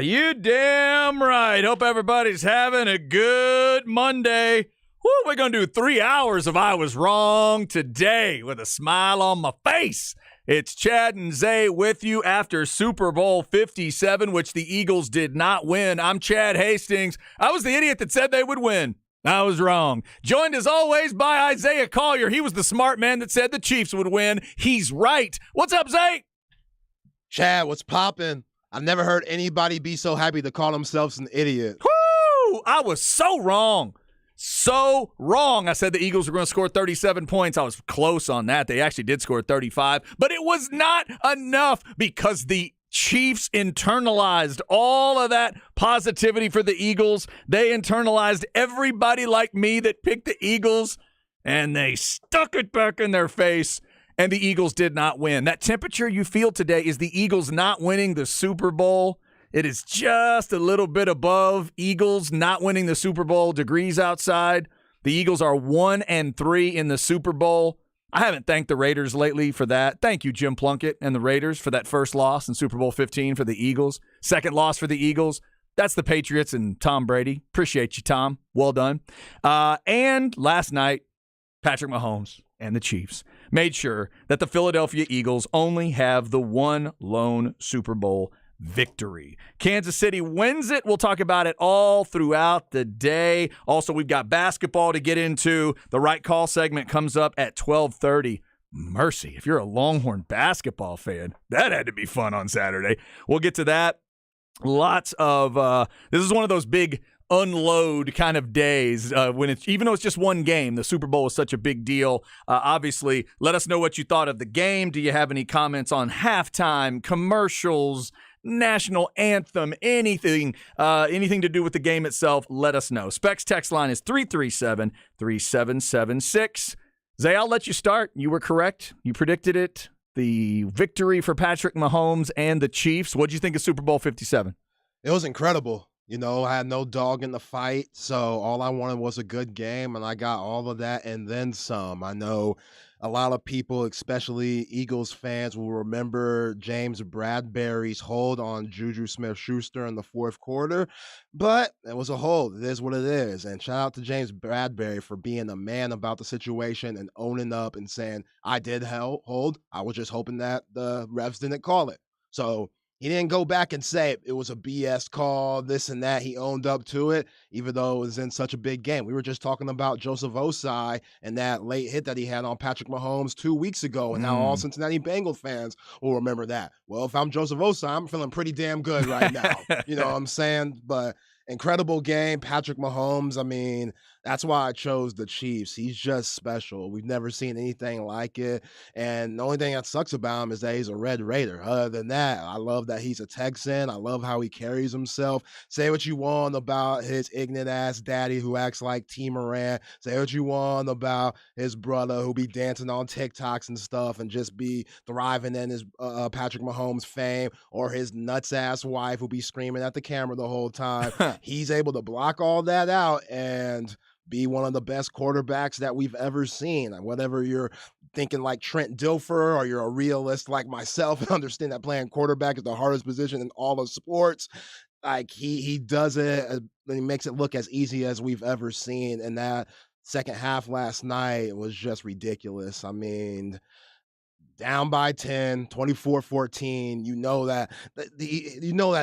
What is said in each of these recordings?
You damn right. Hope everybody's having a good Monday. Woo, we're going to do 3 hours of I Was Wrong today with a smile on my face. It's Chad and Zay with you after Super Bowl 57, which the Eagles did not win. I'm Chad Hastings. I was the idiot that said they would win. I was wrong. Joined as always by Isaiah Collier. He was the smart man that said the Chiefs would win. He's right. What's up, Zay? Chad, what's poppin'? I've never heard anybody be so happy to call themselves an idiot. Woo! I was so wrong. So wrong. I said the Eagles were going to score 37 points. I was close on that. They actually did score 35, but it was not enough because the Chiefs internalized all of that positivity for the Eagles. They internalized everybody like me that picked the Eagles, and they stuck it back in their face, and the Eagles did not win. That temperature you feel today is the Eagles not winning the Super Bowl. It is just a little bit above Eagles not winning the Super Bowl degrees outside. The Eagles are 1-3 in the Super Bowl. I haven't thanked the Raiders lately for that. Thank you, Jim Plunkett and the Raiders, for that first loss in Super Bowl 15 for the Eagles. Second loss for the Eagles. That's the Patriots and Tom Brady. Appreciate you, Tom. Well done. And last night, Patrick Mahomes and the Chiefs made sure that the Philadelphia Eagles only have the one lone Super Bowl victory. Kansas City wins it. We'll talk about it all throughout the day. Also, we've got basketball to get into. The Right Call segment comes up at 12:30. Mercy, if you're a Longhorn basketball fan, that had to be fun on Saturday. We'll get to that. Lots of this is one of those big unload kind of days when it's, even though it's just one game, the Super Bowl is such a big deal. Obviously, let us know what you thought of the game. Do you have any comments on halftime, commercials, national anthem, anything to do with the game itself? Let us know. Specs text line is 337-3776. Zay, I'll let you start. You were correct. You predicted it. The victory for Patrick Mahomes and the Chiefs. What did you think of Super Bowl 57? It was incredible. You know, I had no dog in the fight, so all I wanted was a good game, and I got all of that and then some. I know a lot of people, especially Eagles fans, will remember James Bradberry's hold on Juju Smith-Schuster in the fourth quarter, but it was a hold. It is what it is, and shout out to James Bradberry for being a man about the situation and owning up and saying, I did hold. I was just hoping that the refs didn't call it. So he didn't go back and say it was a BS call, this and that. He owned up to it, even though it was in such a big game. We were just talking about Joseph Osai and that late hit that he had on Patrick Mahomes 2 weeks ago, and now all Cincinnati Bengals fans will remember that. Well, if I'm Joseph Osai, I'm feeling pretty damn good right now. You know what I'm saying? But incredible game. Patrick Mahomes, I mean, that's why I chose the Chiefs. He's just special. We've never seen anything like it. And the only thing that sucks about him is that he's a Red Raider. Other than that, I love that he's a Texan. I love how he carries himself. Say what you want about his ignorant-ass daddy who acts like T. Moran. Say what you want about his brother who be dancing on TikToks and stuff and just be thriving in his Patrick Mahomes fame, or his nuts-ass wife who be screaming at the camera the whole time. He's able to block all that out and be one of the best quarterbacks that we've ever seen. And whatever you're thinking like Trent Dilfer, or you're a realist like myself and understand that playing quarterback is the hardest position in all of sports, like he does it, and he makes it look as easy as we've ever seen. And that second half last night was just ridiculous. I mean, down by 10, 24-14, you know that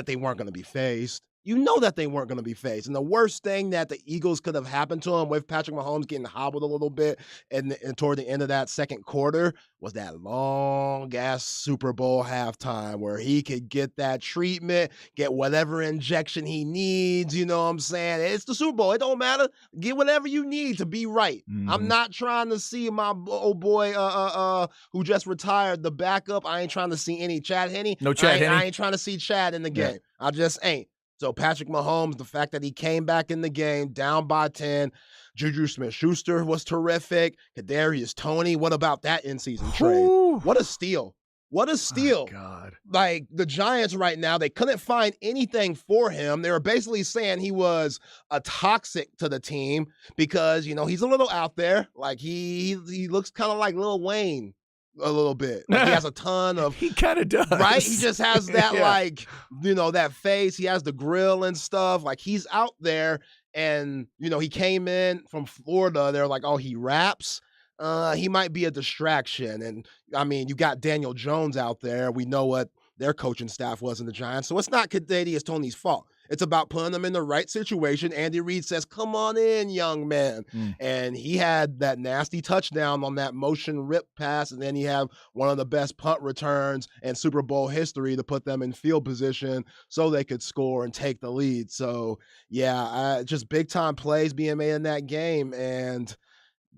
they weren't going to be faced. You know that they weren't going to be faced. And the worst thing that the Eagles could have happened to him, with Patrick Mahomes getting hobbled a little bit and toward the end of that second quarter, was that long-ass Super Bowl halftime where he could get that treatment, get whatever injection he needs. You know what I'm saying? It's the Super Bowl. It don't matter. Get whatever you need to be right. Mm-hmm. I'm not trying to see my old boy who just retired, the backup. I ain't trying to see any Chad Henne. No Chad Henne. I ain't trying to see Chad in the game. Yeah. I just ain't. So Patrick Mahomes, the fact that he came back in the game down by 10, Juju Smith-Schuster was terrific. Kadarius Toney, what about that in-season trade? What a steal. What a steal. Oh, God. Like, the Giants right now, they couldn't find anything for him. They were basically saying he was a toxic to the team because, you know, he's a little out there. Like, he looks kind of like Lil Wayne. a little bit. Like, he has a ton of He kind of does. right? He just has that Yeah. like, that face. He has the grill and stuff. Like, he's out there, and he came in from Florida. They're like, oh, he raps. He might be a distraction. And I mean, you got Daniel Jones out there. We know what their coaching staff was in the Giants. So it's not Kadarius Toney's fault. It's about putting them in the right situation. Andy Reid says, come on in, young man. And he had that nasty touchdown on that motion rip pass, and then he had one of the best punt returns in Super Bowl history to put them in field position so they could score and take the lead. So, yeah, just big-time plays being made in that game, and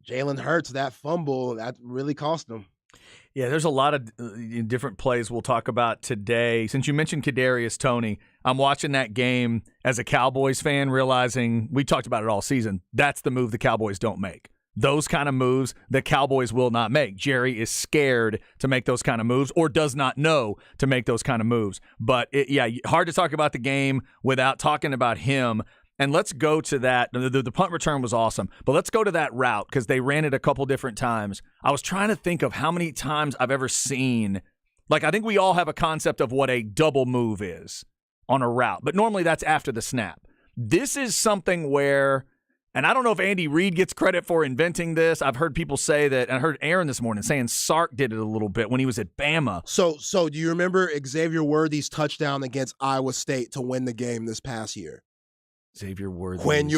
Jalen Hurts, that fumble, that really cost him. Yeah, there's a lot of different plays we'll talk about today. Since you mentioned Kadarius Toney, I'm watching that game as a Cowboys fan, realizing we talked about it all season. That's the move the Cowboys don't make. Those kind of moves the Cowboys will not make. Jerry is scared to make those kind of moves or does not know to make those kind of moves. But, hard to talk about the game without talking about him. And let's go to that. The punt return was awesome, but let's go to that route because they ran it a couple different times. I was trying to think of how many times I've ever seen. Like, I think we all have a concept of what a double move is on a route, but normally that's after the snap. This is something where, and I don't know if Andy Reid gets credit for inventing this. I've heard people say that, and I heard Aaron this morning saying Sark did it a little bit when he was at Bama. So do you remember Xavier Worthy's touchdown against Iowa State to win the game this past year? Xavier Worthy. Quinn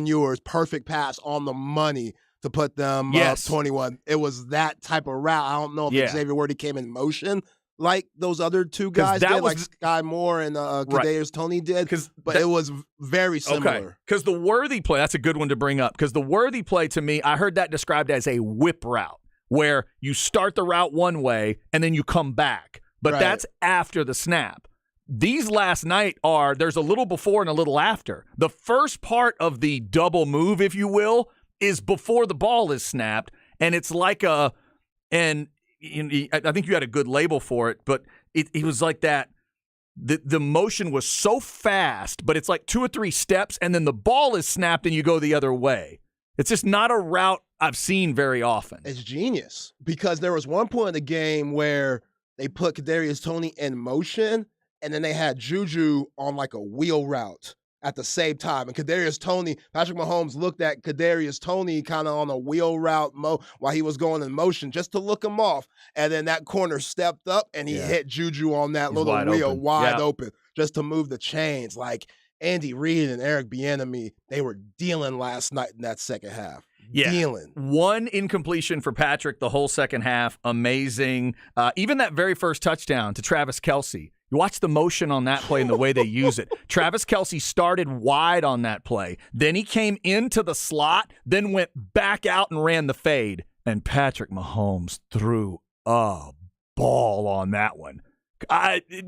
Ewers, perfect pass on the money to put them up 21. It was that type of route. I don't know if Xavier Worthy came in motion like those other two guys did, like Sky Moore and Kadarius Toney did, but it was very similar. Okay, because the Worthy play, that's a good one to bring up, because the Worthy play, to me, I heard that described as a whip route, where you start the route one way and then you come back, but that's after the snap. These last night there's a little before and a little after. The first part of the double move, if you will, is before the ball is snapped, and it's like I think you had a good label for it, but it was like that. The motion was so fast, but it's like 2 or 3 steps, and then the ball is snapped and you go the other way. It's just not a route I've seen very often. It's genius, because there was one point in the game where they put Kadarius Toney in motion, and then they had Juju on like a wheel route at the same time. And Kadarius Toney, Patrick Mahomes looked at Kadarius Toney kind of on a wheel route while he was going in motion just to look him off. And then that corner stepped up and he hit Juju on that little wheel wide open just to move the chains. Like Andy Reid and Eric Bieniemy, they were dealing last night in that second half. Yeah. Dealing. One incompletion for Patrick the whole second half. Amazing. Even that very first touchdown to Travis Kelce. You watch the motion on that play and the way they use it. Travis Kelce started wide on that play. Then he came into the slot, then went back out and ran the fade. And Patrick Mahomes threw a ball on that one.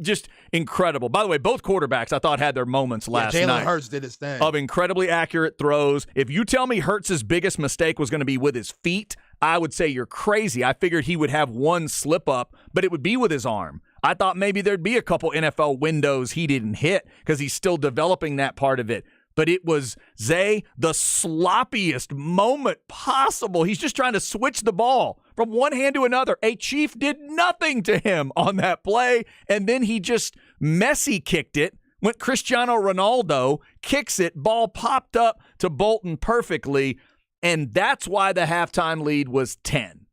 Just incredible. By the way, both quarterbacks I thought had their moments last night. Jalen Hurts did his thing. Of incredibly accurate throws. If you tell me Hurts' biggest mistake was going to be with his feet, I would say you're crazy. I figured he would have one slip up, but it would be with his arm. I thought maybe there'd be a couple NFL windows he didn't hit because he's still developing that part of it. But it was, Zay, the sloppiest moment possible. He's just trying to switch the ball from one hand to another. A Chief did nothing to him on that play, and then he just Messi kicked it. Went Cristiano Ronaldo, kicks it, ball popped up to Bolton perfectly, and that's why the halftime lead was 10.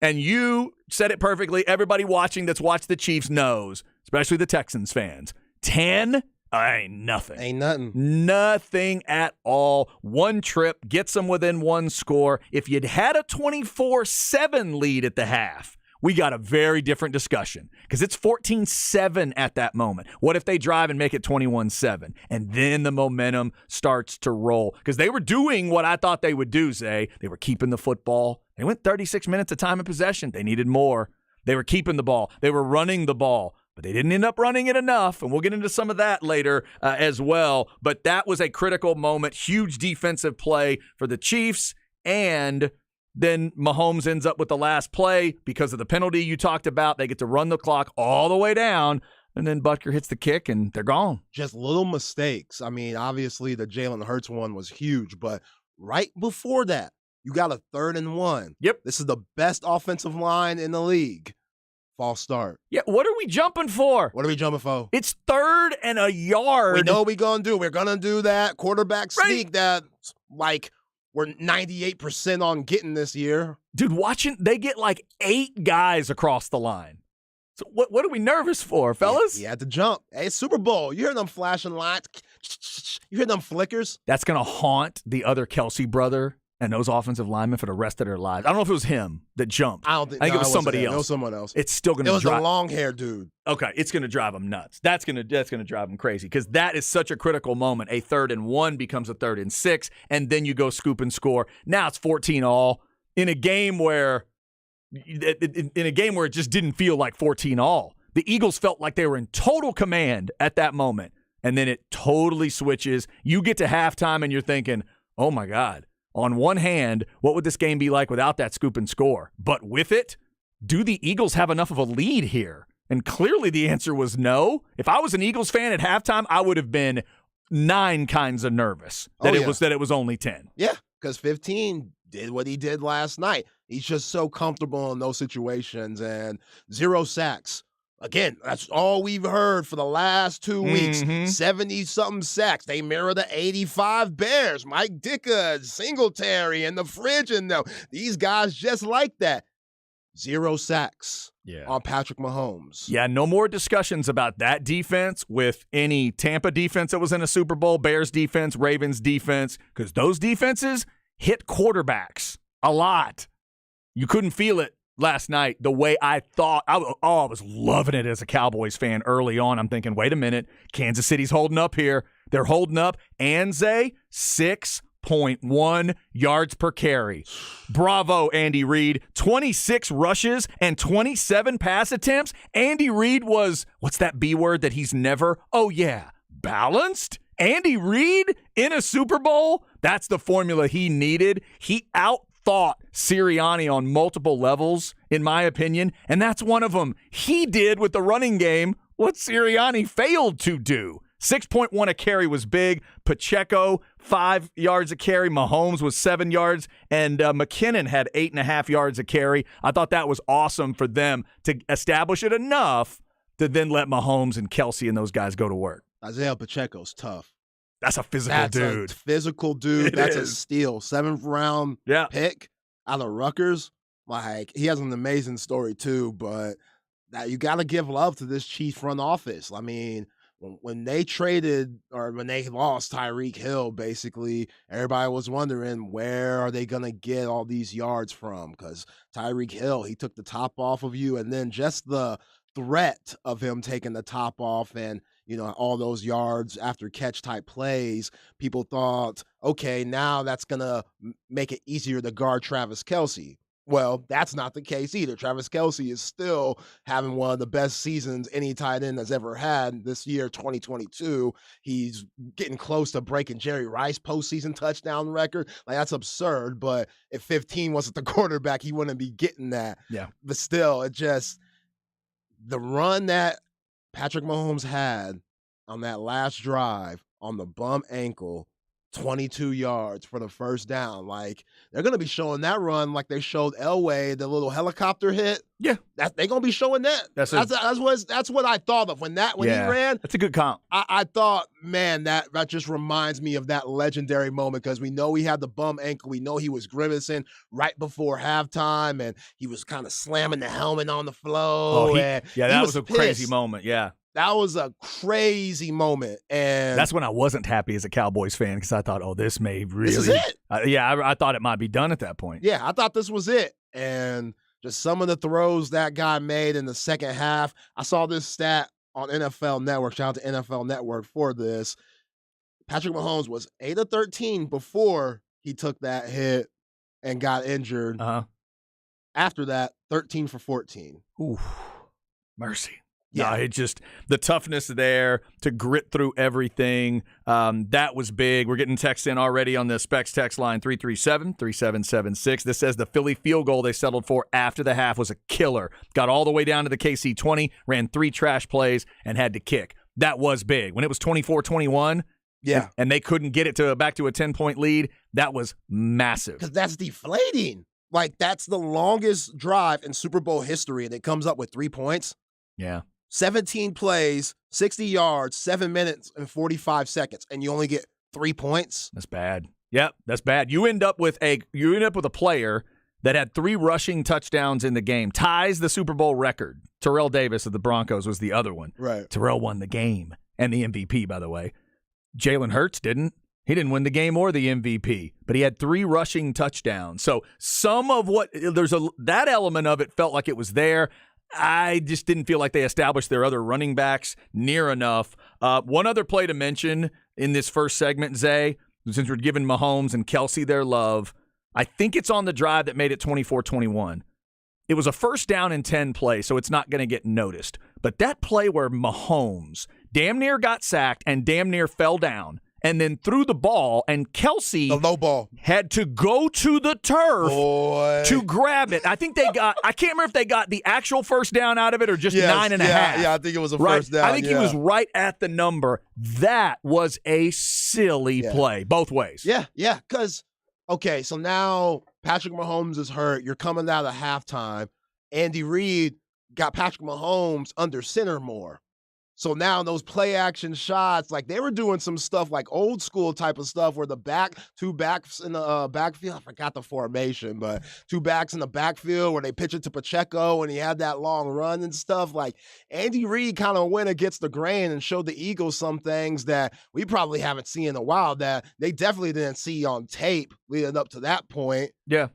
And you said it perfectly. Everybody watching that's watched the Chiefs knows, especially the Texans fans. 10? Ain't nothing. Ain't nothing. Nothing at all. One trip gets them within one score. If you'd had a 24-7 lead at the half, we got a very different discussion because it's 14-7 at that moment. What if they drive and make it 21-7? And then the momentum starts to roll because they were doing what I thought they would do, Zay. They were keeping the football. They went 36 minutes of time of possession. They needed more. They were keeping the ball. They were running the ball. But they didn't end up running it enough, and we'll get into some of that later as well. But that was a critical moment, huge defensive play for the Chiefs, and then Mahomes ends up with the last play because of the penalty you talked about. They get to run the clock all the way down, and then Butker hits the kick, and they're gone. Just little mistakes. I mean, obviously the Jalen Hurts one was huge, but right before that, You got a 3rd and 1. Yep. This is the best offensive line in the league. False start. Yeah, what are we jumping for? What are we jumping for? It's 3rd and a yard. We know what we're going to do. We're going to do that quarterback sneak that, like, we're 98% on getting this year. Dude, they get like 8 guys across the line. So what are we nervous for, fellas? He had to jump. Hey, it's Super Bowl. You hear them flashing lights? You hear them flickers? That's going to haunt the other Kelsey brother and those offensive linemen for the rest of their lives. I don't know if it was him that jumped. I think it was somebody else. It was someone else. It's still going to drive. It was a long-haired dude. Okay, it's going to drive him nuts. That's going to drive him crazy because that is such a critical moment. A 3rd and 1 becomes a 3rd and 6, and then you go scoop and score. Now it's 14-all in a game where it just didn't feel like 14-all. The Eagles felt like they were in total command at that moment, and then it totally switches. You get to halftime, and you're thinking, oh, my God. On one hand, what would this game be like without that scoop and score? But with it, do the Eagles have enough of a lead here? And clearly the answer was no. If I was an Eagles fan at halftime, I would have been 9 kinds of nervous that it was only 10. Yeah, because 15 did what he did last night. He's just so comfortable in those situations and 0 sacks. Again, that's all we've heard for the last 2 weeks. 70-something sacks. They mirror the 85 Bears. Mike Ditka, Singletary, and the Fridge. And these guys just like that. 0 sacks on Patrick Mahomes. Yeah, no more discussions about that defense with any Tampa defense that was in a Super Bowl, Bears defense, Ravens defense, because those defenses hit quarterbacks a lot. You couldn't feel it last night the way I thought. I was loving it as a Cowboys fan early on. I'm thinking, wait a minute, Kansas City's holding up here. They're holding up. Anze, 6.1 yards per carry. Bravo, Andy Reid. 26 rushes and 27 pass attempts. Andy Reid was, what's that B word that he's never? Oh, yeah, balanced? Andy Reid in a Super Bowl? That's the formula he needed. He outthought Sirianni on multiple levels, in my opinion, and that's one of them. He did with the running game what Sirianni failed to do. 6.1 a carry was big. Pacheco, 5 yards a carry. Mahomes was 7 yards. And McKinnon had 8.5 yards a carry. I thought that was awesome for them to establish it enough to then let Mahomes and Kelsey and those guys go to work. Isaiah Pacheco's tough. That's a physical dude. A physical dude. That's a steal. 7th round pick out of Rutgers. Like, he has an amazing story too, but you got to give love to this Chiefs front office. I mean, when they traded or when they lost Tyreek Hill, basically, everybody was wondering where are they going to get all these yards from? Because Tyreek Hill, he took the top off of you, and then just the threat of him taking the top off and, all those yards after catch type plays, people thought, okay, now that's going to make it easier to guard Travis Kelce. Well, that's not the case either. Travis Kelce is still having one of the best seasons any tight end has ever had this year, 2022. He's getting close to breaking Jerry Rice postseason touchdown record. Like, that's absurd, but if 15 wasn't the quarterback, he wouldn't be getting that. Yeah. But still, the run that Patrick Mahomes had on that last drive on the bum ankle, 22 yards for the first down. Like, they're going to be showing that run like they showed Elway, the little helicopter hit. Yeah. They're going to be showing that. That's what I thought of when he ran. That's a good comp. I thought, man, that just reminds me of that legendary moment because we know he had the bum ankle. We know he was grimacing right before halftime, and he was kind of slamming the helmet on the floor. That was a crazy moment. Yeah. That was a crazy moment, and that's when I wasn't happy as a Cowboys fan because I thought, this may really. This is it. I thought it might be done at that point. Yeah, I thought this was it, and just some of the throws that guy made in the second half. I saw this stat on NFL Network. Shout out to NFL Network for this. Patrick Mahomes was 8 of 13 before he took that hit and got injured. After that, 13 for 14. Ooh, mercy. Yeah. No, it just the toughness there to grit through everything. That was big. We're getting texts in already on the Specs text line 337-3776. This says the Philly field goal they settled for after the half was a killer. Got all the way down to the KC 20, ran 3 trash plays, and had to kick. That was big. When it was 24-21, Yeah. And they couldn't get it back to a 10-point lead. That was massive. Because that's deflating. Like, that's the longest drive in Super Bowl history, and it comes up with 3 points. Yeah. 17 plays, 60 yards, 7 minutes and 45 seconds, and you only get 3 points. That's bad. Yep, that's bad. You end up with a player that had 3 rushing touchdowns in the game. Ties the Super Bowl record. Terrell Davis of the Broncos was the other one. Right. Terrell won the game and the MVP, by the way. Jalen Hurts didn't. He didn't win the game or the MVP, but he had 3 rushing touchdowns. So some of that element of it felt like it was there. I just didn't feel like they established their other running backs near enough. One other play to mention in this first segment, Zay, since we're giving Mahomes and Kelsey their love, I think it's on the drive that made it 24-21. It was a first down and 10 play, so it's not going to get noticed. But that play where Mahomes damn near got sacked and damn near fell down and then threw the ball, and Kelsey The low ball. had to go to the turf to grab it. I think I can't remember if they got the actual first down out of it or just 9.5. Yeah, I think it was a first down. I think he was right at the number. That was a silly play, both ways. Yeah, because, okay, so now Patrick Mahomes is hurt. You're coming out of halftime. Andy Reid got Patrick Mahomes under center more. So now those play action shots, like they were doing some stuff like old school type of stuff where two backs in the backfield, I forgot the formation, but 2 backs in the backfield where they pitch it to Pacheco and he had that long run and stuff. Like Andy Reid kind of went against the grain and showed the Eagles some things that we probably haven't seen in a while that they definitely didn't see on tape leading up to that point. Yeah.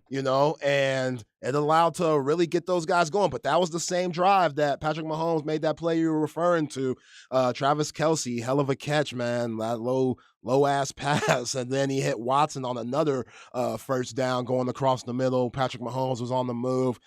And it allowed to really get those guys going. But that was the same drive that Patrick Mahomes made that play you were referring to. Travis Kelce, hell of a catch, man. That low-ass pass. And then he hit Watson on another first down going across the middle. Patrick Mahomes was on the move.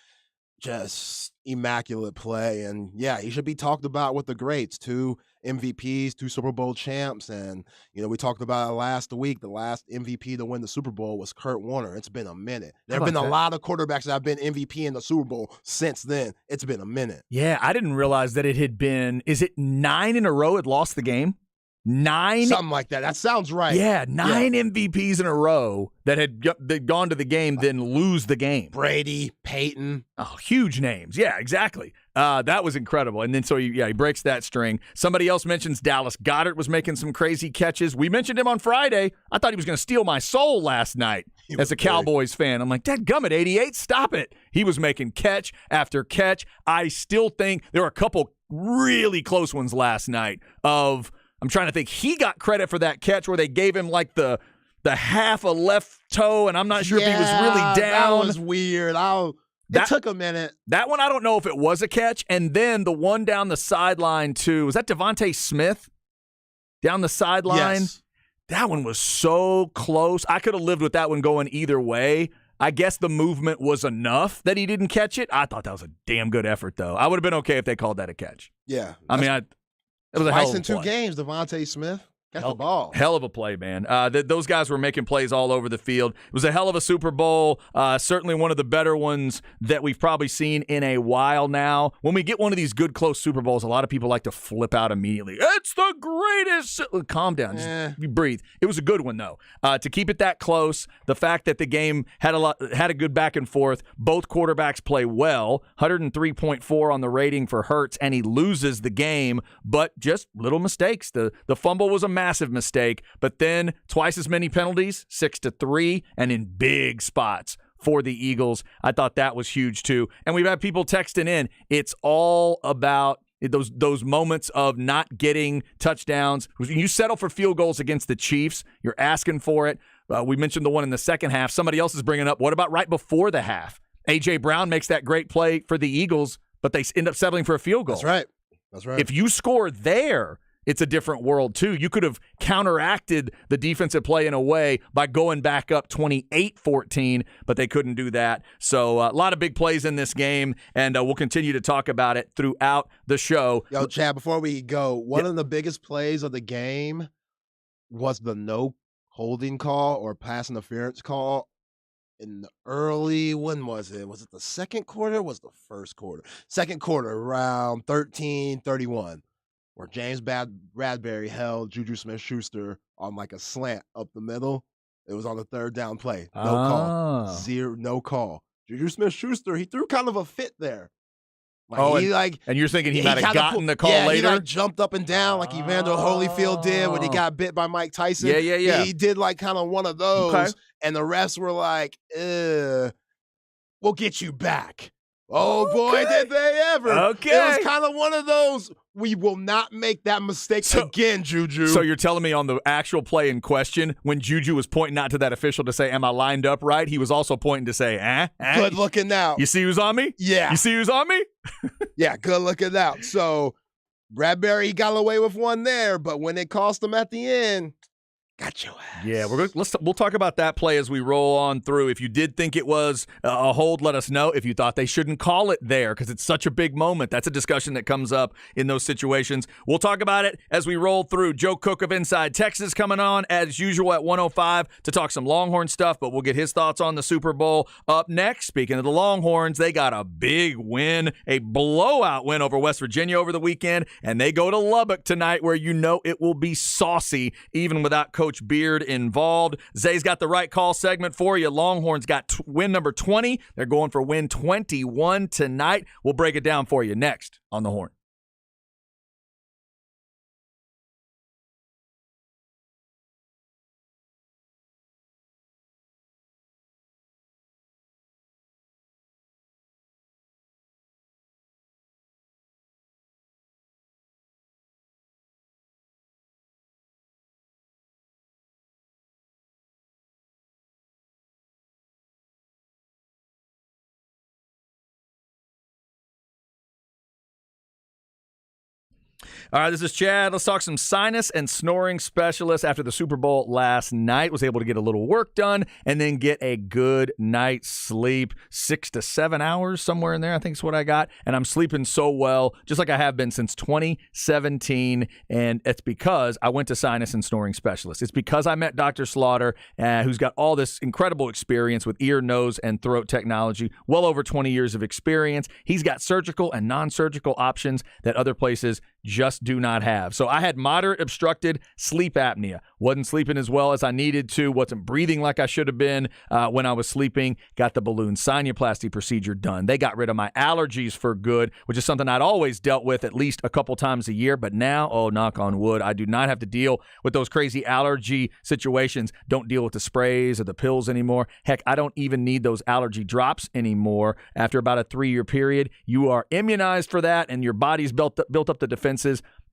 Just immaculate play. And, yeah, he should be talked about with the greats. 2 MVPs, 2 Super Bowl champs. And, we talked about it last week. The last MVP to win the Super Bowl was Kurt Warner. It's been a minute. There have been a lot of quarterbacks that have been MVP in the Super Bowl since then. It's been a minute. Yeah, I didn't realize that it had been, is it 9 in a row it lost the game? 9? Something like that. That sounds right. Yeah, 9 MVPs in a row that had gone to the game, then lose the game. Brady, Peyton. Oh, huge names. Yeah, exactly. That was incredible. And then he breaks that string. Somebody else mentions Dallas Goedert was making some crazy catches. We mentioned him on Friday. I thought he was going to steal my soul last night as a Cowboys fan. I'm like, dadgummit, 88, stop it. He was making catch after catch. I still think there were a couple really close ones last night I'm trying to think. He got credit for that catch where they gave him like the half a left toe, and I'm not sure if he was really down. That was weird. It took a minute. That one, I don't know if it was a catch. And then the one down the sideline, too. Was that Devontae Smith down the sideline? Yes. That one was so close. I could have lived with that one going either way. I guess the movement was enough that he didn't catch it. I thought that was a damn good effort, though. I would have been okay if they called that a catch. Yeah. It was a hell of a in 2 play. games, Devontae Smith got the ball. Hell of a play, man. Those guys were making plays all over the field. It was a hell of a Super Bowl. Certainly one of the better ones that we've probably seen in a while now. When we get one of these good, close Super Bowls, a lot of people like to flip out immediately. It's the greatest. Calm down. Just breathe. It was a good one, though. To keep it that close, the fact that the game had a good back and forth, both quarterbacks play well, 103.4 on the rating for Hurts, and he loses the game, but just little mistakes. The fumble was a massive mistake, but then twice as many penalties, 6-3, and in big spots for the Eagles. I thought that was huge too. And we've had people texting in. It's all about those moments of not getting touchdowns. When you settle for field goals against the Chiefs, you're asking for it. We mentioned the one in the second half. Somebody else is bringing up, what about right before the half? A.J. Brown makes that great play for the Eagles, but they end up settling for a field goal. That's right. If you score there, it's a different world, too. You could have counteracted the defensive play in a way by going back up 28-14, but they couldn't do that. So a lot of big plays in this game, and we'll continue to talk about it throughout the show. Yo, Chad, before we go, one of the biggest plays of the game was the no holding call or pass interference call in the early, when was it? Was it the second quarter or was it the first quarter? Second quarter, around 13-31. where James Bradbury held Juju Smith-Schuster on like a slant up the middle. It was on the 3rd down play. No call. Oh. No call. Juju Smith-Schuster, he threw kind of a fit there. Like Oh, he and you're thinking he yeah, might have gotten the call yeah, later? he like jumped up and down like Evander Holyfield did when he got bit by Mike Tyson. Yeah. He did like kind of one of those, Okay. and the refs were like, we'll get you back. Oh boy, did they ever. Okay. It was kind of one of those, we will not make that mistake again, Juju. So you're telling me on the actual play in question, when Juju was pointing out to that official to say, am I lined up right? He was also pointing to say, good looking out. You see who's on me? Yeah. You see who's on me? Yeah, good looking out. So Bradbury, he got away with one there, but when it cost him at the end, got your ass. Yeah, we'll talk about that play as we roll on through. If you did think it was a hold, let us know. If you thought they shouldn't call it there because it's such a big moment, that's a discussion that comes up in those situations. We'll talk about it as we roll through. Joe Cook of Inside Texas coming on as usual at 105 to talk some Longhorn stuff, but we'll get his thoughts on the Super Bowl up next. Speaking of the Longhorns, they got a big win, a blowout win over West Virginia over the weekend, and they go to Lubbock tonight where you know it will be saucy even without Coach Beard involved. Zay's got the right call segment for you. Longhorns got win number 20. They're going for win 21 tonight. We'll break it down for you next on The Horn. All right, this is Chad. Let's talk some sinus and snoring specialists. After the Super Bowl last night, was able to get a little work done and then get a good night's sleep, 6 to 7 hours, somewhere in there, I think is what I got. And I'm sleeping so well, just like I have been since 2017. And it's because I went to sinus and snoring specialists. It's because I met Dr. Slaughter, who's got all this incredible experience with ear, nose, and throat technology, well over 20 years of experience. He's got surgical and non-surgical options that other places just do not have. So I had moderate obstructed sleep apnea. Wasn't sleeping as well as I needed to. Wasn't breathing like I should have been when I was sleeping. Got the balloon sinuplasty procedure done. They got rid of my allergies for good, which is something I'd always dealt with at least a couple times a year. But now, oh, knock on wood, I do not have to deal with those crazy allergy situations. Don't deal with the sprays or the pills anymore. Heck, I don't even need those allergy drops anymore. After about a 3-year period, you are immunized for that, and your body's built up the defenses,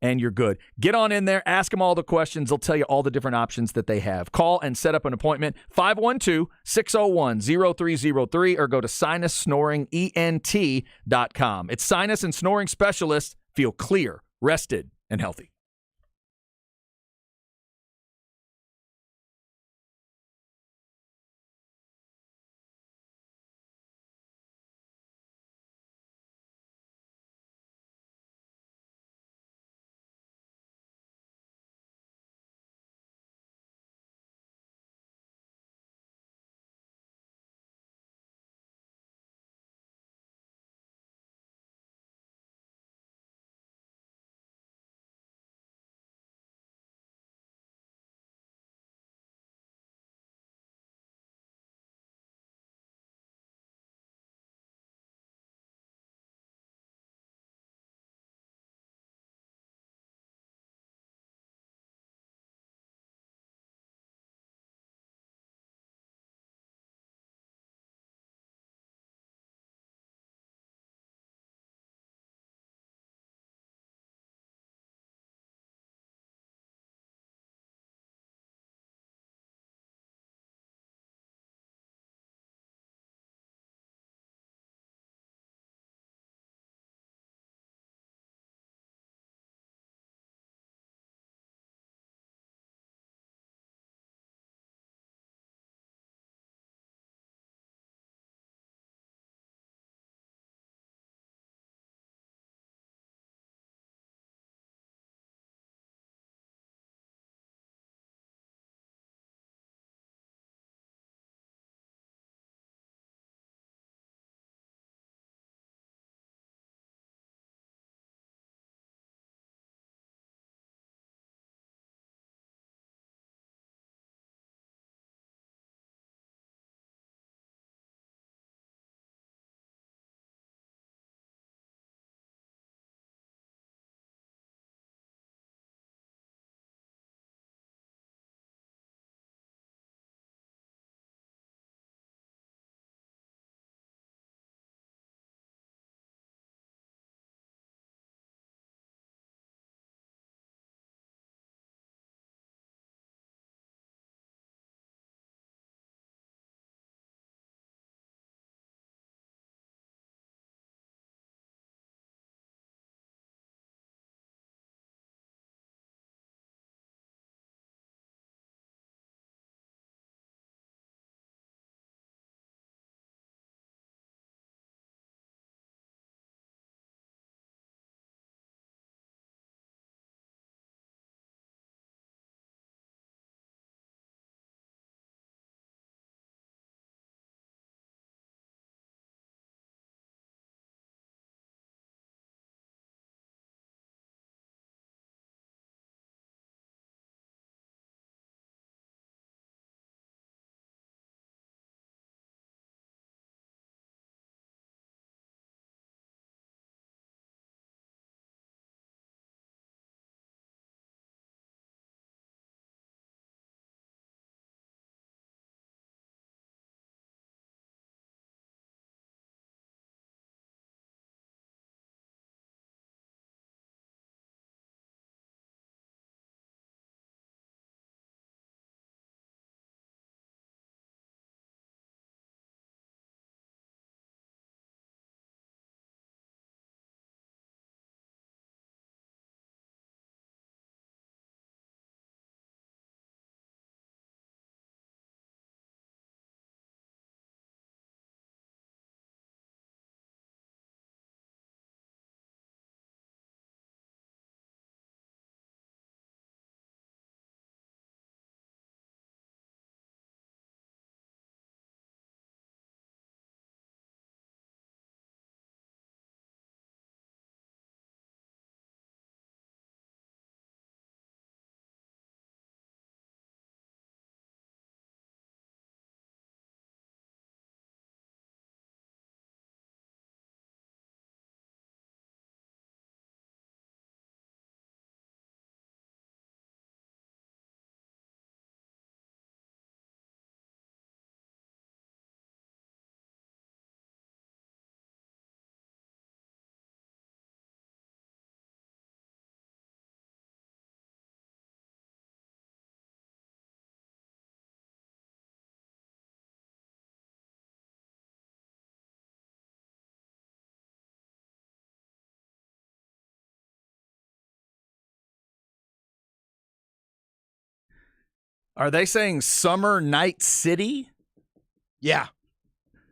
and you're good. Get on in there. Ask them all the questions. They'll tell you all the different options that they have. Call and set up an appointment, 512-601-0303, or go to sinussnoringent.com. It's sinus and snoring specialists. Feel clear, rested, and healthy. Are they saying Summer Night City? Yeah.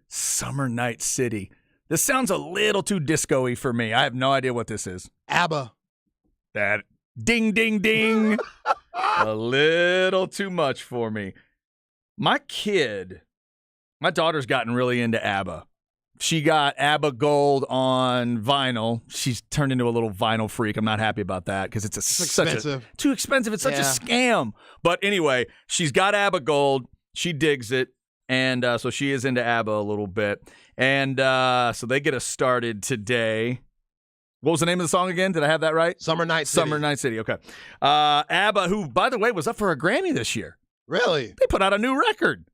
Summer Night City. This sounds a little too disco-y for me. I have no idea what this is. ABBA. That ding, ding, ding. A little too much for me. My daughter's gotten really into ABBA. She got ABBA Gold on vinyl. She's turned into a little vinyl freak. I'm not happy about that because it's too expensive. It's such a scam. But anyway, she's got ABBA Gold. She digs it. And so she is into ABBA a little bit. And so they get us started today. What was the name of the song again? Did I have that right? Summer Night City. Summer Night City, okay. ABBA, who, by the way, was up for a Grammy this year. Really? They put out a new record.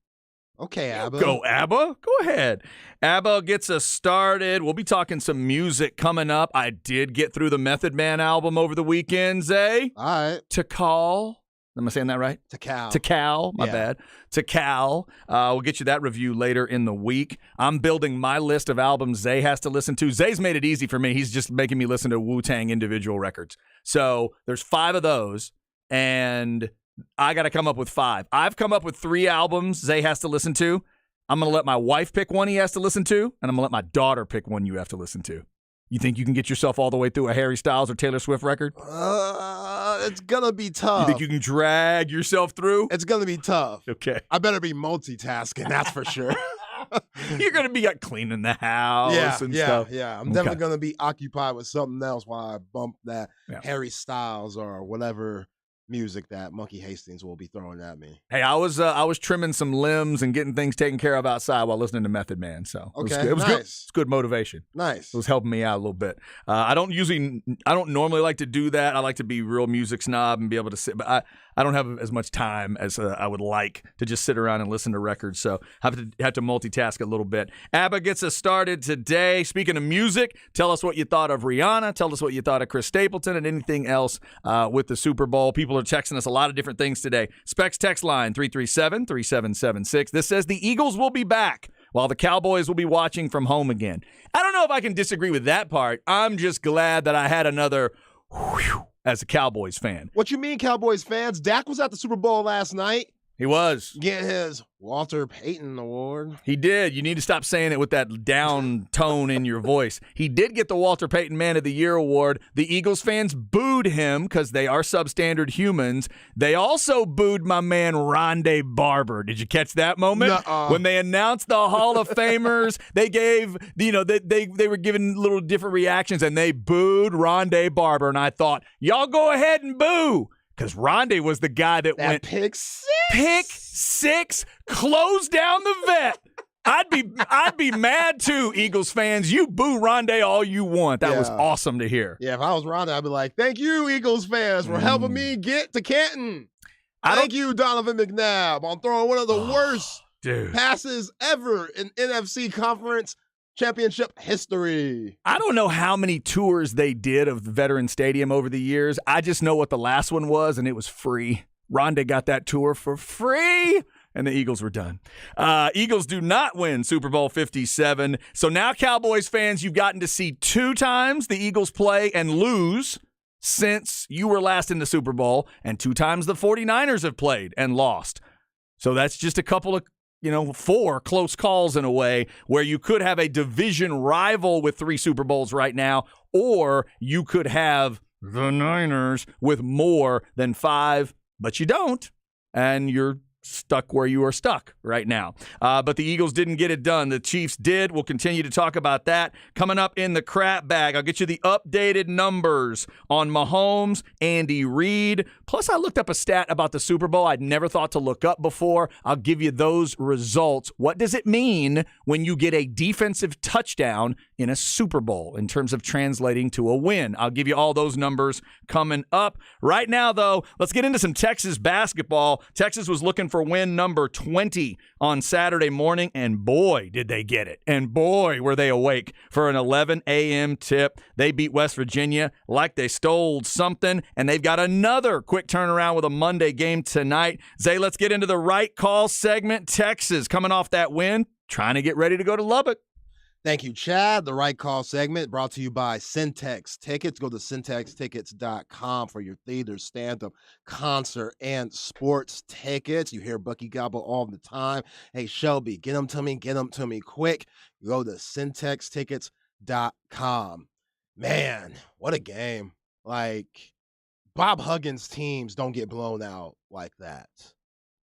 Okay, ABBA. Go, ABBA. Go ahead. ABBA gets us started. We'll be talking some music coming up. I did get through the Method Man album over the weekend, Zay. All right. Tikal. Am I saying that right? Tikal. My bad. Tikal. We'll get you that review later in the week. I'm building my list of albums Zay has to listen to. Zay's made it easy for me. He's just making me listen to Wu-Tang individual records. So there's 5 of those, and I got to come up with 5. I've come up with 3 albums Zay has to listen to. I'm going to let my wife pick one he has to listen to, and I'm going to let my daughter pick one you have to listen to. You think you can get yourself all the way through a Harry Styles or Taylor Swift record? It's going to be tough. You think you can drag yourself through? It's going to be tough. Okay. I better be multitasking, that's for sure. You're going to be cleaning the house and stuff. Yeah. I'm definitely going to be occupied with something else while I bump that Harry Styles or whatever music that Monkey Hastings will be throwing at me. Hey, I was trimming some limbs and getting things taken care of outside while listening to Method Man. So it was good. It was good. It's good motivation. Nice. It was helping me out a little bit. I don't normally like to do that. I like to be real music snob and be able to sit, but I don't have as much time as I would like to just sit around and listen to records. So I have to multitask a little bit. ABBA gets us started today. Speaking of music, tell us what you thought of Rihanna. Tell us what you thought of Chris Stapleton and anything else with the Super Bowl. People are texting us a lot of different things today. Specs text line 337-3776. This says the Eagles will be back while the Cowboys will be watching from home again. I don't know if I can disagree with that part. I'm just glad that I had another whew as a Cowboys fan. What you mean, Cowboys fans? Dak was at the Super Bowl last night. He was. Getting his Walter Payton Award. He did. You need to stop saying it with that down tone in your voice. He did get the Walter Payton Man of the Year award. The Eagles fans booed him because they are substandard humans. They also booed my man Rondé Barber. Did you catch that moment? Nuh-uh. When they announced the Hall of Famers, they gave, they were giving little different reactions, and they booed Rondé Barber. And I thought, y'all go ahead and boo. Because Rondé was the guy that went pick 6. Pick 6, close down the vet. I'd be mad too, Eagles fans. You boo Rondé all you want. That was awesome to hear. Yeah, if I was Rondé, I'd be like, thank you, Eagles fans, for helping me get to Canton. Thank you, Donovan McNabb, on throwing one of the worst passes ever in NFC Conference Championship history. I don't know how many tours they did of the Veterans Stadium over the years. I just know what the last one was, and it was free. Rondé got that tour for free, and the Eagles were done. Eagles do not win Super Bowl 57. So now, Cowboys fans, you've gotten to see 2 times the Eagles play and lose since you were last in the Super Bowl, and 2 times the 49ers have played and lost. So that's just a couple of 4 close calls in a way where you could have a division rival with 3 Super Bowls right now, or you could have the Niners with more than 5, but you don't, and you're stuck where you are stuck right now. But the Eagles didn't get it done. The Chiefs did. We'll continue to talk about that. Coming up in the crap bag, I'll get you the updated numbers on Mahomes, Andy Reid. Plus, I looked up a stat about the Super Bowl I'd never thought to look up before. I'll give you those results. What does it mean when you get a defensive touchdown in a Super Bowl in terms of translating to a win? I'll give you all those numbers coming up. Right now, though, let's get into some Texas basketball. Texas was looking for win number 20 on Saturday morning, and boy, did they get it. And boy, were they awake for an 11 a.m. tip. They beat West Virginia like they stole something, and they've got another quick turnaround with a Monday game tonight. Zay, let's get into the right call segment. Texas coming off that win, trying to get ready to go to Lubbock. Thank you, Chad. The Right Call segment brought to you by Syntex Tickets. Go to syntextickets.com for your theater, stand-up, concert, and sports tickets. You hear Bucky Gobble all the time. Hey, Shelby, get them to me quick. Go to syntextickets.com. Man, what a game. Like, Bob Huggins teams don't get blown out like that.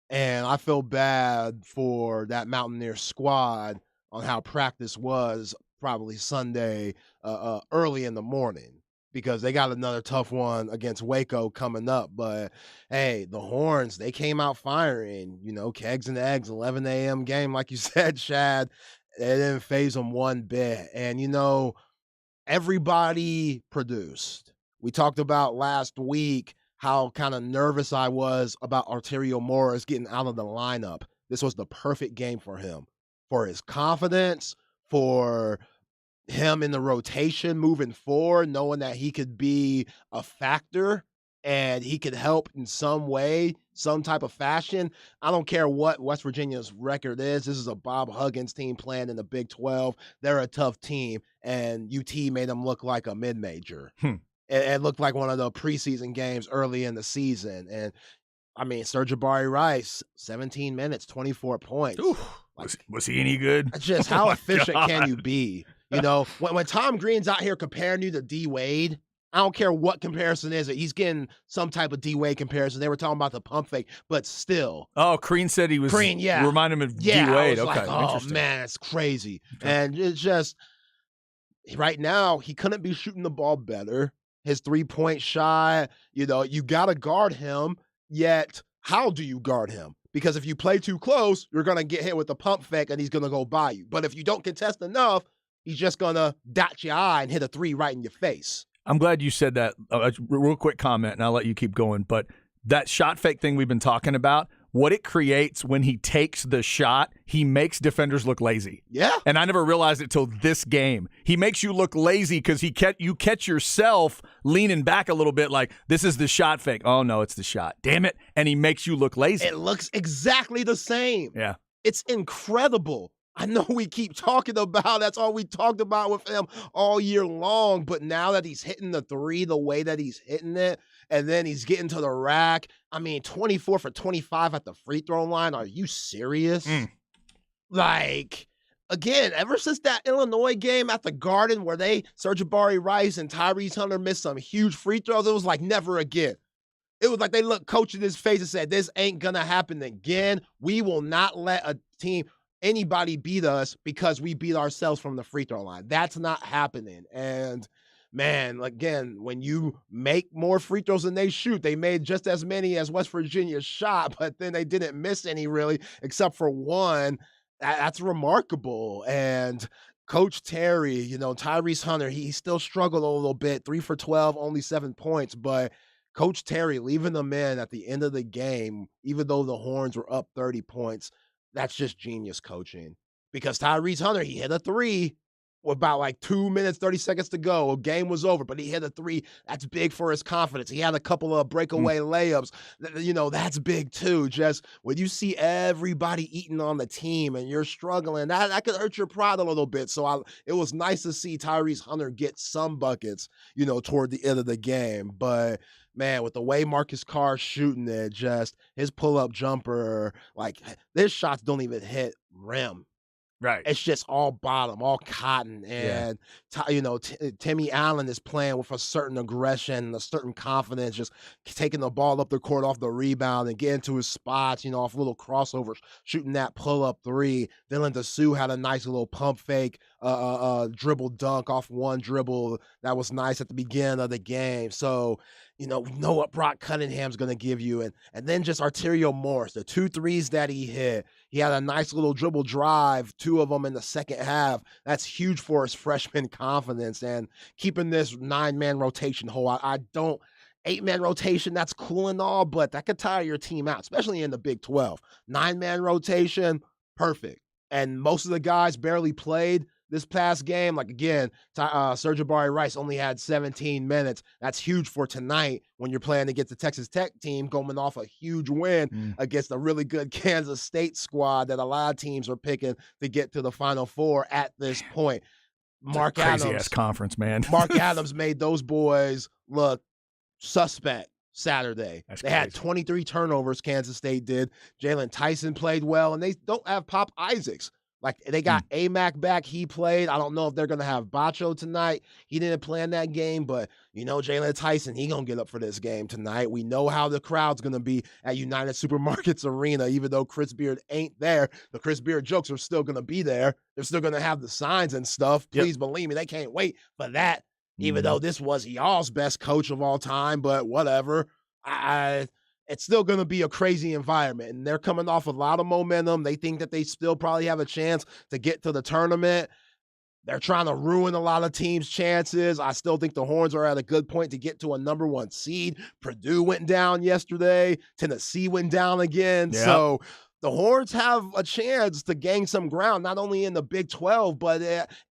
And I feel bad for that Mountaineer squad on how practice was probably Sunday early in the morning because they got another tough one against Waco coming up. But hey, the Horns, they came out firing, kegs and eggs, 11 a.m. game, like you said, Shad. It didn't phase them one bit. And, everybody produced. We talked about last week how kind of nervous I was about Arterio Morris getting out of the lineup. This was the perfect game for him, for his confidence, for him in the rotation moving forward, knowing that he could be a factor and he could help in some way, some type of fashion. I don't care what West Virginia's record is. This is a Bob Huggins team playing in the Big 12. They're a tough team, and UT made them look like a mid-major. It looked like one of the preseason games early in the season. And, Sir-Jabari Rice, 17 minutes, 24 points. Ooh, was he any good? Just how efficient can you be? When Tom Green's out here comparing you to D-Wade, I don't care what comparison is it. He's getting some type of D-Wade comparison. They were talking about the pump fake, but still. Oh, Crean said he was. Crean, yeah. Remind him of D-Wade. Okay, like, oh, man, it's crazy. Okay. And it's just, right now, he couldn't be shooting the ball better. His three-point shot, you got to guard him, yet how do you guard him? Because if you play too close, you're going to get hit with the pump fake and he's going to go by you. But if you don't contest enough, he's just going to dot your eye and hit a three right in your face. I'm glad you said that. Real quick comment, and I'll let you keep going. But that shot fake thing we've been talking about, what it creates when he takes the shot, he makes defenders look lazy. Yeah. And I never realized it till this game. He makes you look lazy because you catch yourself leaning back a little bit like, this is the shot fake. Oh, no, it's the shot. Damn it. And he makes you look lazy. It looks exactly the same. Yeah. It's incredible. I know we keep talking about that's all we talked about with him all year long, but now that he's hitting the three the way that he's hitting it, and then he's getting to the rack. 24 for 25 at the free throw line. Are you serious? Like, again, ever since that Illinois game at the Garden where Sir-Jabari Rice and Tyrese Hunter missed some huge free throws, it was like never again. It was like they looked coach in his face and said, this ain't going to happen again. We will not let anybody beat us because we beat ourselves from the free throw line. That's not happening. And man, again, when you make more free throws than they shoot, they made just as many as West Virginia shot, but then they didn't miss any really, except for one. That's remarkable. And Coach Terry, Tyrese Hunter, he still struggled a little bit, 3 for 12, only 7 points, but Coach Terry leaving them in at the end of the game, even though the Horns were up 30 points, that's just genius coaching. Because Tyrese Hunter, he hit a three with about 2 minutes, 30 seconds to go. Game was over, but he hit a three. That's big for his confidence. He had a couple of breakaway layups. That's big too. Just when you see everybody eating on the team and you're struggling, that could hurt your pride a little bit. So it was nice to see Tyrese Hunter get some buckets, toward the end of the game. But man, with the way Marcus Carr's shooting it, just his pull-up jumper, his shots don't even hit rim. Right. It's just all bottom, all cotton. And, Timmy Allen is playing with a certain aggression, a certain confidence, just taking the ball up the court off the rebound and getting to his spots, off little crossovers, shooting that pull-up three. Dylan DeSue had a nice little pump fake, dribble dunk off one dribble. That was nice at the beginning of the game. So, we know what Brock Cunningham's going to give you. And then just Arterio Morris, the 2 threes that he hit. He had a nice little dribble drive, 2 of them in the second half. That's huge for his freshman confidence and keeping this 9-man rotation whole. 8-man rotation, that's cool and all, but that could tire your team out, especially in the Big 12. 9-man rotation, perfect. And most of the guys barely played. this past game. Like, again, Serge Jabari Rice only had 17 minutes. That's huge for tonight when you're playing against the Texas Tech team coming off a huge win against a really good Kansas State squad that a lot of teams are picking to get to the Final Four at this point. Mark Crazy Adams, ass conference, man. Mark Adams made those boys look suspect Saturday. That's they had crazy. 23 turnovers, Kansas State did. Jalen Tyson played well, and they don't have Pop Isaacs. Like, they got AMAC back. He played. I don't know if they're going to have Bacho tonight. He didn't play in that game, but, Jalen Tyson, he going to get up for this game tonight. We know how the crowd's going to be at United Supermarkets Arena, even though Chris Beard ain't there. The Chris Beard jokes are still going to be there. They're still going to have the signs and stuff. Please believe me, they can't wait for that, even though this was y'all's best coach of all time, but whatever. It's still going to be a crazy environment, and they're coming off a lot of momentum. They think that they still probably have a chance to get to the tournament. They're trying to ruin a lot of teams' chances. I still think the Horns are at a good point to get to a number 1 seed. Purdue went down yesterday. Tennessee went down again. Yep. So the Horns have a chance to gain some ground, not only in the Big 12, but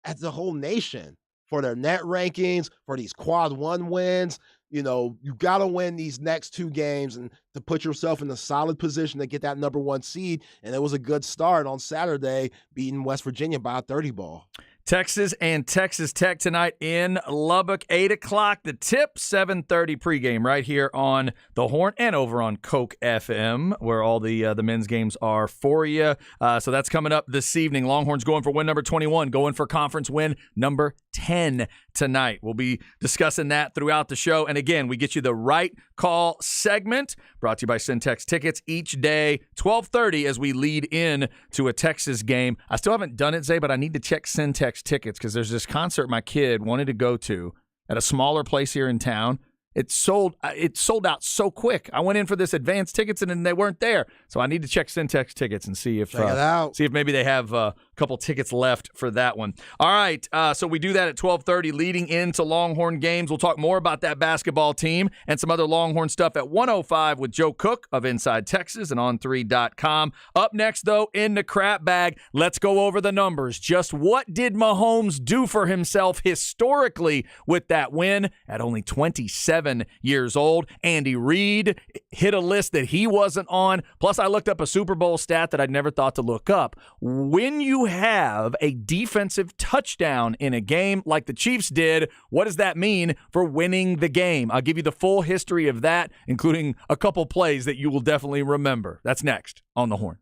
as the whole nation, for their net rankings, for these quad 1 wins. You got to win these next 2 games and to put yourself in a solid position to get that number 1 seed. And it was a good start on Saturday, beating West Virginia by a 30 ball. Texas and Texas Tech tonight in Lubbock, 8 o'clock. The tip, 7:30 pregame right here on the Horn and over on Coke FM, where all the men's games are for you. So that's coming up this evening. Longhorns going for win number 21, going for conference win number 10 tonight. We'll be discussing that throughout the show. And again, we get you the right call segment brought to you by Syntex Tickets each day, 12:30 as we lead in to a Texas game. I still haven't done it, Zay, but I need to check Syntex Tickets because there's this concert my kid wanted to go to at a smaller place here in town. It sold out so quick. I went in for this advanced tickets and then they weren't there. So I need to check Syntex Tickets and see if Check it out. See if maybe they have a couple tickets left for that one. All right, so we do that at 12:30 leading into Longhorn games. We'll talk more about that basketball team and some other Longhorn stuff at 105 with Joe Cook of Inside Texas and On3.com. Up next, though, in the crap bag, let's go over the numbers. Just what did Mahomes do for himself historically with that win at only 27 years old? Andy Reid hit a list that he wasn't on. Plus, I looked up a Super Bowl stat that I'd never thought to look up. When you have a defensive touchdown in a game like the Chiefs did, what does that mean for winning the game? I'll give you the full history of that, including a couple plays that you will definitely remember. That's next on the Horn.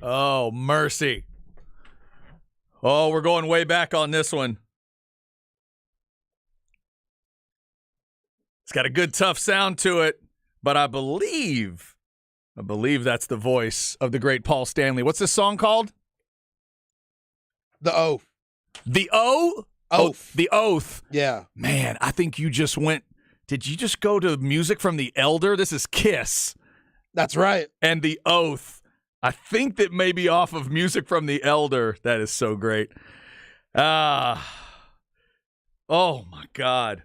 Oh, mercy. Oh, we're going way back on this one. It's got a good, tough sound to it, but I believe that's the voice of the great Paul Stanley. What's this song called? The Oath. The O? Oath. The Oath. Yeah. Man, I think you just went. Did you just go to music from The Elder? This is Kiss. That's right. And The Oath. I think that may be off of music from The Elder. That is so great. Oh, my God.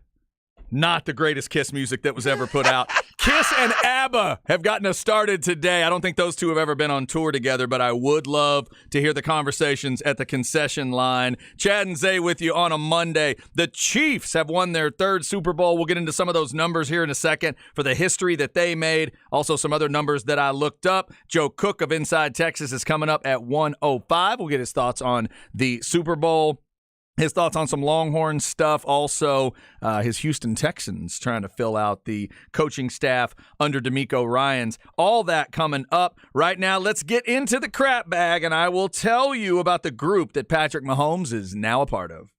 Not the greatest Kiss music that was ever put out. Kiss and ABBA have gotten us started today. I don't think those two have ever been on tour together, but I would love to hear the conversations at the concession line. Chad and Zay with you on a Monday. The Chiefs have won their third Super Bowl. We'll get into some of those numbers here in a second for the history that they made. Also some other numbers that I looked up. Joe Cook of Inside Texas is coming up at 1:05. We'll get his thoughts on the Super Bowl. His thoughts on some Longhorn stuff. Also, his Houston Texans trying to fill out the coaching staff under DeMeco Ryans. All that coming up. Right now, let's get into the crap bag, and I will tell you about the group that Patrick Mahomes is now a part of.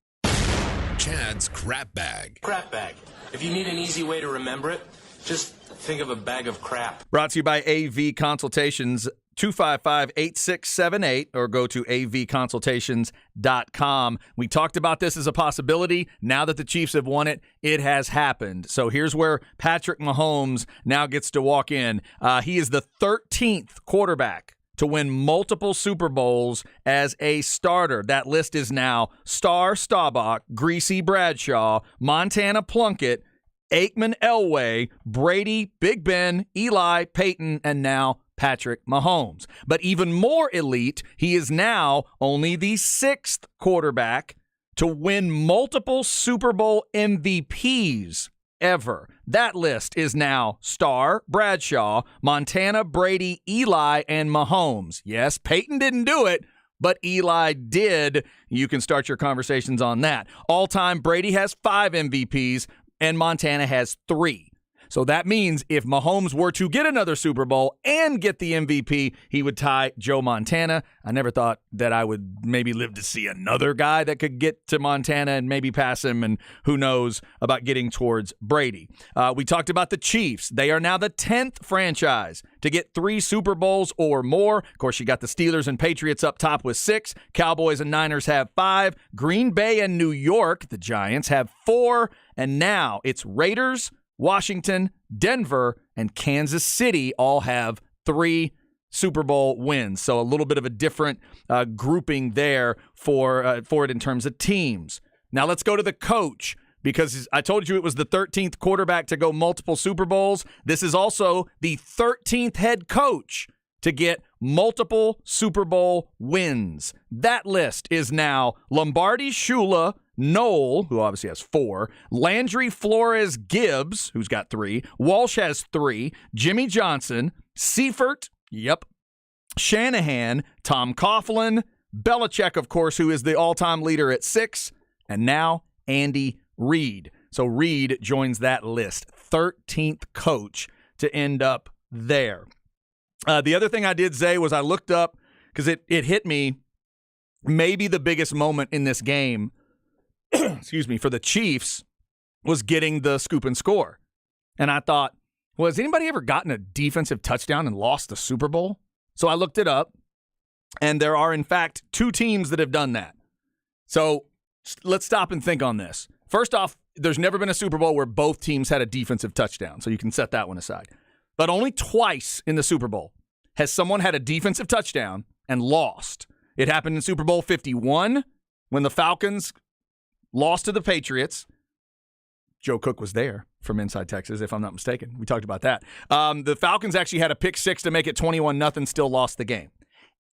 Chad's crap bag. Crap bag. If you need an easy way to remember it, just think of a bag of crap. Brought to you by AV Consultations. 255-8678 or go to avconsultations.com. We talked about this as a possibility. Now that the Chiefs have won it, it has happened. So here's where Patrick Mahomes now gets to walk in. He is the 13th quarterback to win multiple Super Bowls as a starter. That list is now Starr Staubach, Greasy Bradshaw, Montana Plunkett, Aikman Elway, Brady, Big Ben, Eli, Peyton, and now Patrick Mahomes. But even more elite, he is now only the 6th quarterback to win multiple Super Bowl MVPs ever. That list is now Starr, Bradshaw, Montana, Brady, Eli, and Mahomes. Yes, Peyton didn't do it, but Eli did. You can start your conversations on that. All-time, Brady has 5 MVPs, and Montana has 3. So that means if Mahomes were to get another Super Bowl and get the MVP, he would tie Joe Montana. I never thought that I would maybe live to see another guy that could get to Montana and maybe pass him, and who knows about getting towards Brady. We talked about the Chiefs. They are now the 10th franchise to get 3 Super Bowls or more. Of course, you got the Steelers and Patriots up top with 6. Cowboys and Niners have 5. Green Bay and New York, the Giants, have 4. And now it's Raiders, Washington, Denver, and Kansas City all have 3 Super Bowl wins. So a little bit of a different grouping there for it in terms of teams. Now let's go to the coach, because I told you it was the 13th quarterback to go multiple Super Bowls. This is also the 13th head coach to get multiple Super Bowl wins. That list is now Lombardi, Shula, Noel, who obviously has 4, Landry Flores Gibbs, who's got 3, Walsh has 3, Jimmy Johnson, Seifert, Shanahan, Tom Coughlin, Belichick, of course, who is the all-time leader at 6, and now Andy Reid. So Reid joins that list, 13th coach to end up there. The other thing I did, Zay, was I looked up, because it hit me, maybe the biggest moment in this game excuse me, for the Chiefs was getting the scoop and score. And I thought, well, has anybody ever gotten a defensive touchdown and lost the Super Bowl? So I looked it up, and there are, in fact, 2 teams that have done that. So let's stop and think on this. First off, there's never been a Super Bowl where both teams had a defensive touchdown, so you can set that one aside. But only twice in the Super Bowl has someone had a defensive touchdown and lost. It happened in Super Bowl 51 when the Falcons lost to the Patriots. Joe Cook was there from Inside Texas, if I'm not mistaken. We talked about that. The Falcons actually had a pick 6 to make it 21-0, still lost the game.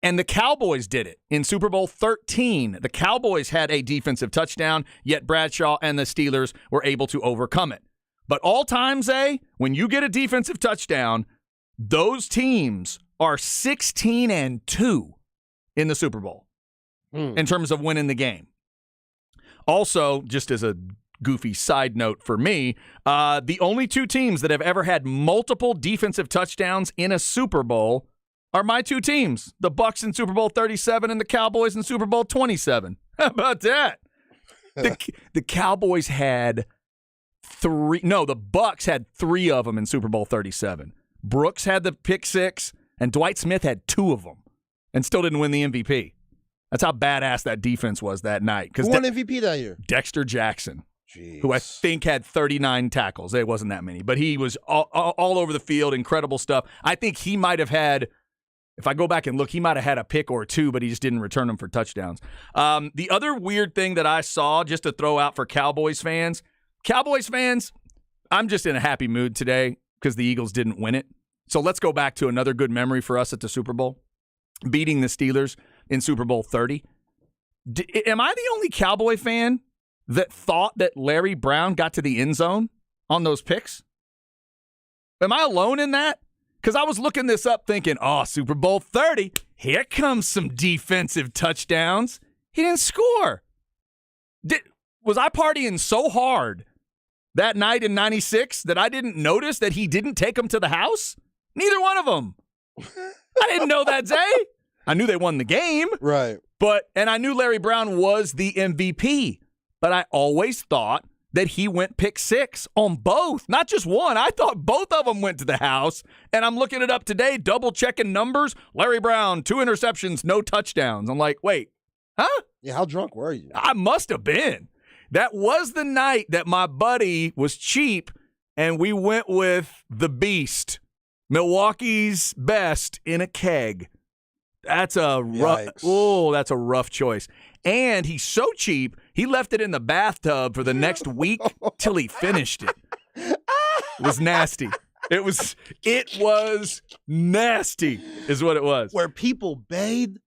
And the Cowboys did it in Super Bowl 13. The Cowboys had a defensive touchdown, yet Bradshaw and the Steelers were able to overcome it. But all times, when you get a defensive touchdown, those teams are 16-2 in the Super Bowl in terms of winning the game. Also, just as a goofy side note for me, the only 2 teams that have ever had multiple defensive touchdowns in a Super Bowl are my two teams, the Bucs in Super Bowl 37 and the Cowboys in Super Bowl 27. How about that? The Cowboys had the Bucs had 3 of them in Super Bowl 37. Brooks had the pick 6, and Dwight Smith had 2 of them, and still didn't win the MVP. That's how badass that defense was that night. Who won MVP that year? Dexter Jackson, Jeez. who I think had 39 tackles. It wasn't that many, but he was all over the field, incredible stuff. I think he might have had, if I go back and look, he might have had a pick or 2, but he just didn't return them for touchdowns. The other weird thing that I saw, just to throw out for Cowboys fans, I'm just in a happy mood today because the Eagles didn't win it. So let's go back to another good memory for us at the Super Bowl, beating the Steelers in Super Bowl 30. Am I the only Cowboy fan that thought that Larry Brown got to the end zone on those picks? Am I alone in that? Because I was looking this up thinking, Super Bowl 30, here comes some defensive touchdowns. He didn't score. Was I partying so hard that night in 96 that I didn't notice that he didn't take them to the house? Neither one of them. I didn't know that, Zay. I knew they won the game. Right. And I knew Larry Brown was the MVP. But I always thought that he went pick 6 on both, not just one. I thought both of them went to the house. And I'm looking it up today, double-checking numbers. Larry Brown, 2 interceptions, no touchdowns. I'm like, wait, huh? Yeah, how drunk were you? I must have been. That was the night that my buddy was cheap, and we went with the Beast, Milwaukee's best in a keg. That's a rough choice. And he's so cheap, he left it in the bathtub for the next week till he finished it. It was nasty. It was nasty is what it was. Where people bathed?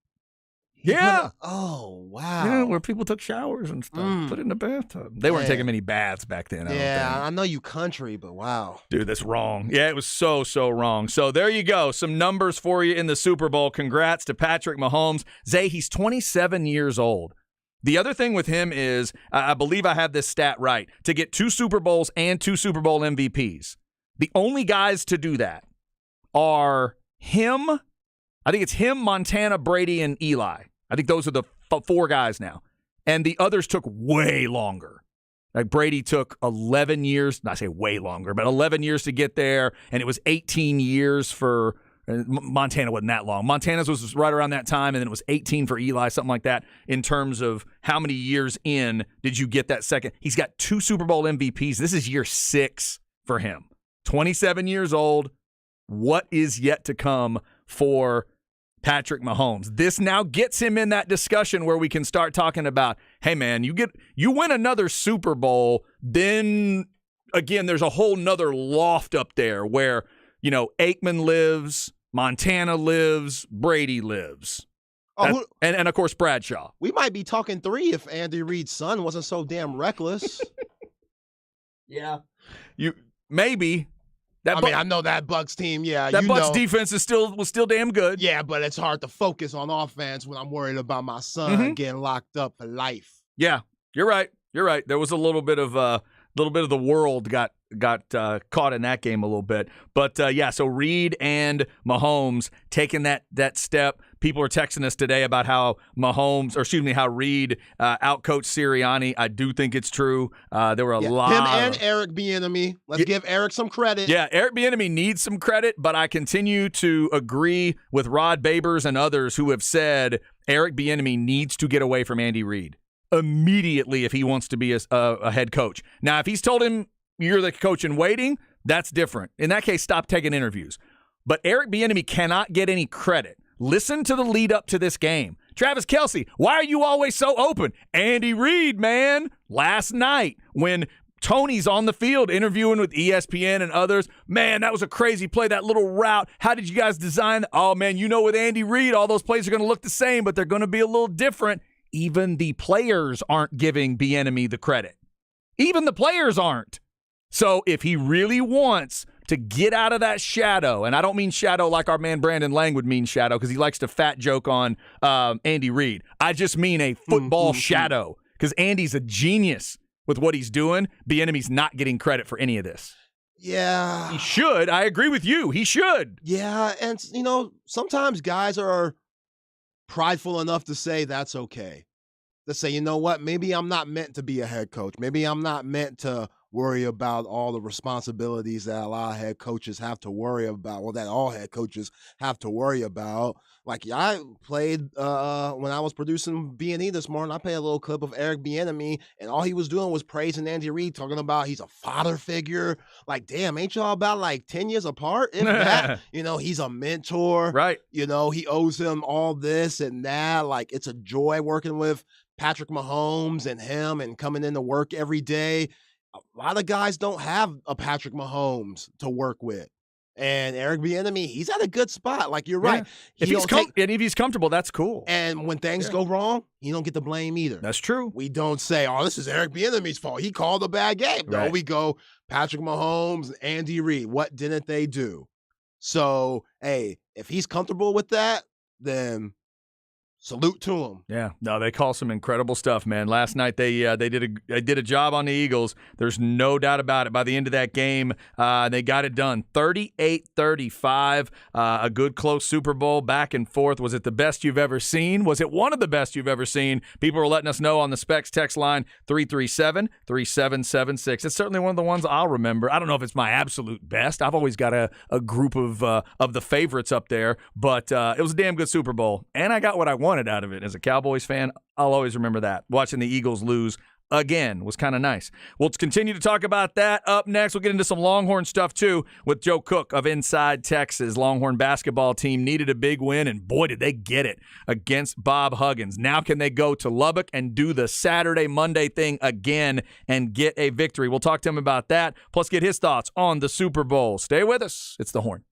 Yeah. Oh, wow. Yeah, where people took showers and stuff, put it in the bathtub. They weren't taking many baths back then. I know you country, but wow. Dude, that's wrong. Yeah, it was so wrong. So there you go. Some numbers for you in the Super Bowl. Congrats to Patrick Mahomes. Zay, he's 27 years old. The other thing with him is, I believe I have this stat right, to get 2 Super Bowls and 2 Super Bowl MVPs. The only guys to do that are him. I think it's him, Montana, Brady, and Eli. I think those are the 4 guys now. And the others took way longer. Like Brady took 11 years, not say way longer, but 11 years to get there. And it was 18 years for Montana. Wasn't that long. Montana's was right around that time. And then it was 18 for Eli, something like that, in terms of how many years in did you get that second. He's got 2 Super Bowl MVPs. This is year 6 for him. 27 years old. What is yet to come for Patrick Mahomes? This now gets him in that discussion where we can start talking about, hey man, you win another Super Bowl, then again, there's a whole nother loft up there where, Aikman lives, Montana lives, Brady lives. And of course, Bradshaw. We might be talking 3 if Andy Reid's son wasn't so damn reckless. Yeah. Maybe. I know that Bucs team, yeah. That Bucs defense was still damn good. Yeah, but it's hard to focus on offense when I'm worried about my son getting locked up for life. Yeah, you're right. There was a little bit of the world got caught in that game a little bit. But so Reid and Mahomes taking that step. People are texting us today about how Reid outcoached Sirianni. I do think it's true. There were a lot. Him and Eric Bieniemy. Let's give Eric some credit. Yeah, Eric Bieniemy needs some credit, but I continue to agree with Rod Babers and others who have said Eric Bieniemy needs to get away from Andy Reid immediately if he wants to be a head coach. Now, if he's told him you're the coach in waiting, that's different. In that case, stop taking interviews. But Eric Bieniemy cannot get any credit. Listen to the lead up to this game. Travis Kelce, why are you always so open? Andy Reid, man. Last night when Tony's on the field interviewing with ESPN and others, man, that was a crazy play, that little route. How did you guys design? Oh, man, with Andy Reid, all those plays are going to look the same, but they're going to be a little different. Even the players aren't giving Bieniemy the credit. Even the players aren't. So if he really wants to get out of that shadow, and I don't mean shadow like our man Brandon Lang would mean shadow because he likes to fat joke on Andy Reid. I just mean a football shadow because Andy's a genius with what he's doing. Bieniemy's not getting credit for any of this. Yeah. He should. I agree with you. He should. Yeah, and sometimes guys are prideful enough to say that's okay. To say, you know what, maybe I'm not meant to be a head coach. Maybe I'm not meant to worry about all the responsibilities that a lot of head coaches have to worry about, or that all head coaches have to worry about. Like I played when I was producing B&E this morning, I played a little clip of Eric Bieniemy, and all he was doing was praising Andy Reid, talking about he's a father figure. Like, damn, ain't y'all about like 10 years apart? If that, he's a mentor. Right. He owes him all this and that. Like, it's a joy working with Patrick Mahomes and him and coming into work every day. A lot of guys don't have a Patrick Mahomes to work with. And Eric Bieniemy, he's at a good spot. Like, you're right. If he's comfortable, that's cool. And when things go wrong, he don't get the blame either. That's true. We don't say, oh, this is Eric Bieniemy's fault. He called a bad game. Right. No, we go Patrick Mahomes, Andy Reid. What didn't they do? So, hey, if he's comfortable with that, then salute to him. Yeah, no, they call some incredible stuff, man. Last night they did a job on the Eagles. There's no doubt about it. By the end of that game, they got it done, 38-35. A good close Super Bowl, back and forth. Was it the best you've ever seen? Was it one of the best you've ever seen? People are letting us know on the Specs text line 337-3776. It's certainly one of the ones I'll remember. I don't know if it's my absolute best. I've always got a group of the favorites up there, but it was a damn good Super Bowl, and I got what I wanted out of it. As a Cowboys fan, I'll always remember that. Watching the Eagles lose again was kind of nice. We'll continue to talk about that. Up next, we'll get into some Longhorn stuff too with Joe Cook of Inside Texas. Longhorn basketball team needed a big win, and boy, did they get it against Bob Huggins. Now can they go to Lubbock and do the Saturday, Monday thing again and get a victory? We'll talk to him about that, plus get his thoughts on the Super Bowl. Stay with us. It's The Horn.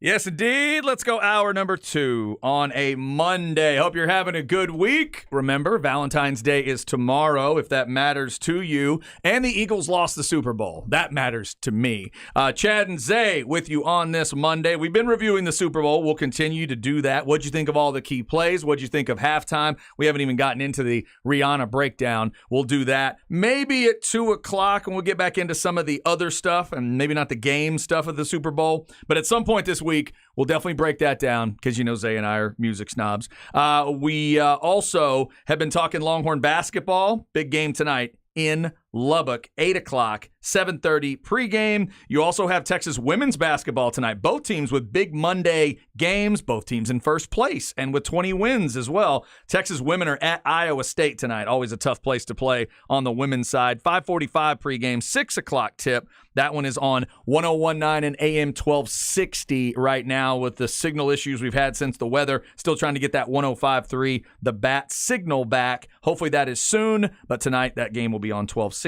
Yes, indeed. Let's go hour number 2 on a Monday. Hope you're having a good week. Remember, Valentine's Day is tomorrow, if that matters to you. And the Eagles lost the Super Bowl. That matters to me. Chad and Zay with you on this Monday. We've been reviewing the Super Bowl. We'll continue to do that. What'd you think of all the key plays? What'd you think of halftime? We haven't even gotten into the Rihanna breakdown. We'll do that maybe at 2 o'clock, and we'll get back into some of the other stuff, and maybe not the game stuff of the Super Bowl. But at some point this week, we'll definitely break that down because you know Zay and I are music snobs. We also have been talking Longhorn basketball. Big game tonight in Lubbock, 8 o'clock, 7:30 pregame. You also have Texas women's basketball tonight. Both teams with big Monday games, both teams in first place and with 20 wins as well. Texas women are at Iowa State tonight. Always a tough place to play on the women's side. 5:45 pregame, 6 o'clock tip. That one is on 101.9 and AM 1260 right now with the signal issues we've had since the weather. Still trying to get that 105.3, the bat signal back. Hopefully that is soon, but tonight that game will be on 1260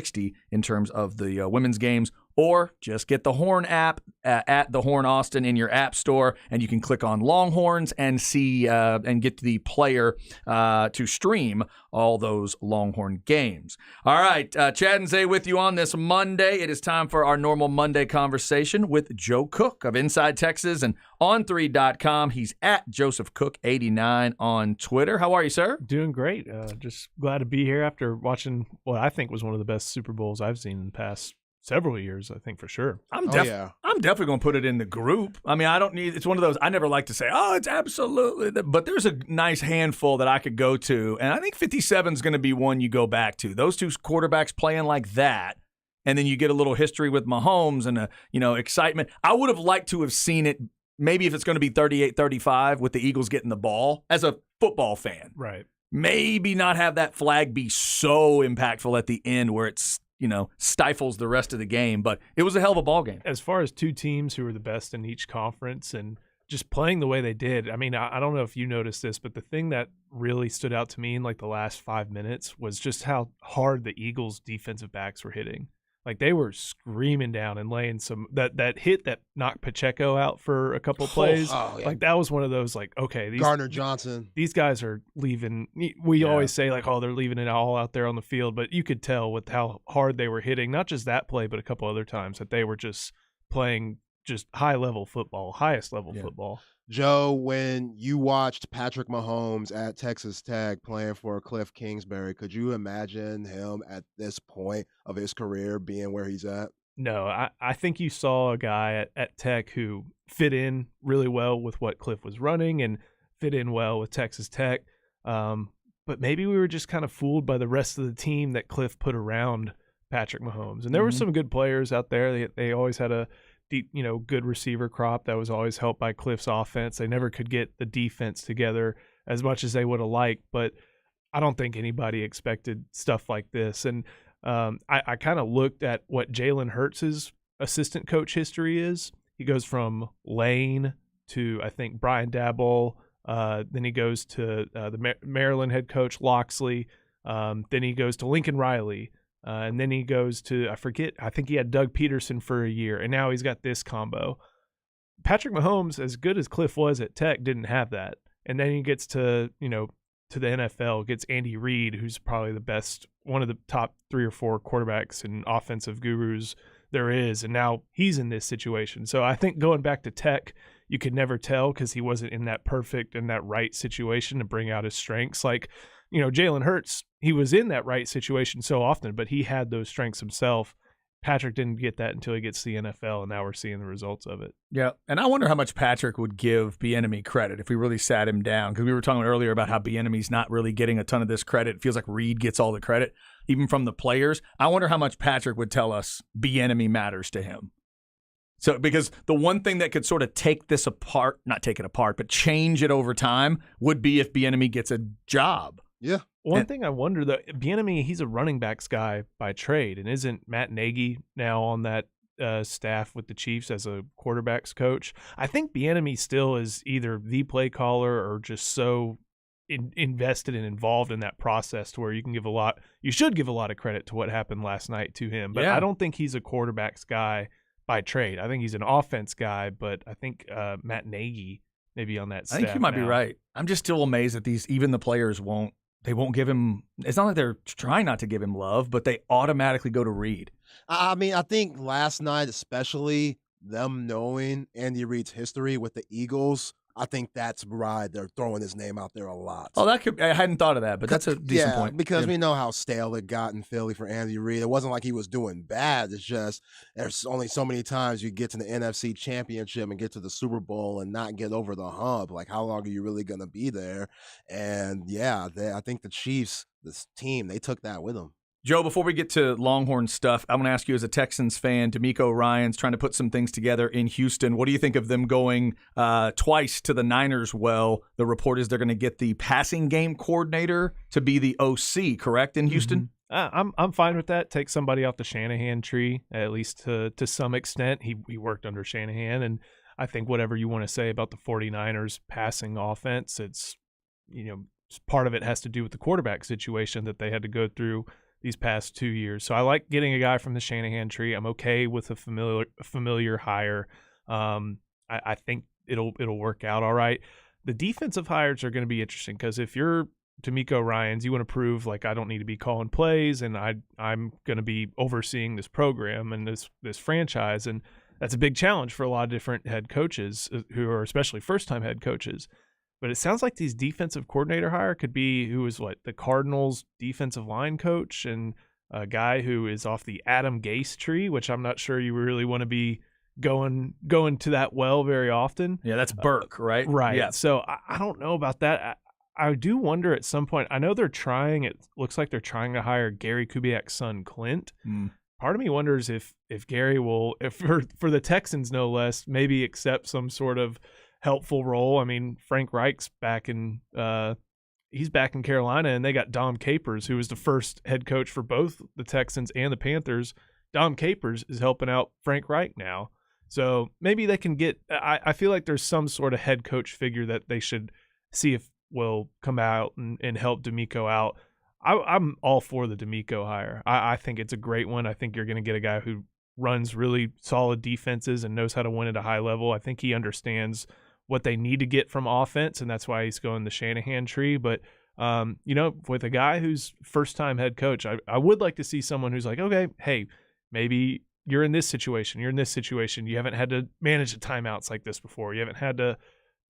in terms of the women's games. Or just get the Horn app at the Horn Austin in your app store, and you can click on Longhorns and see and get the player to stream all those Longhorn games. All right, Chad and Zay with you on this Monday. It is time for our normal Monday conversation with Joe Cook of Inside Texas and On3.com. He's at Joseph Cook 89 on Twitter. How are you, sir? Doing great. Just glad to be here after watching what I think was one of the best Super Bowls I've seen in the past several years, I think, for sure. I'm definitely going to put it in the group. I mean, I don't need – it's one of those – I never like to say, oh, it's absolutely – but there's a nice handful that I could go to, and I think 57 is going to be one you go back to. Those two quarterbacks playing like that, and then you get a little history with Mahomes and, excitement. I would have liked to have seen it maybe if it's going to be 38-35 with the Eagles getting the ball as a football fan. Right. Maybe not have that flag be so impactful at the end where it's, stifles the rest of the game. But it was a hell of a ball game. As far as two teams who were the best in each conference and just playing the way they did, I mean, I don't know if you noticed this, but the thing that really stood out to me in like the last 5 minutes was just how hard the Eagles' defensive backs were hitting. Like they were screaming down and laying some that hit that knocked Pacheco out for a couple plays. Yeah. Like that was one of those like, okay, Gardner Johnson. These guys are leaving. We always say like, oh, they're leaving it all out there on the field, but you could tell with how hard they were hitting, not just that play, but a couple other times that they were just playing just high-level football, highest-level football. Joe, when you watched Patrick Mahomes at Texas Tech playing for Cliff Kingsbury, could you imagine him at this point of his career being where he's at? No, I think you saw a guy at Tech who fit in really well with what Cliff was running and fit in well with Texas Tech. But maybe we were just kind of fooled by the rest of the team that Cliff put around Patrick Mahomes. And there were some good players out there. They always had a deep, good receiver crop that was always helped by Cliff's offense. They never could get the defense together as much as they would have liked, but I don't think anybody expected stuff like this. And I kind of looked at what Jalen Hurts' assistant coach history is. He goes from Lane to, I think, Brian Daboll. Then he goes to the Maryland head coach, Loxley. Then he goes to Lincoln Riley. And then he goes to, I think he had Doug Peterson for a year, and now he's got this combo. Patrick Mahomes, as good as Cliff was at Tech, didn't have that. And then he gets to the NFL, gets Andy Reid, who's probably the best, one of the top 3 or 4 quarterbacks and offensive gurus there is, and now he's in this situation. So I think going back to Tech, you could never tell because he wasn't in that perfect and that right situation to bring out his strengths. Like, Jalen Hurts, he was in that right situation so often, but he had those strengths himself. Patrick didn't get that until he gets to the NFL, and now we're seeing the results of it. Yeah, and I wonder how much Patrick would give Bieniemy credit if we really sat him down, because we were talking earlier about how Bieniemy's not really getting a ton of this credit. It feels like Reid gets all the credit, even from the players. I wonder how much Patrick would tell us Bieniemy matters to him. So, because the one thing that could sort of take this apart, not take it apart, but change it over time would be if Bieniemy gets a job. Yeah. One thing I wonder, though, Bieniemy, he's a running backs guy by trade, and isn't Matt Nagy now on that staff with the Chiefs as a quarterbacks coach? I think Bieniemy still is either the play caller or just so invested and involved in that process to where you should give a lot of credit to what happened last night to him. But I don't think he's a quarterbacks guy by trade. I think he's an offense guy, but I think Matt Nagy may be on that staff. I think you might be now. right. I'm just still amazed that even the players won't give him. It's not like they're trying not to give him love, but they automatically go to Reed. I mean, I think last night, especially them knowing Andy Reid's history with the Eagles, I think that's why they're throwing his name out there a lot. Oh, I hadn't thought of that, but that's a decent point. Because we know how stale it got in Philly for Andy Reid. It wasn't like he was doing bad. It's just there's only so many times you get to the NFC Championship and get to the Super Bowl and not get over the hump. Like, how long are you really going to be there? And, yeah, I think the Chiefs, this team, they took that with them. Joe, before we get to Longhorn stuff, I'm going to ask you as a Texans fan, DeMeco Ryans trying to put some things together in Houston. What do you think of them going twice to the Niners? Well, the report is they're going to get the passing game coordinator to be the OC, correct, in Houston? I'm fine with that. Take somebody off the Shanahan tree, at least to some extent. He worked under Shanahan, and I think whatever you want to say about the 49ers passing offense, it's, part of it has to do with the quarterback situation that they had to go through these past 2 years. So I like getting a guy from the Shanahan tree. I'm okay with a familiar hire. I think it'll work out all right. The defensive hires are going to be interesting because if you're DeMeco Ryans, you want to prove like I don't need to be calling plays and I'm going to be overseeing this program and this franchise, and that's a big challenge for a lot of different head coaches who are especially first-time head coaches. But it sounds like these defensive coordinator hire could be who is the Cardinals defensive line coach and a guy who is off the Adam Gase tree, which I'm not sure you really want to be going to that well very often. Yeah, that's Burke, right? Right. Yeah. So I don't know about that. I do wonder at some point. I know they're trying. It looks like they're trying to hire Gary Kubiak's son, Clint. Part of me wonders if Gary will, for the Texans no less, maybe accept some sort of helpful role. I mean, Frank Reich's back in he's back in Carolina, and they got Dom Capers, who was the first head coach for both the Texans and the Panthers. Dom Capers is helping out Frank Reich now. So maybe they can get I feel like there's some sort of head coach figure that they should see if will come out and help DeMeco out. I'm all for the DeMeco hire. I think it's a great one. I think you're going to get a guy who runs really solid defenses and knows how to win at a high level. I think he understands what they need to get from offense, and that's why he's going the Shanahan tree. But, with a guy who's first-time head coach, I would like to see someone who's like, okay, hey, maybe you're in this situation. You're in this situation. You haven't had to manage the timeouts like this before. You haven't had to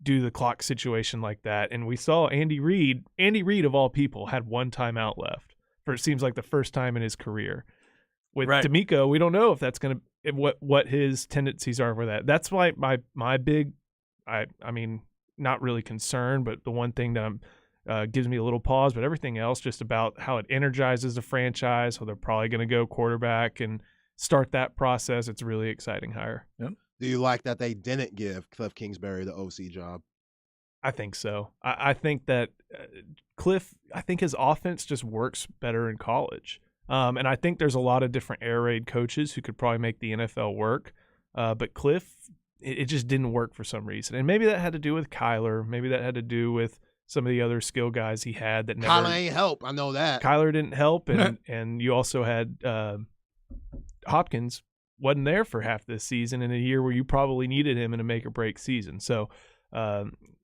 do the clock situation like that. And we saw Andy Reid, of all people, had one timeout left for it seems like the first time in his career. With DeMeco, we don't know if that's going to what his tendencies are for that. That's why my big I mean, not really concerned, but the one thing that gives me a little pause, but everything else just about how it energizes the franchise, how they're probably going to go quarterback and start that process. It's a really exciting hire. Yep. Do you like that they didn't give Cliff Kingsbury the OC job? I think so. I think that Cliff, I think his offense just works better in college. And I think there's a lot of different air raid coaches who could probably make the NFL work. But Cliff, it just didn't work for some reason. And maybe that had to do with Kyler. Maybe that had to do with some of the other skill guys he had that never. Kyler ain't help. I know that. Kyler didn't help. And you also had Hopkins wasn't there for half this season in a year where you probably needed him in a make or break season. So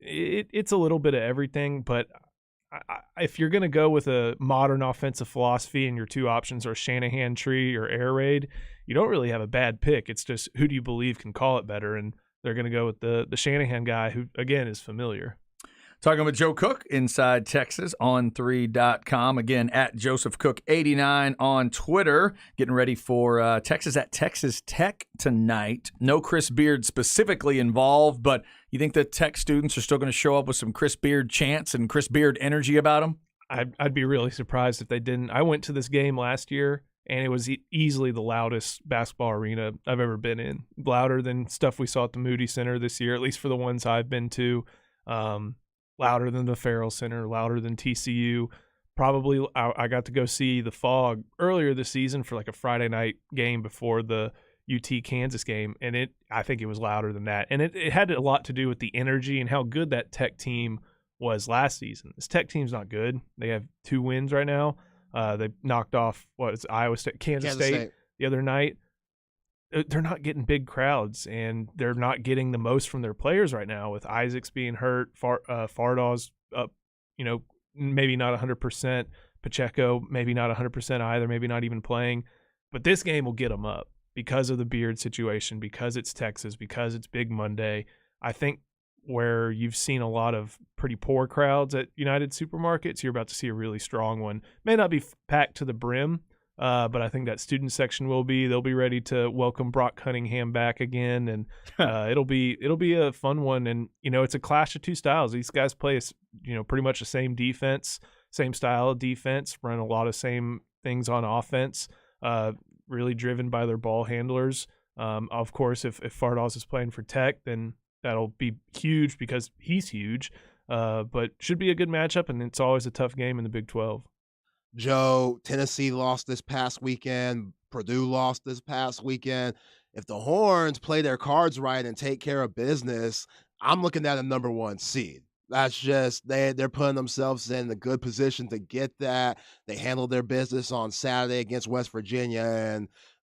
it's a little bit of everything. But if you're going to go with a modern offensive philosophy and your two options are Shanahan tree or air raid, you don't really have a bad pick. It's just who do you believe can call it better? And they're going to go with the Shanahan guy who, again, is familiar. Talking with Joe Cook inside Texas on 3.com. Again, at Joseph Cook 89 on Twitter. Getting ready for Texas at Texas Tech tonight. No Chris Beard specifically involved, but you think the Tech students are still going to show up with some Chris Beard chants and Chris Beard energy about them? I'd be really surprised if they didn't. I went to this game last year, and it was easily the loudest basketball arena I've ever been in. Louder than stuff we saw at the Moody Center this year, at least for the ones I've been to. Louder than the Farrell Center, louder than TCU. Probably I got to go see the Fog earlier this season for like a Friday night game before the UT Kansas game, and I think it was louder than that. And it had a lot to do with the energy and how good that Tech team was last season. This Tech team's not good. They have 2 wins right now. They knocked off Iowa State, Kansas State the other night. they're not getting big crowds, and they're not getting the most from their players right now, with Isaacs being hurt, Fardaw's up, maybe not 100%, Pacheco maybe not 100% either, maybe not even playing. But this game will get them up because of the Beard situation, because it's Texas, because it's Big Monday. I think where you've seen a lot of pretty poor crowds at United Supermarkets, you're about to see a really strong one. May not be packed to the brim, but I think that student section will be. They'll be ready to welcome Brock Cunningham back again, and it'll be a fun one. And it's a clash of two styles. These guys play pretty much the same defense, same style of defense, run a lot of same things on offense. Really driven by their ball handlers. Of course, if Fardaws is playing for Tech, then that'll be huge because he's huge. But should be a good matchup, and it's always a tough game in the Big 12. Joe, Tennessee lost this past weekend. Purdue lost this past weekend. If the Horns play their cards right and take care of business, I'm looking at a number 1 seed. That's just, they're putting themselves in a good position to get that. They handled their business on Saturday against West Virginia, and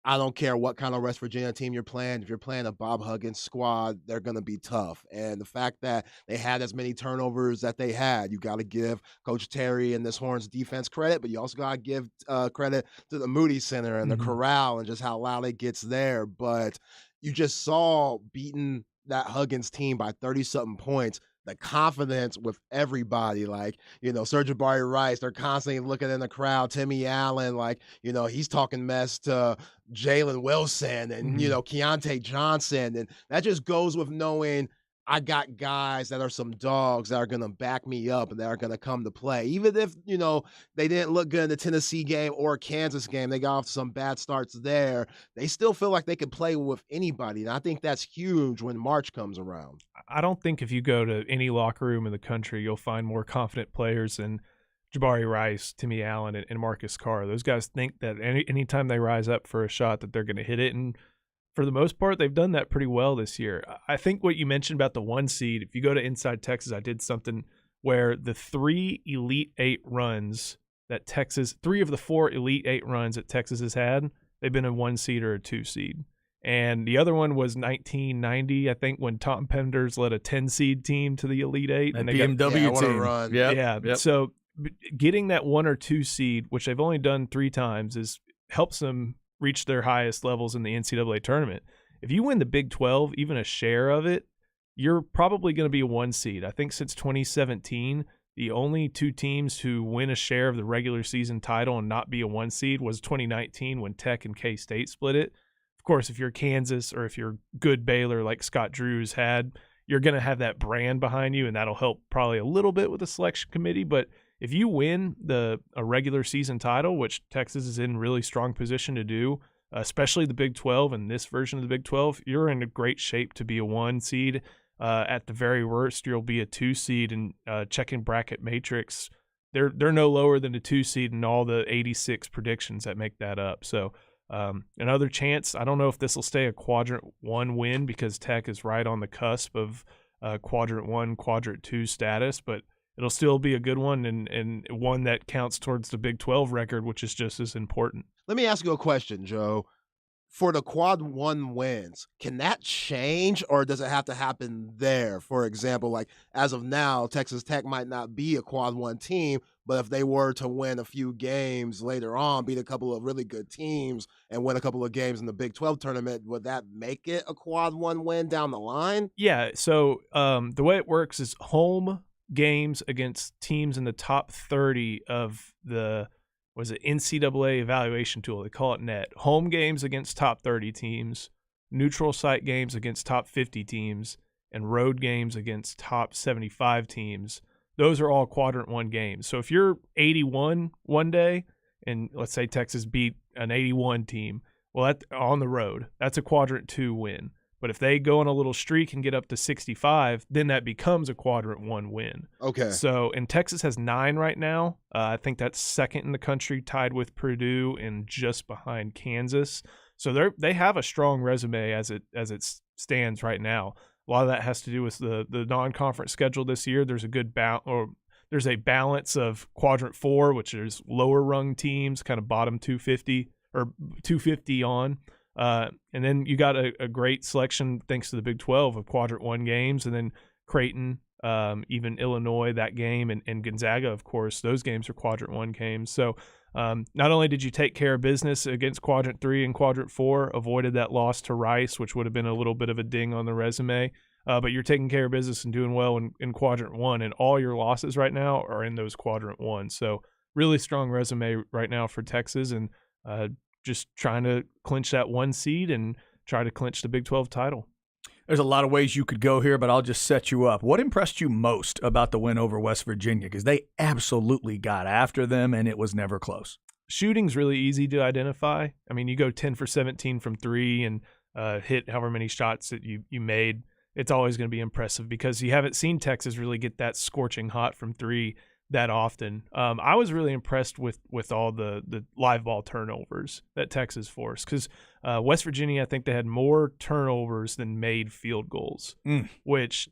I don't care what kind of West Virginia team you're playing. If you're playing a Bob Huggins squad, they're going to be tough. And the fact that they had as many turnovers that they had, you got to give Coach Terry and this Horns defense credit, but you also got to give credit to the Moody Center and the Corral and just how loud it gets there. But you just saw beating that Huggins team by 30-something points, the confidence with everybody, Sir'Jabari Rice, they're constantly looking in the crowd. Timmy Allen, he's talking mess to Jalen Wilson and, Keontae Johnson. And that just goes with knowing I got guys that are some dogs that are going to back me up and that are going to come to play. Even if, they didn't look good in the Tennessee game or Kansas game, they got off some bad starts there. They still feel like they could play with anybody. And I think that's huge when March comes around. I don't think if you go to any locker room in the country, you'll find more confident players than Jabari Rice, Timmy Allen, and Marcus Carr. Those guys think that anytime they rise up for a shot that they're going to hit it. And for the most part, they've done that pretty well this year. I think what you mentioned about the 1 seed, if you go to Inside Texas, I did something where the 3 Elite 8 runs that 3 of the 4 Elite 8 runs that Texas has had, they've been a 1 seed or a 2 seed. And the other one was 1990, I think, when Tom Penders led a 10 seed team to the Elite 8. And BMW team. Run. Yep. So getting that 1 or 2 seed, which they've only done 3 times, helps them reach their highest levels in the NCAA tournament. If you win the Big 12, even a share of it, you're probably going to be a 1 seed. I think since 2017, the only 2 teams who win a share of the regular season title and not be a 1 seed was 2019 when Tech and K-State split it. Of course, if you're Kansas or if you're good Baylor like Scott Drew's had, you're going to have that brand behind you, and that'll help probably a little bit with the selection committee. But if you win a regular season title, which Texas is in really strong position to do, especially the Big 12 and this version of the Big 12, you're in a great shape to be a 1 seed. At the very worst, you'll be a 2 seed, and checking bracket matrix, they're no lower than a 2 seed in all the 86 predictions that make that up. So another chance. I don't know if this will stay a quadrant 1 win because Tech is right on the cusp of quadrant 1, quadrant 2 status, but it'll still be a good one and one that counts towards the Big 12 record, which is just as important. Let me ask you a question, Joe. For the quad 1 wins, can that change or does it have to happen there? For example, as of now, Texas Tech might not be a quad 1 team, but if they were to win a few games later on, beat a couple of really good teams and win a couple of games in the Big 12 tournament, would that make it a quad 1 win down the line? Yeah, so the way it works is home games against teams in the top 30 of the NCAA evaluation tool. They call it NET. Home games against top 30 teams, neutral site games against top 50 teams, and road games against top 75 teams. Those are all quadrant 1 games. So if you're 81 one day, and let's say Texas beat an 81 team, well, on the road, that's a quadrant 2 win. But if they go on a little streak and get up to 65, then that becomes a quadrant 1 win. Okay. So, and Texas has 9 right now. I think that's second in the country, tied with Purdue and just behind Kansas. So they have a strong resume as it stands right now. A lot of that has to do with the non-conference schedule this year. There's a balance of quadrant 4, which is lower rung teams, kind of bottom 250 or 250 on. And then you got a great selection thanks to the Big 12 of Quadrant 1 games, and then Creighton, even Illinois, that game, and Gonzaga, of course. Those games are Quadrant 1 games. So not only did you take care of business against Quadrant 3 and Quadrant 4, avoided that loss to Rice, which would have been a little bit of a ding on the resume, but you're taking care of business and doing well in Quadrant 1, and all your losses right now are in those Quadrant 1. So really strong resume right now for Texas, and just trying to clinch that 1 seed and try to clinch the Big 12 title. There's a lot of ways you could go here, but I'll just set you up. What impressed you most about the win over West Virginia? Because they absolutely got after them, and it was never close. Shooting's really easy to identify. I mean, you go 10 for 17 from 3 and hit however many shots that you made. It's always going to be impressive because you haven't seen Texas really get that scorching hot from 3 that often. I was really impressed with all the live ball turnovers that Texas forced, because West Virginia, I think they had more turnovers than made field goals, which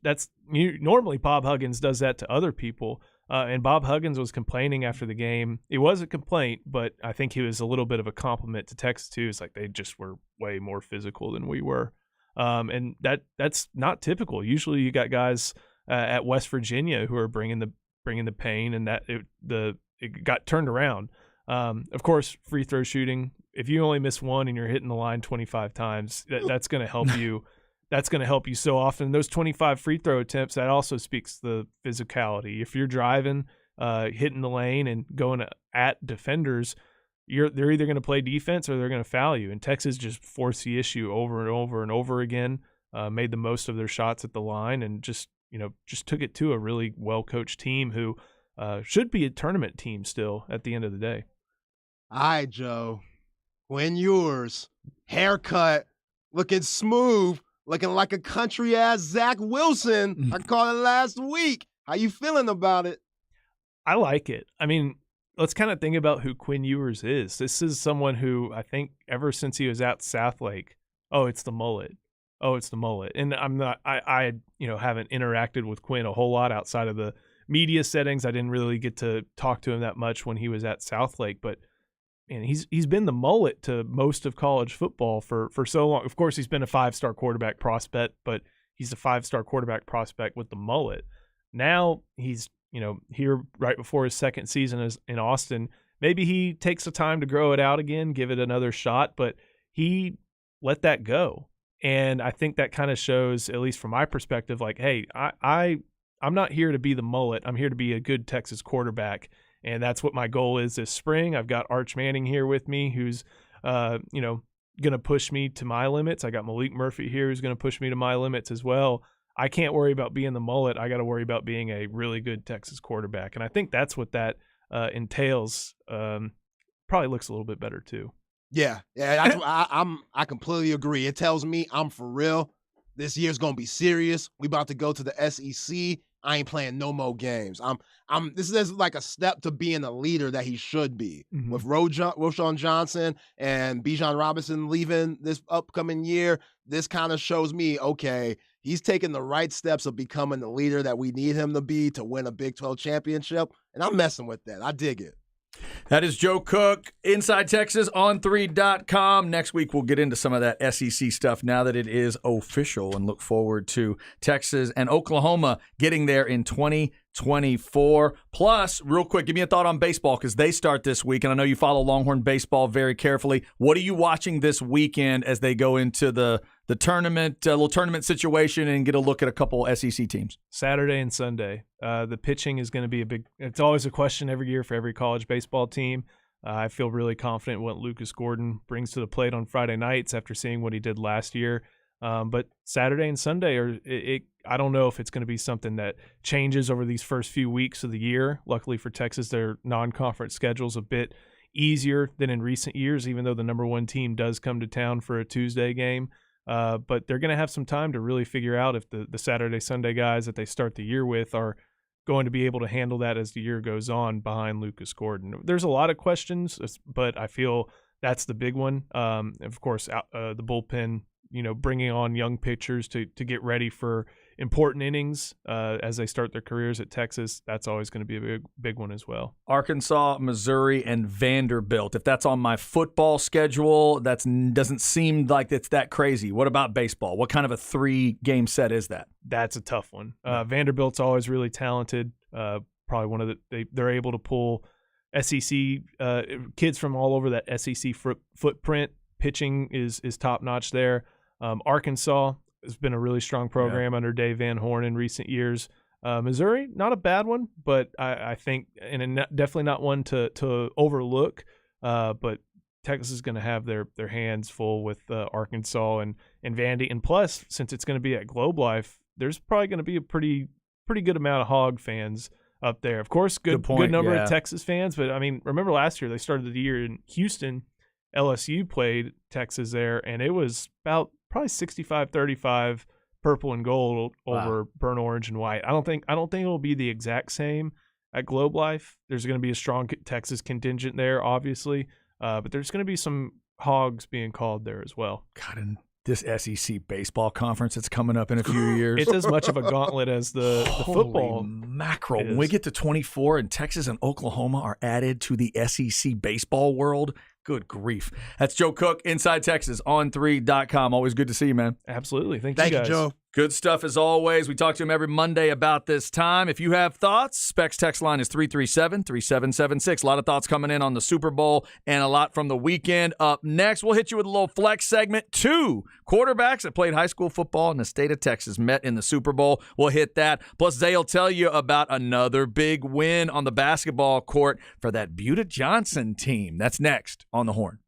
normally Bob Huggins does that to other people. And Bob Huggins was complaining after the game. It was a complaint, but I think he was a little bit of a compliment to Texas too. It's like they just were way more physical than we were. And that's not typical. Usually you got guys at West Virginia who are bringing the pain, and that it got turned around. Of course, free throw shooting, if you only miss one and you're hitting the line 25 times, that's going to help you. That's going to help you so often. Those 25 free throw attempts, that also speaks to the physicality. If you're driving, hitting the lane and going at defenders, they're either going to play defense or they're going to foul you. And Texas just forced the issue over and over and over again, made the most of their shots at the line, and just took it to a really well-coached team who should be a tournament team still at the end of the day. All right, Joe. Quinn Ewers, haircut, looking smooth, looking like a country-ass Zach Wilson. I called it last week. How you feeling about it? I like it. I mean, let's kind of think about who Quinn Ewers is. This is someone who I think ever since he was at Southlake, it's the mullet. And I haven't interacted with Quinn a whole lot outside of the media settings. I didn't really get to talk to him that much when he was at Southlake, but he's been the mullet to most of college football for so long. Of course, he's been a 5-star quarterback prospect, but he's a 5-star quarterback prospect with the mullet. Now he's, here right before his second season in Austin. Maybe he takes the time to grow it out again, give it another shot, but he let that go. And I think that kind of shows, at least from my perspective, like, hey, I'm not here to be the mullet. I'm here to be a good Texas quarterback. And that's what my goal is this spring. I've got Arch Manning here with me, who's, going to push me to my limits. I got Malik Murphy here, who's going to push me to my limits as well. I can't worry about being the mullet. I got to worry about being a really good Texas quarterback. And I think that's what that entails. Probably looks a little bit better too. Yeah, I completely agree. It tells me I'm for real. This year's gonna be serious. We about to go to the SEC. I ain't playing no more games. This is like a step to being a leader that he should be. Mm-hmm. With Roschon Johnson and Bijan Robinson leaving this upcoming year, this kind of shows me, okay, he's taking the right steps of becoming the leader that we need him to be to win a Big 12 championship. And I'm messing with that. I dig it. That is Joe Cook, Inside Texas on 3.com. Next week, we'll get into some of that SEC stuff now that it is official, and look forward to Texas and Oklahoma getting there in 2024. Plus, real quick, give me a thought on baseball because they start this week, and I know you follow Longhorn baseball very carefully. What are you watching this weekend as they go into the tournament, little tournament situation, and get a look at a couple SEC teams? Saturday and Sunday. The pitching is going to be it's always a question every year for every college baseball team. I feel really confident what Lucas Gordon brings to the plate on Friday nights after seeing what he did last year. But Saturday and Sunday I don't know if it's going to be something that changes over these first few weeks of the year. Luckily for Texas, their non-conference schedule's a bit easier than in recent years, even though the number one team does come to town for a Tuesday game. But they're going to have some time to really figure out if the Saturday, Sunday guys that they start the year with are going to be able to handle that as the year goes on behind Lucas Gordon. There's a lot of questions, but I feel that's the big one. Of course, the bullpen, bringing on young pitchers to get ready for important innings as they start their careers at Texas, that's always going to be a big one as well. Arkansas, Missouri, and Vanderbilt. If that's on my football schedule, that doesn't seem like it's that crazy. What about baseball? What kind of a 3-game set is that? That's a tough one. Vanderbilt's always really talented. Probably one of they're able to pull SEC kids from all over that SEC footprint. Pitching is top notch there. Arkansas has been a really strong program under Dave Van Horn in recent years. Missouri, not a bad one, but I think, and definitely not one to overlook. But Texas is going to have their hands full with Arkansas and Vandy, and plus, since it's going to be at Globe Life, there's probably going to be a pretty good amount of Hog fans up there. Of course, good number of Texas fans, but I mean, remember last year they started the year in Houston. LSU played Texas there, and it was about probably 65-35 purple and gold over burnt orange and white. I don't think it'll be the exact same at Globe Life. There's going to be a strong Texas contingent there, obviously, but there's going to be some Hogs being called there as well. God, and this SEC baseball conference that's coming up in a few years. It's as much of a gauntlet as the football. Mackerel. When we get to 24 and Texas and Oklahoma are added to the SEC baseball world, good grief. That's Joe Cook, Inside Texas, on3.com. Always good to see you, man. Absolutely. Thank you, guys. Joe. Good stuff as always. We talk to him every Monday about this time. If you have thoughts, Specs text line is 337-3776. A lot of thoughts coming in on the Super Bowl and a lot from the weekend. Up next, we'll hit you with a little flex segment. 2 quarterbacks that played high school football in the state of Texas met in the Super Bowl. We'll hit that. Plus, Zay will tell you about another big win on the basketball court for that Buda Johnson team. That's next on The Horn.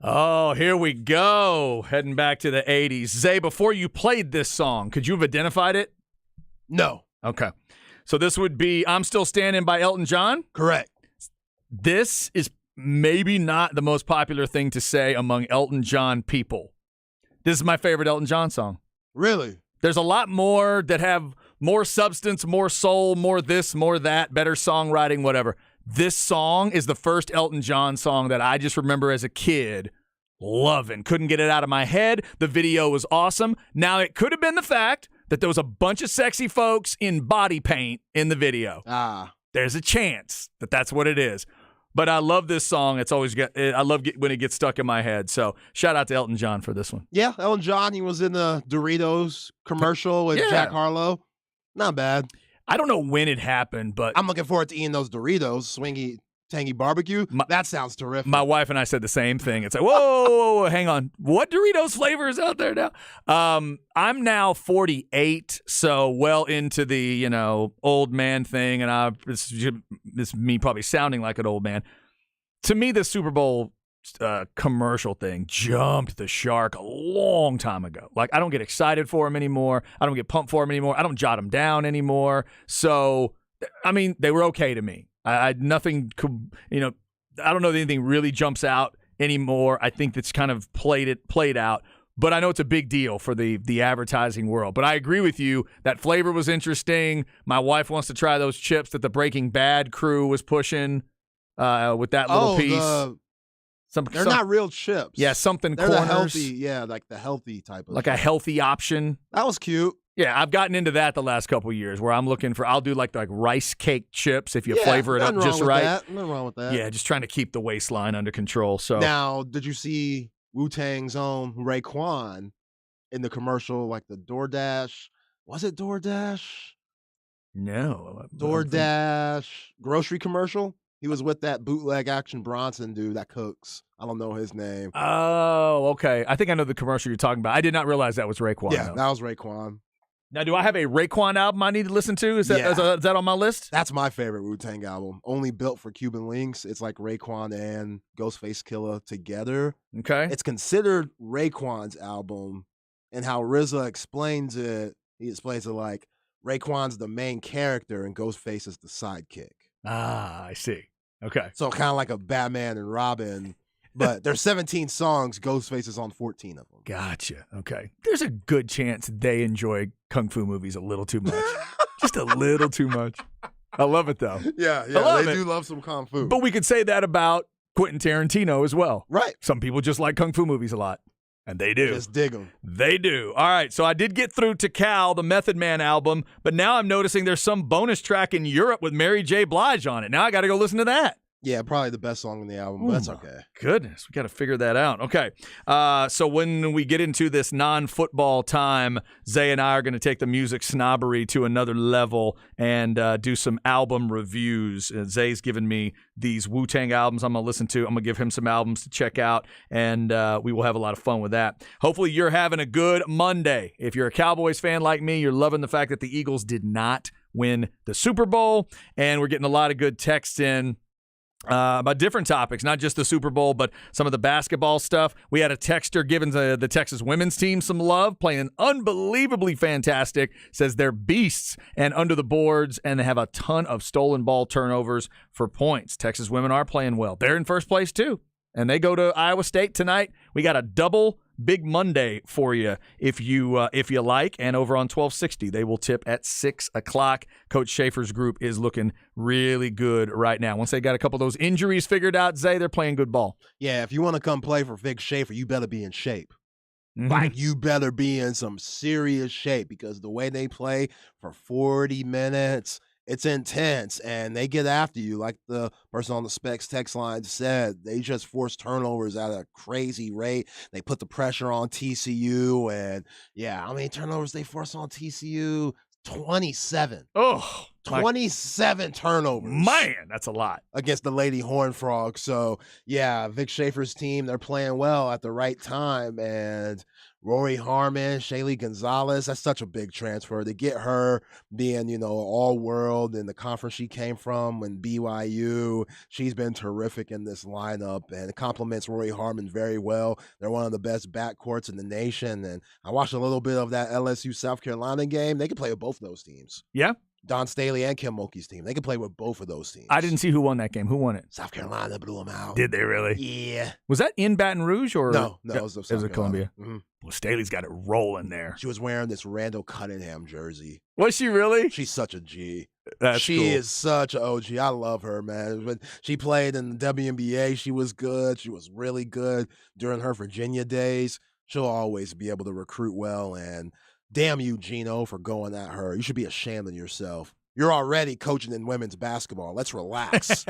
Oh, here we go. Heading back to the 80s. Zay, before you played this song, could you have identified it? No. Okay. So this would be I'm Still Standing by Elton John? Correct. This is maybe not the most popular thing to say among Elton John people. This is my favorite Elton John song. Really? There's a lot more that have more substance, more soul, more this, more that, better songwriting, whatever. This song is the first Elton John song that I just remember as a kid loving. Couldn't get it out of my head. The video was awesome. Now, it could have been the fact that there was a bunch of sexy folks in body paint in the video. There's a chance that that's what it is. But I love this song. It's always I love when it gets stuck in my head. So shout out to Elton John for this one. Yeah, Elton John, he was in the Doritos commercial with Jack Harlow. Not bad. I don't know when it happened, but I'm looking forward to eating those Doritos, swingy, tangy barbecue. That sounds terrific. My wife and I said the same thing. It's like, whoa, hang on. What Doritos flavor is out there now? I'm now 48, so well into the, old man thing, and this is me probably sounding like an old man. To me, the Super Bowl commercial thing jumped the shark a long time ago. Like, I don't get excited for them anymore. I don't get pumped for them anymore. I don't jot them down anymore. So, I mean, they were okay to me. Nothing could, I don't know that anything really jumps out anymore. I think that's kind of played out. But I know it's a big deal for the advertising world. But I agree with you. That flavor was interesting. My wife wants to try those chips that the Breaking Bad crew was pushing with that little piece. They're not real chips. Yeah, something They're corners. the healthy, like the healthy type of like chip. a healthy option. That was cute. Yeah, I've gotten into that the last couple of years where I'll do like rice cake chips if you flavor it up just right. Nothing wrong with that. Yeah, just trying to keep the waistline under control. So now, did you see Wu-Tang's own Raekwon in the commercial, like the DoorDash? Was it DoorDash? No. DoorDash grocery commercial? He was with that bootleg Action Bronson dude that cooks. I don't know his name. Oh, okay. I think I know the commercial you're talking about. I did not realize that was Raekwon. Yeah, though. that was Raekwon. Now, do I have a Raekwon album I need to listen to? Is that on my list? That's my favorite Wu-Tang album. Only built for Cuban links. It's like Raekwon and Ghostface Killah together. Okay. It's considered Raekwon's album, and how RZA explains it, he explains it like Raekwon's the main character and Ghostface is the sidekick. Ah, I see. Okay. So kind of like a Batman and Robin, but there's 17 songs. Ghostface is on 14 of them. Gotcha. Okay. There's a good chance they enjoy kung fu movies a little too much. Just a little too much. I love it, though. Yeah, they do love some kung fu. But we could say that about Quentin Tarantino as well. Right. Some people just like kung fu movies a lot. And they do. Just dig them. They do. All right, so I did get through to Cal, the Method Man album, but now I'm noticing there's some bonus track in Europe with Mary J. Blige on it. Now I got to go listen to that. Yeah, probably the best song on the album, but that's okay. Goodness, we got to figure that out. Okay, so when we get into this non-football time, Zay and I are going to take the music snobbery to another level and do some album reviews. Zay's given me these Wu-Tang albums I'm going to listen to. I'm going to give him some albums to check out, and we will have a lot of fun with that. Hopefully you're having a good Monday. If you're a Cowboys fan like me, you're loving the fact that the Eagles did not win the Super Bowl, and we're getting a lot of good texts in about different topics, not just the Super Bowl, but some of the basketball stuff. We had a texter giving the Texas women's team some love, playing unbelievably fantastic, says they're beasts and under the boards, and they have a ton of stolen ball turnovers for points. Texas women are playing well. They're in first place, too, and they go to Iowa State tonight. We got a double Big Monday for you if you like, and over on 1260 they will tip at 6 o'clock. Coach Schaefer's group is looking really good right now. Once they got a couple of those injuries figured out, Zay, they're playing good ball. Yeah, if you want to come play for Vic Schaefer, you better be in shape. Mm-hmm. Like, you better be in some serious shape, because the way they play for 40 minutes, it's intense, and they get after you. Like the person on the Specs text line said, they just force turnovers at a crazy rate. They put the pressure on TCU, and yeah, how many turnovers they force on TCU? 27. Oh, 27 turnovers. Man, that's a lot. Against the Lady Horned Frogs. So, yeah, Vic Schaefer's team, they're playing well at the right time. And Rory Harmon, Shaylee Gonzalez, that's such a big transfer. To get her being, all-world in the conference she came from and BYU, she's been terrific in this lineup and it complements Rory Harmon very well. They're one of the best backcourts in the nation. And I watched a little bit of that LSU South Carolina game. They could play with both of those teams. Yeah? Don Staley and Kim Mulkey's team. They could play with both of those teams. I didn't see who won that game. Who won it? South Carolina blew them out. Did they really? Yeah. Was that in Baton Rouge or? No, it was at Columbia. Mm-hmm. Well, Staley's got it rolling there. She was wearing this Randall Cunningham jersey. Was she really? She's such a G. She is such an OG. I love her, man. When she played in the WNBA, she was good. She was really good during her Virginia days. She'll always be able to recruit well. And damn you, Gino, for going at her. You should be ashamed of yourself. You're already coaching in women's basketball. Let's relax.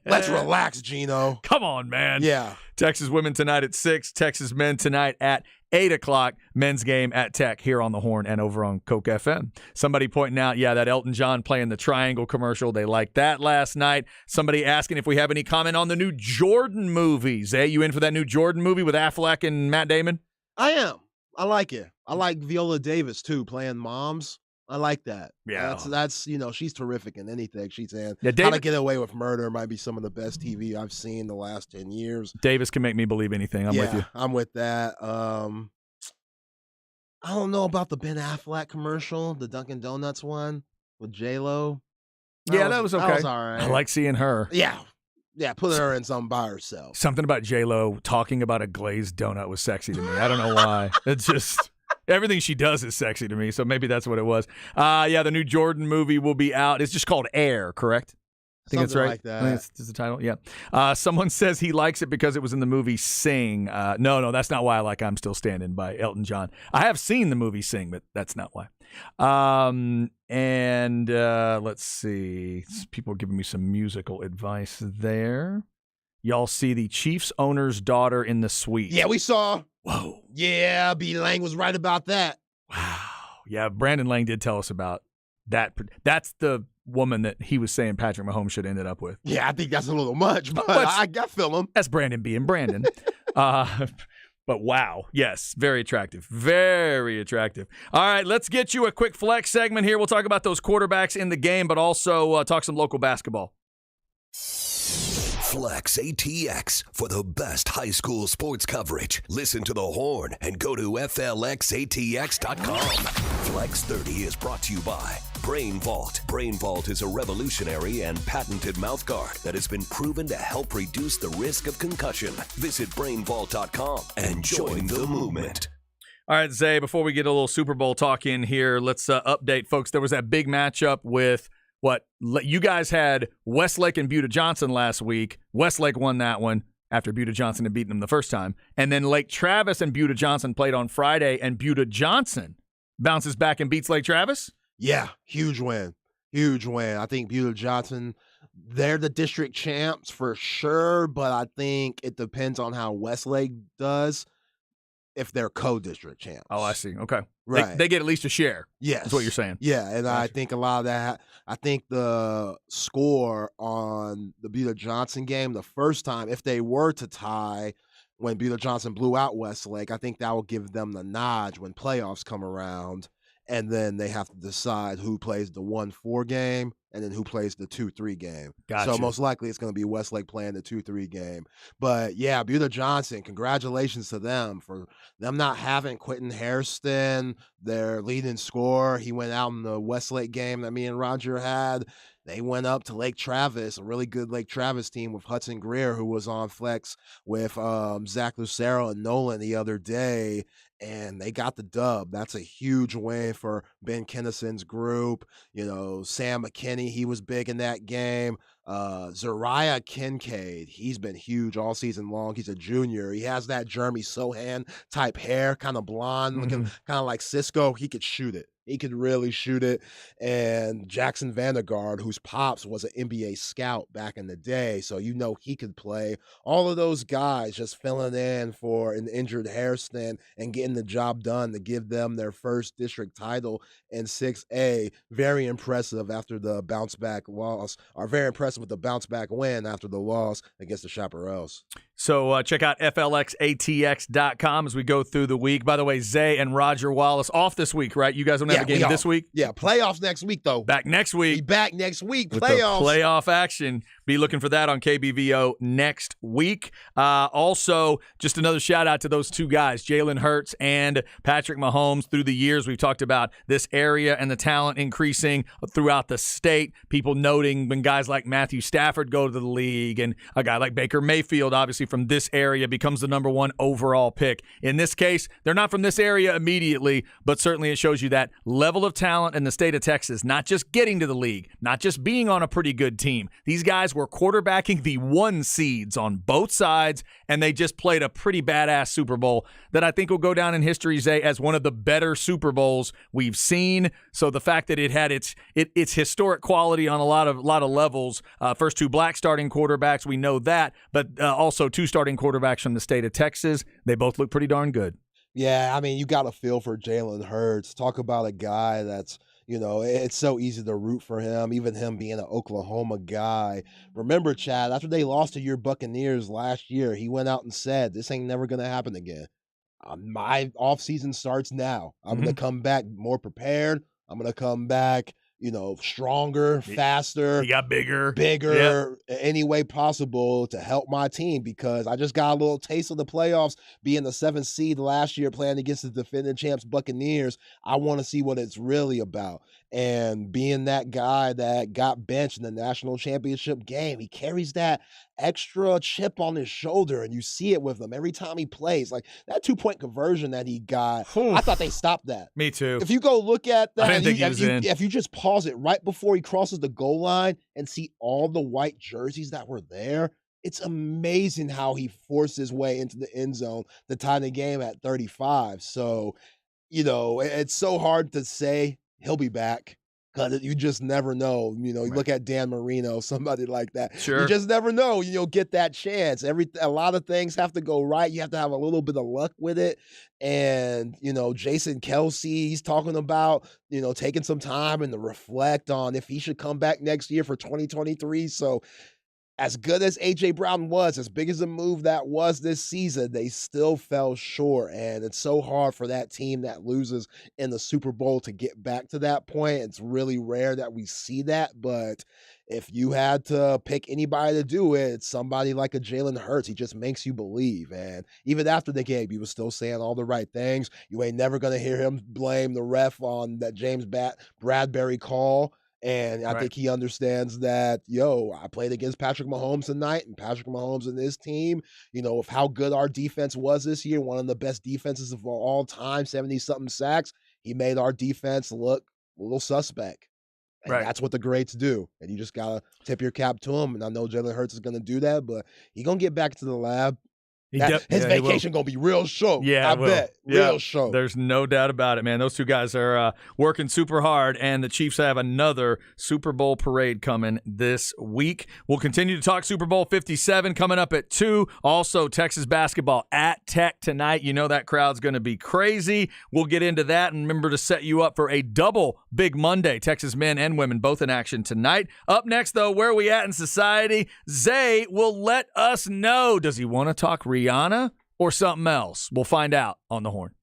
Let's relax, Gino. Come on, man. Yeah. Texas women tonight at 6. Texas men tonight at 8 o'clock. Men's game at Tech here on the Horn and over on Coke FM. Somebody pointing out, that Elton John playing the Triangle commercial. They liked that last night. Somebody asking if we have any comment on the new Jordan movies. Hey, you in for that new Jordan movie with Affleck and Matt Damon? I am. I like it. I like Viola Davis, too, playing moms. I like that. Yeah. That's she's terrific in anything she's in. Yeah, How to Get Away with Murder might be some of the best TV I've seen the last 10 years. Davis can make me believe anything. I'm with you. I'm with that. I don't know about the Ben Affleck commercial, the Dunkin' Donuts one with J-Lo. That was okay. That was all right. I like seeing her. Yeah, put her in something by herself. Something about J-Lo talking about a glazed donut was sexy to me. I don't know why. It's just... Everything she does is sexy to me, so maybe that's what it was. The new Jordan movie will be out. It's just called Air, correct? I think Something that's right. like that. I think that's the title. Yeah. Someone says he likes it because it was in the movie Sing. No, that's not why I like I'm Still Standing by Elton John. I have seen the movie Sing, but that's not why. Let's see. People are giving me some musical advice there. Y'all see the Chiefs owner's daughter in the suite. Yeah, we saw. Whoa. Yeah, B. Lang was right about that. Wow. Yeah, Brandon Lang did tell us about that. That's the woman that he was saying Patrick Mahomes should have ended up with. Yeah, I think that's a little much, but I feel him. That's Brandon being Brandon. But wow. Yes, very attractive. Very attractive. All right, let's get you a quick flex segment here. We'll talk about those quarterbacks in the game, but also talk some local basketball. Flex ATX for the best high school sports coverage. Listen to the Horn and go to FLXATX.com. Flex 30 is brought to you by Brain Vault. Brain Vault is a revolutionary and patented mouthguard that has been proven to help reduce the risk of concussion. Visit BrainVault.com and join the movement. All right, Zay, before we get a little Super Bowl talk in here, let's update folks. There was that big matchup with you guys had Westlake and Buda Johnson last week. Westlake won that one after Buda Johnson had beaten them the first time. And then Lake Travis and Buda Johnson played on Friday, and Buda Johnson bounces back and beats Lake Travis? Yeah, huge win. Huge win. I think Buda Johnson, they're the district champs for sure, but I think it depends on how Westlake does if they're co-district champs. Oh, I see. Okay. Right. They get at least a share. Yes. That's what you're saying. Yeah, and Gotcha. I think a lot of that, I think the score on the Buda Johnson game the first time, if they were to tie when Buda Johnson blew out Westlake, I think that will give them the nod when playoffs come around. And then they have to decide who plays the 1-4 game and then who plays the 2-3 game. Gotcha. So most likely it's going to be Westlake playing the 2-3 game. But yeah, Buda Johnson, congratulations to them for them not having Quentin Hairston, their leading scorer. He went out in the Westlake game that me and Roger had. They went up to Lake Travis, a really good Lake Travis team with Hudson Greer, who was on flex with Zach Lucero and Nolan the other day, and they got the dub. That's a huge win for Ben Kennison's group. You know, Sam McKinney, he was big in that game. Zariah Kincaid, he's been huge all season long. He's a junior. He has that Jeremy Sohan type hair, kind of blonde, looking kind of like Cisco. He could shoot it. He could really shoot it. And Jackson Vandergaard, whose pops was an NBA scout back in the day, so you know he could play. All of those guys just filling in for an injured Hairston and getting the job done to give them their first district title in 6A. Very impressive after the bounce back loss, or very impressive with the bounce back win after the loss against the Chaparrals. So check out FLXATX.com as we go through the week. By the way, Zay and Roger Wallace off this week, right? You guys don't have a game this week? Yeah, playoffs next week, though. Back next week. Be back next week. With Playoffs. the playoff action. Be looking for that on KBVO next week. Also, just another shout out to those two guys, Jalen Hurts and Patrick Mahomes. Through the years, we've talked about this area and the talent increasing throughout the state. People noting when guys like Matthew Stafford go to the league, and a guy like Baker Mayfield, obviously from this area, becomes the number one overall pick. In this case, they're not from this area immediately, but certainly it shows you that level of talent in the state of Texas, not just getting to the league, not just being on a pretty good team. These guys were quarterbacking the 1 seeds on both sides, and they just played a pretty badass Super Bowl that I think will go down in history, Zay, as one of the better Super Bowls we've seen. So the fact that it had its historic quality on a lot of levels, first 2 black starting quarterbacks, we know that, but also 2 starting quarterbacks from the state of Texas, they both look pretty darn good. Yeah, I mean, you got to feel for Jalen Hurts. Talk about a guy that's, it's so easy to root for him, even him being an Oklahoma guy. Remember, Chad, after they lost to your Buccaneers last year, he went out and said, this ain't never going to happen again. My offseason starts now. I'm going to come back more prepared. I'm going to come back, stronger, faster. He got bigger, any way possible to help my team, because I just got a little taste of the playoffs being the 7th seed last year playing against the defending champs Buccaneers. I want to see what it's really about. And being that guy that got benched in the national championship game, he carries that extra chip on his shoulder, and you see it with him every time he plays. Like that 2-point conversion that he got, I thought they stopped that. Me too. If you go look at that, I didn't think he was in. If you just pause it right before he crosses the goal line and see all the white jerseys that were there, it's amazing how he forced his way into the end zone to tie the game at 35. So, it's so hard to say he'll be back, because you just never know. You look at Dan Marino, somebody like that. Sure. You just never know. You'll get that chance. A lot of things have to go right. You have to have a little bit of luck with it. And, Jason Kelsey, he's talking about, taking some time and to reflect on if he should come back next year for 2023. So, as good as A.J. Brown was, as big as a move that was this season, they still fell short. And it's so hard for that team that loses in the Super Bowl to get back to that point. It's really rare that we see that. But if you had to pick anybody to do it, it's somebody like a Jalen Hurts. He just makes you believe. And even after the game, he was still saying all the right things. You ain't never going to hear him blame the ref on that James Bradbury call. And I think he understands that, I played against Patrick Mahomes tonight, and Patrick Mahomes and his team, of how good our defense was this year, one of the best defenses of all time, 70-something sacks. He made our defense look a little suspect. And that's what the greats do. And you just got to tip your cap to him. And I know Jalen Hurts is going to do that, but he's going to get back to the lab. His vacation going to be real show. Yeah, I bet. Real show. There's no doubt about it, man. Those two guys are working super hard, and the Chiefs have another Super Bowl parade coming this week. We'll continue to talk Super Bowl 57 coming up at 2. Also, Texas basketball at Tech tonight. You know that crowd's going to be crazy. We'll get into that, and remember to set you up for a double Big Monday. Texas men and women both in action tonight. Up next, though, where are we at in society? Zay will let us know. Does he want to talk Rihanna or something else? We'll find out on the Horn.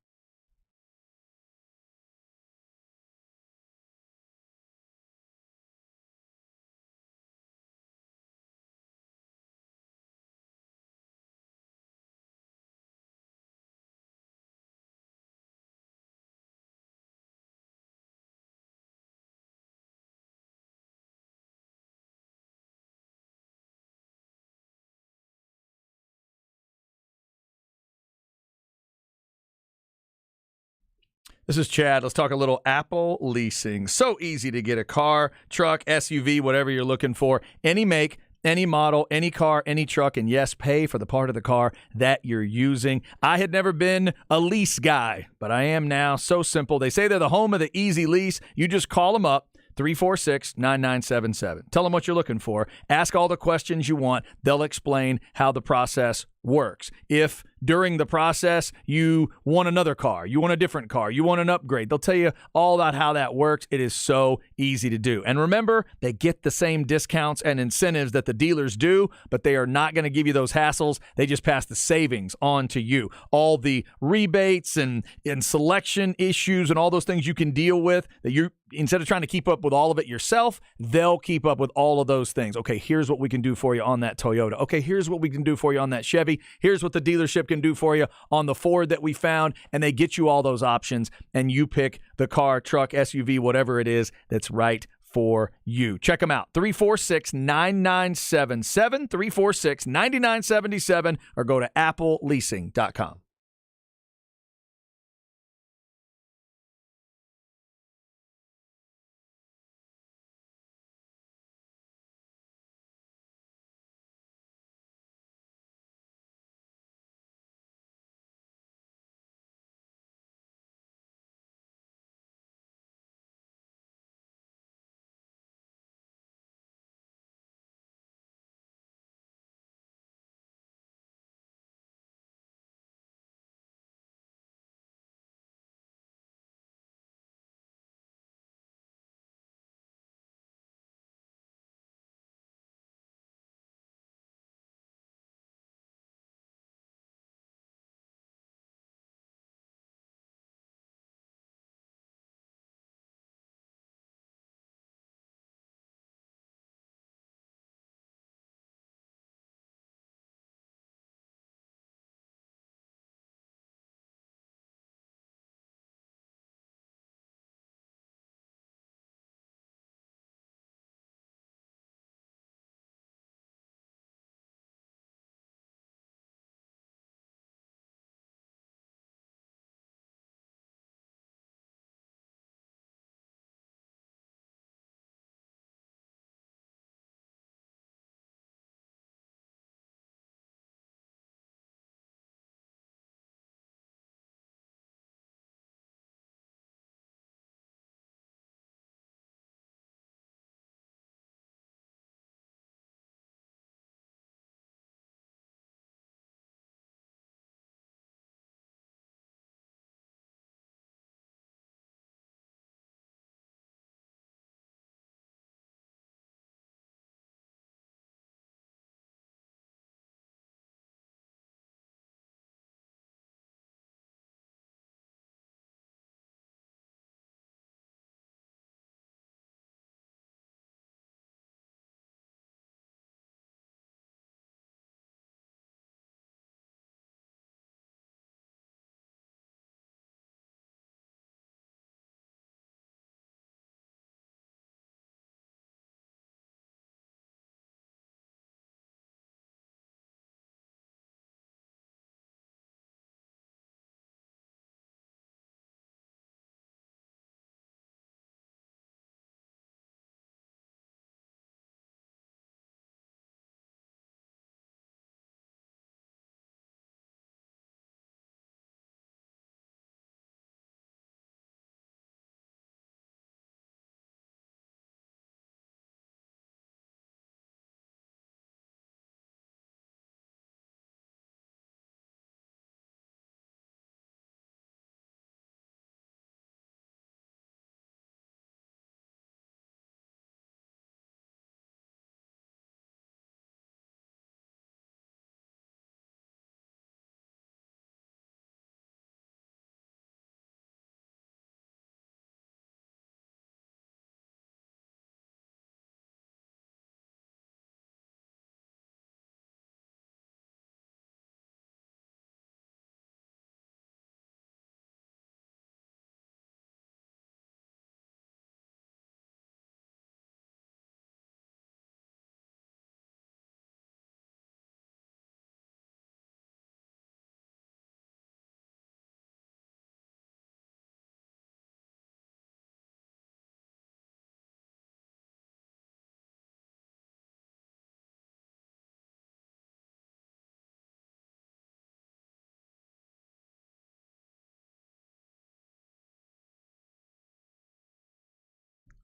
This is Chad. Let's talk a little Apple leasing. So easy to get a car, truck, SUV, whatever you're looking for. Any make, any model, any car, any truck, and yes, pay for the part of the car that you're using. I had never been a lease guy, but I am now. So simple. They say they're the home of the easy lease. You just call them up. 346-9977. Tell them what you're looking for. Ask all the questions you want. They'll explain how the process works. If during the process you want another car, you want a different car, you want an upgrade, they'll tell you all about how that works. It is so easy to do. And remember, they get the same discounts and incentives that the dealers do, but they are not going to give you those hassles. They just pass the savings on to you. All the rebates and selection issues and all those things you can deal with, that you instead of trying to keep up with all of it yourself, they'll keep up with all of those things. Okay, here's what we can do for you on that Toyota. Okay, here's what we can do for you on that Chevy. Here's what the dealership can do for you on the Ford that we found. And they get you all those options, and you pick the car, truck, SUV, whatever it is that's right for you. Check them out. 346-9977, 346-9977, or go to appleleasing.com.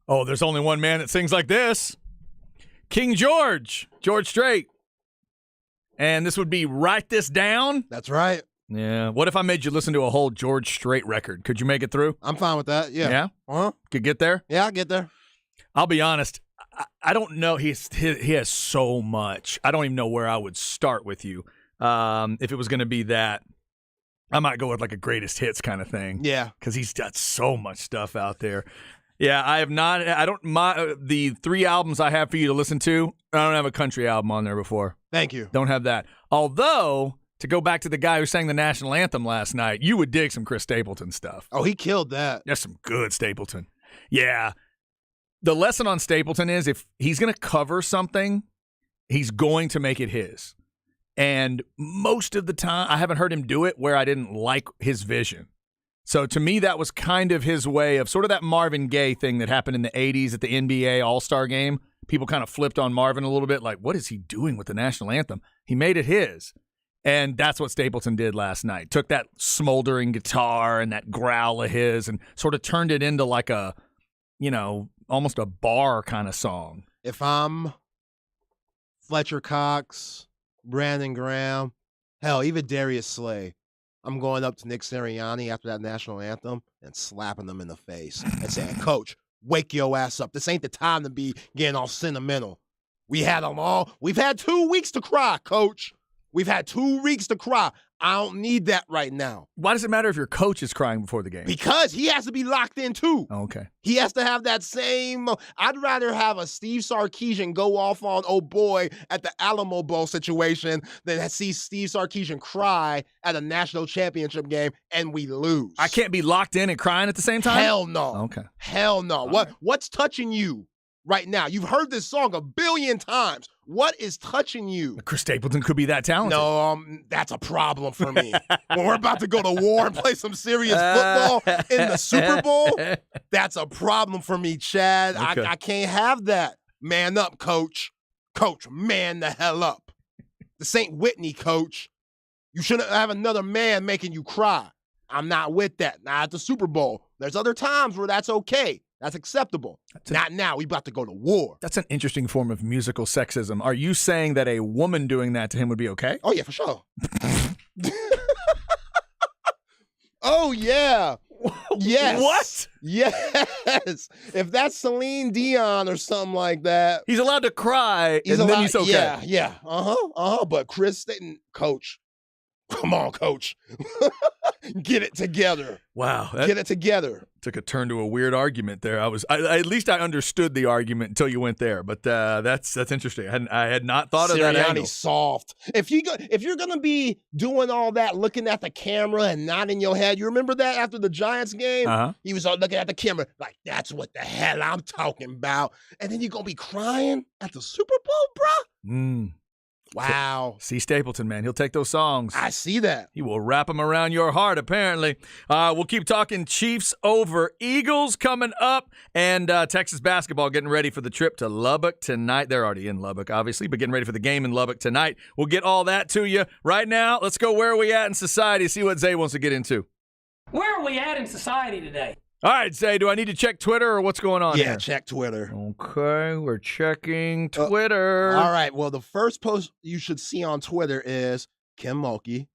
Oh, there's only one man that sings like this. King George Strait. And this would be Write This Down. That's right. Yeah. What if I made you listen to a whole George Strait record? Could you make it through? I'm fine with that. Yeah. Yeah? Uh-huh. Could get there? Yeah, I'll get there. I'll be honest. I don't know. He has so much. I don't even know where I would start with you. If it was going to be that, I might go with like a greatest hits kind of thing. Yeah. Because he's got so much stuff out there. Yeah, I have not. The 3 albums I have for you to listen to, I don't have a country album on there before. Thank you. Don't have that. Although, to go back to the guy who sang the national anthem last night, you would dig some Chris Stapleton stuff. Oh, he killed that. That's some good Stapleton. Yeah. The lesson on Stapleton is if he's going to cover something, he's going to make it his. And most of the time, I haven't heard him do it where I didn't like his vision. So to me, that was kind of his way of sort of that Marvin Gaye thing that happened in the 80s at the NBA All-Star Game. People kind of flipped on Marvin a little bit, like, what is he doing with the national anthem? He made it his. And that's what Stapleton did last night. Took that smoldering guitar and that growl of his and sort of turned it into like a, almost a bar kind of song. If I'm Fletcher Cox, Brandon Graham, hell, even Darius Slay, I'm going up to Nick Sirianni after that national anthem and slapping them in the face and saying, Coach, wake your ass up. This ain't the time to be getting all sentimental. We've had 2 weeks to cry, Coach. We've had 2 weeks to cry. I don't need that right now. Why does it matter if your coach is crying before the game? Because he has to be locked in too. Oh, okay. He has to have that same. I'd rather have a Steve Sarkisian go off on oh boy at the Alamo Bowl situation than see Steve Sarkisian cry at a national championship game and we lose. I can't be locked in and crying at the same time? Hell no. Okay. Hell no. What's touching you right now? You've heard this song a billion times. What is touching you? Chris Stapleton could be that talented. No, that's a problem for me. When we're about to go to war and play some serious football in the Super Bowl, that's a problem for me, Chad. Okay. I can't have that. Man up, Coach. Coach, man the hell up. This ain't Whitney, Coach. You shouldn't have another man making you cry. I'm not with that. Not at the Super Bowl. There's other times where that's okay. That's acceptable. Not now. We about to go to war. That's an interesting form of musical sexism. Are you saying that a woman doing that to him would be okay? Oh, yeah, for sure. Oh, yeah. Yes. What? Yes. If that's Celine Dion or something like that. He's allowed to cry, and then he's okay. Yeah. But Chris Stapleton, Coach. Come on, Coach. Get it together. Wow. Get it together. Took a turn to a weird argument there. At least I understood the argument until you went there, but that's interesting. I had not thought of that angle. Sirianni's soft. If you're gonna be doing all that, looking at the camera and nodding your head, you remember that after the Giants game? Uh-huh. He was all looking at the camera like, that's what the hell I'm talking about. And then you're gonna be crying at the Super Bowl, bruh? Wow. See Stapleton, man. He'll take those songs. I see that. He will wrap them around your heart, apparently. We'll keep talking Chiefs over Eagles coming up, and Texas basketball getting ready for the trip to Lubbock tonight. They're already in Lubbock, obviously, but getting ready for the game in Lubbock tonight. We'll get all that to you. Right now, let's go where are we at in society, see what Zay wants to get into. Where are we at in society today? All right, Zay, do I need to check Twitter or what's going on Yeah, here? check Twitter. Okay, we're checking Twitter. All right. Well, the first post you should see on Twitter is Kim Mulkey.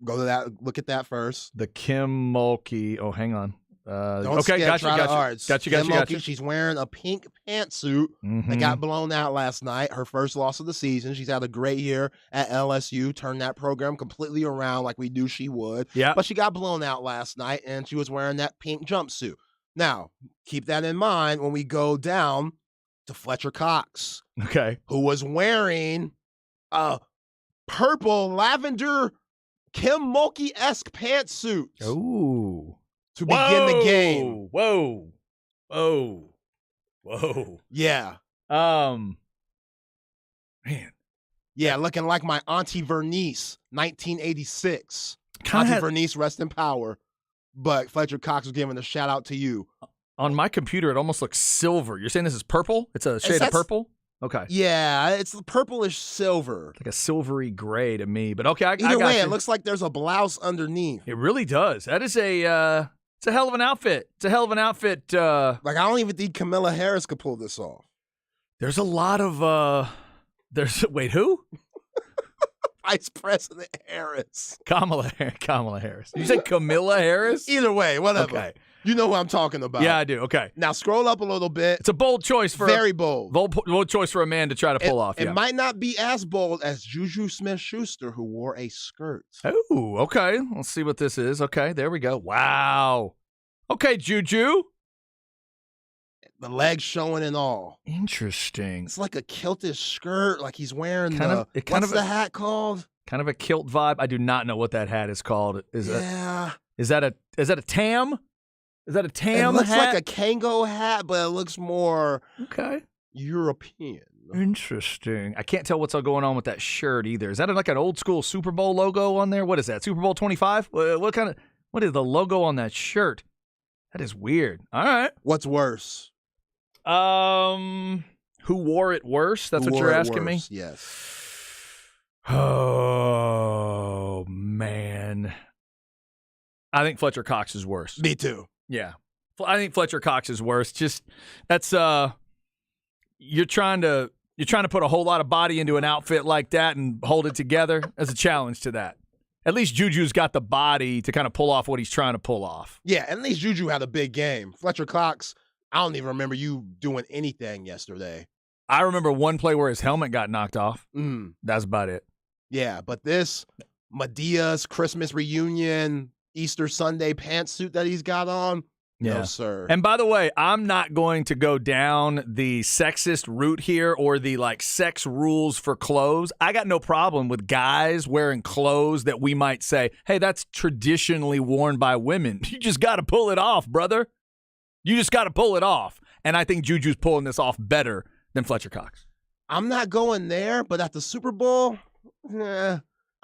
Go to that. Look at that first. The Kim Mulkey. Oh, hang on. Don't okay, skip, try the arts. Got Kim you. Mulkey, she's wearing a pink pantsuit that got blown out last night. Her first loss of the season. She's had a great year at LSU. Turned that program completely around like we knew she would. Yeah. But she got blown out last night, and she was wearing that pink jumpsuit. Now, keep that in mind when we go down to Fletcher Cox. Okay. Who was wearing a purple lavender Kim Mulkey-esque pantsuit. Ooh. To begin the game. Whoa. Yeah. Man. Yeah, looking like my Auntie Vernice, 1986. Auntie Vernice, rest in power. But Fletcher Cox was giving a shout out to you. On my computer, it almost looks silver. You're saying this is purple? It's a shade of purple? Okay. Yeah, it's purplish silver. Like a silvery gray to me. But okay, I Either got way, you. it looks like there's a blouse underneath. It really does. That is a It's a hell of an outfit. It's a hell of an outfit. Like, I don't even think Camilla Harris could pull this off. There's a lot of wait, who? Vice President Harris. Kamala Harris. You said Camilla Harris? Either way, whatever. Okay. You know who I'm talking about. Yeah, I do. Okay. Now scroll up a little bit. It's a bold choice for Very bold. bold choice for a man to try to pull off. It Yeah. might not be as bold as Juju Smith-Schuster, who wore a skirt. Oh, okay. Let's see what this is. Okay, there we go. Wow. Okay, Juju. The legs showing and all. Interesting. It's like a kilted skirt, like he's wearing What's the hat called? Kind of a kilt vibe. I do not know what that hat is called. Is that a tam? Is that a tam It looks hat? like a Kango hat, but it looks more Okay. European. Interesting. I can't tell what's going on with that shirt either. Is that like an old school Super Bowl logo on there? What is that? Super Bowl 25? What is the logo on that shirt? That is weird. All right. What's worse? Who wore it worse? That's Who what wore you're it asking me? worse? Yes. Oh, man. I think Fletcher Cox is worse. Me too. Yeah. I think Fletcher Cox is worse. Just that's you're trying to put a whole lot of body into an outfit like that and hold it together. There's a challenge to that. At least Juju's got the body to kind of pull off what he's trying to pull off. Yeah, at least Juju had a big game. Fletcher Cox, I don't even remember you doing anything yesterday. I remember one play where his helmet got knocked off. Mm. That's about it. Yeah, but this Media's Christmas reunion, Easter Sunday pantsuit that he's got on, Yeah. no, sir. And by the way, I'm not going to go down the sexist route here or the like sex rules for clothes. I got no problem with guys wearing clothes that we might say, hey, that's traditionally worn by women. You just got to pull it off, brother. You just got to pull it off. And I think Juju's pulling this off better than Fletcher Cox. I'm not going there, but at the Super Bowl, I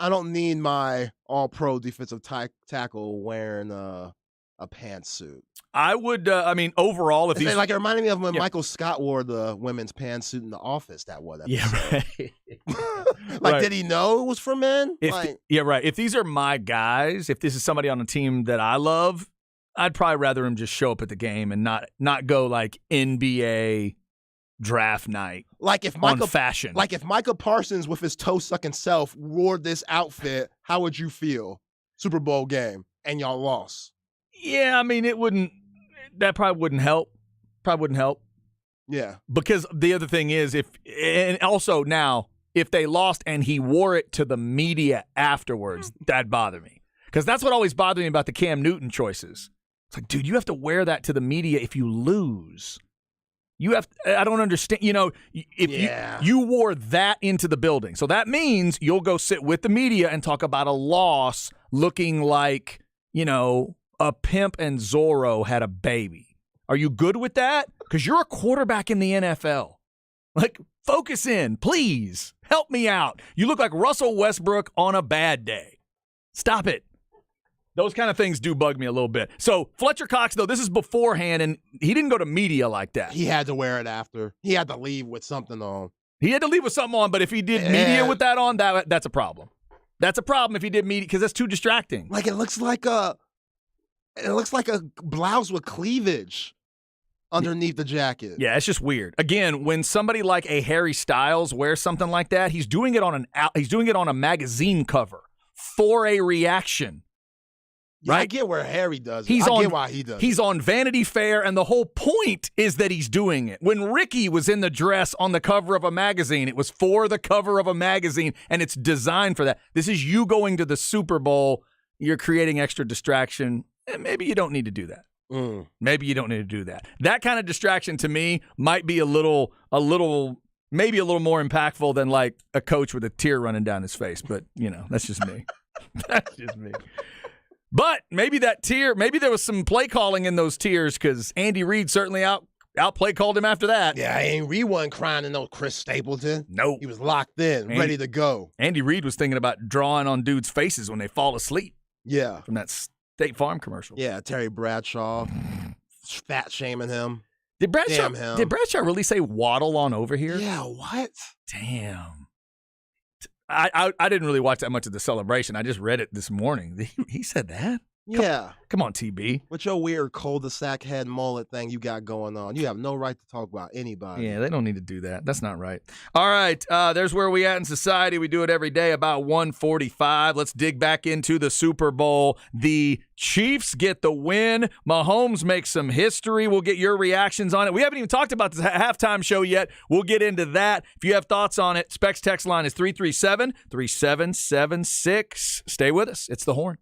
don't need my all-pro defensive tackle wearing a pantsuit. I would, overall, if he's Like, it reminded me of when Yeah. Michael Scott wore the women's pantsuit in The Office that one episode. Yeah, right. Like, Right. did he know it was for men? Yeah, right. If these are my guys, if this is somebody on a team that I love, I'd probably rather him just show up at the game and not go like NBA draft night like if on Michael fashion. Like if Micah Parsons with his toe-sucking self wore this outfit, how would you feel? Super Bowl game, and y'all lost. Yeah, I mean, that probably wouldn't help. Probably wouldn't help. Yeah. Because the other thing is, if they lost and he wore it to the media afterwards, that'd bother me. Because that's what always bothered me about the Cam Newton choices. It's like, dude, you have to wear that to the media if you lose. I don't understand. If you wore that into the building. So that means you'll go sit with the media and talk about a loss looking like, a pimp and Zorro had a baby. Are you good with that? Because you're a quarterback in the NFL. Like, focus in, please. Help me out. You look like Russell Westbrook on a bad day. Stop it. Those kind of things do bug me a little bit. So Fletcher Cox, though, this is beforehand, and he didn't go to media like that. He had to wear it after. He had to leave with something on. He had to leave with something on, but if he did media with that on, that's a problem. That's a problem if he did media because that's too distracting. Like it looks like a blouse with cleavage underneath the jacket. Yeah, it's just weird. Again, when somebody like a Harry Styles wears something like that, he's doing it on a magazine cover for a reaction. Yeah, Right? I get where Harry does it. He's I get why he does He's it. on Vanity Fair, and the whole point is that he's doing it. When Ricky was in the dress on the cover of a magazine, it was for the cover of a magazine, and it's designed for that. This is you going to the Super Bowl. You're creating extra distraction, and maybe you don't need to do that. Maybe you don't need to do that. That kind of distraction to me might be maybe a little more impactful than like a coach with a tear running down his face. But, that's just me. That's just me. But maybe there was some play calling in those tears because Andy Reid certainly out play called him after that. Yeah, Andy Reid wasn't crying to no Chris Stapleton. Nope. He was locked in, ready to go. Andy Reid was thinking about drawing on dudes' faces when they fall asleep Yeah. from that State Farm commercial. Yeah, Terry Bradshaw, fat shaming him. Did Bradshaw Damn him. Did Bradshaw really say waddle on over here? Yeah, what? Damn. I didn't really watch that much of the celebration. I just read it this morning. He said that? Yeah. Come on, TB. With your weird cul-de-sac head mullet thing you got going on. You have no right to talk about anybody. Yeah, they don't need to do that. That's not right. All right, there's where we at in society. We do it every day about 1:45. Let's dig back into the Super Bowl. The Chiefs get the win. Mahomes makes some history. We'll get your reactions on it. We haven't even talked about the halftime show yet. We'll get into that. If you have thoughts on it, Specs text line is 337-3776. Stay with us. It's The Horn.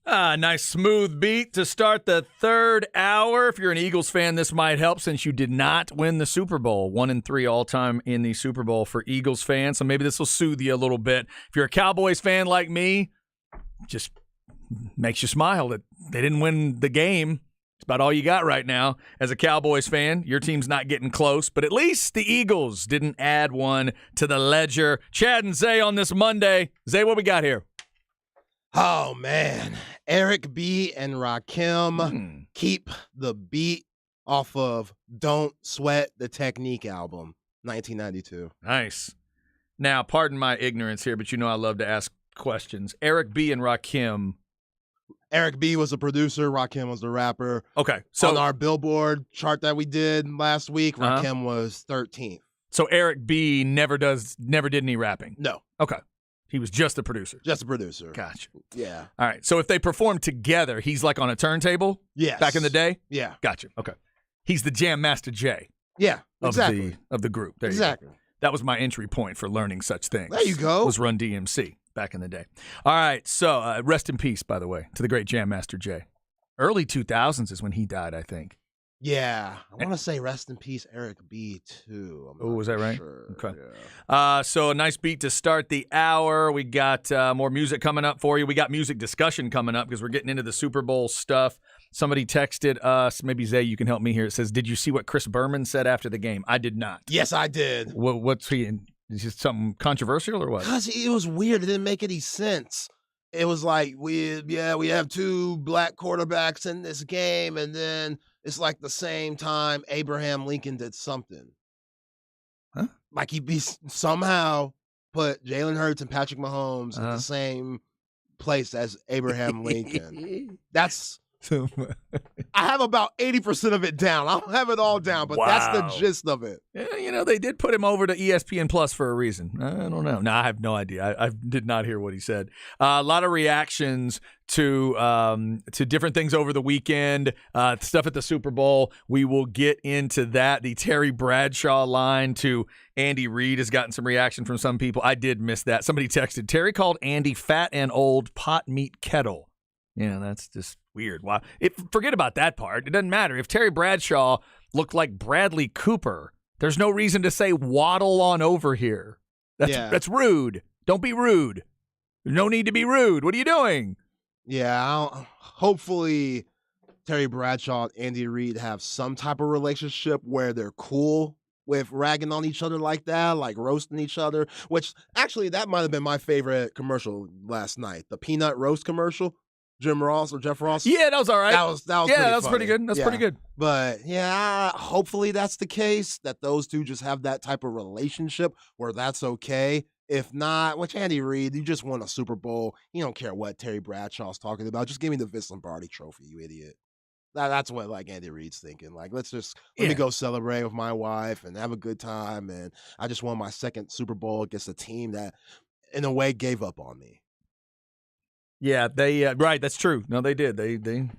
Nice smooth beat to start the third hour. If you're an Eagles fan, this might help since you did not win the Super Bowl. 1-3 all-time in the Super Bowl for Eagles fans, so maybe this will soothe you a little bit. If you're a Cowboys fan like me, just makes you smile that they didn't win the game. It's about all you got right now. As a Cowboys fan, your team's not getting close, but at least the Eagles didn't add one to the ledger. Chad and Zay on this Monday. Zay, what we got here? Oh, man. Eric B. and Rakim keep the beat off of Don't Sweat the Technique album, 1992. Nice. Now, pardon my ignorance here, but you know I love to ask questions. Eric B. and Rakim. Eric B. was the producer. Rakim was the rapper. Okay. So on our Billboard chart that we did last week, Rakim was 13th. So Eric B. never did any rapping? No. Okay. He was just the producer. Just a producer. Gotcha. Yeah. All right. So if they perform together, he's like on a turntable? Yes. Back in the day? Yeah. Gotcha. Okay. He's the Jam Master J Yeah. Exactly. of the group. There Exactly. You go. That was my entry point for learning such things. There you go. Was Run DMC back in the day. All right. So rest in peace, by the way, to the great Jam Master J. Early 2000s is when he died, I think. Yeah. I want to say rest in peace, Eric B. too. Oh, was that right? Sure. Okay. Yeah. So a nice beat to start the hour. We got more music coming up for you. We got music discussion coming up because we're getting into the Super Bowl stuff. Somebody texted us. Maybe, Zay, you can help me here. It says, did you see what Chris Berman said after the game? I did not. Yes, I did. What's he in? Is this something controversial or what? Because it was weird. It didn't make any sense. It was like, we have two black quarterbacks in this game, and then it's like the same time Abraham Lincoln did something. Huh? Like he somehow put Jalen Hurts and Patrick Mahomes in the same place as Abraham Lincoln. That's... I have about 80% of it down. I don't have it all down, but that's the gist of it. Yeah, they did put him over to ESPN Plus for a reason. I don't know. No, I have no idea. I did not hear what he said. A lot of reactions to different things over the weekend, stuff at the Super Bowl. We will get into that. The Terry Bradshaw line to Andy Reid has gotten some reaction from some people. I did miss that. Somebody texted, Terry called Andy fat and old pot meat kettle. Yeah, that's just weird. Wow. Forget about that part. It doesn't matter. If Terry Bradshaw looked like Bradley Cooper, there's no reason to say waddle on over here. That's rude. Don't be rude. There's no need to be rude. What are you doing? Yeah, hopefully Terry Bradshaw and Andy Reid have some type of relationship where they're cool with ragging on each other like that, like roasting each other, which actually that might have been my favorite commercial last night. The peanut roast commercial. Jim Ross or Jeff Ross. Yeah, that was all right. That was pretty good. That's pretty good. But yeah, hopefully that's the case, that those two just have that type of relationship where that's okay. If not, which Andy Reid, you just won a Super Bowl. You don't care what Terry Bradshaw's talking about. Just give me the Vince Lombardi trophy, you idiot. That's what like Andy Reid's thinking. Like, let me go celebrate with my wife and have a good time. And I just won my second Super Bowl against a team that in a way gave up on me. Yeah, they right. That's true. No, they did. They did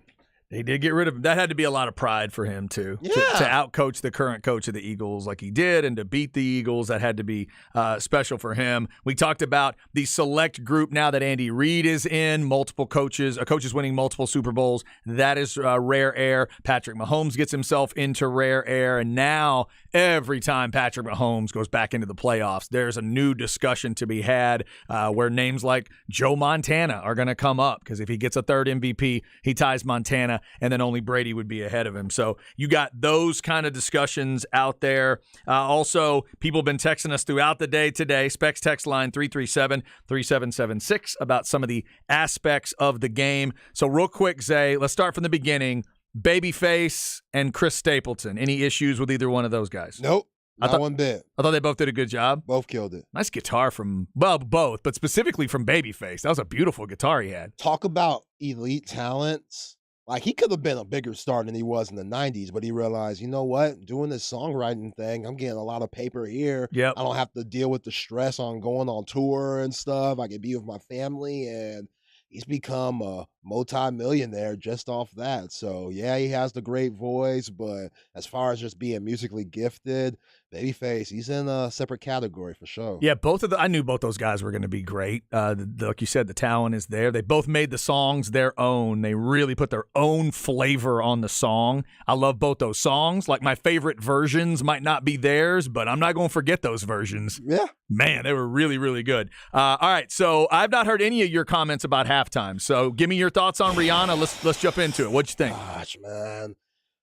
get rid of him. That had to be a lot of pride for him too. Yeah. To outcoach the current coach of the Eagles like he did, and to beat the Eagles, that had to be special for him. We talked about the select group now that Andy Reid is in. Multiple coaches, coaches winning multiple Super Bowls. That is rare air. Patrick Mahomes gets himself into rare air, and now every time Patrick Mahomes goes back into the playoffs, there's a new discussion to be had where names like Joe Montana are going to come up, because if he gets a third MVP, he ties Montana, and then only Brady would be ahead of him. So you got those kind of discussions out there. Also, people have been texting us throughout the day today. Specs text line 337-3776 about some of the aspects of the game. So real quick, Zay, let's start from the beginning. Babyface and Chris Stapleton. Any issues with either one of those guys? Nope. Not one bit. I thought they both did a good job. Both killed it. Nice guitar from, well, both, but specifically from Babyface. That was a beautiful guitar he had. Talk about elite talents. Like, he could have been a bigger star than he was in the 90s, but he realized, you know what? Doing this songwriting thing, I'm getting a lot of paper here. Yep. I don't have to deal with the stress on going on tour and stuff. I can be with my family, and he's become a multi-millionaire just off that. So yeah, he has the great voice, but as far as just being musically gifted, Babyface, he's in a separate category for sure. Yeah, I knew both those guys were going to be great. Like you said, the talent is there. They both made the songs their own. They really put their own flavor on the song. I love both those songs. Like, my favorite versions might not be theirs, but I'm not going to forget those versions. Yeah. Man, they were really, really good. All right, so I've not heard any of your comments about halftime. So give me your thoughts on Rihanna. Let's jump into it. What'd you think? Gosh, man.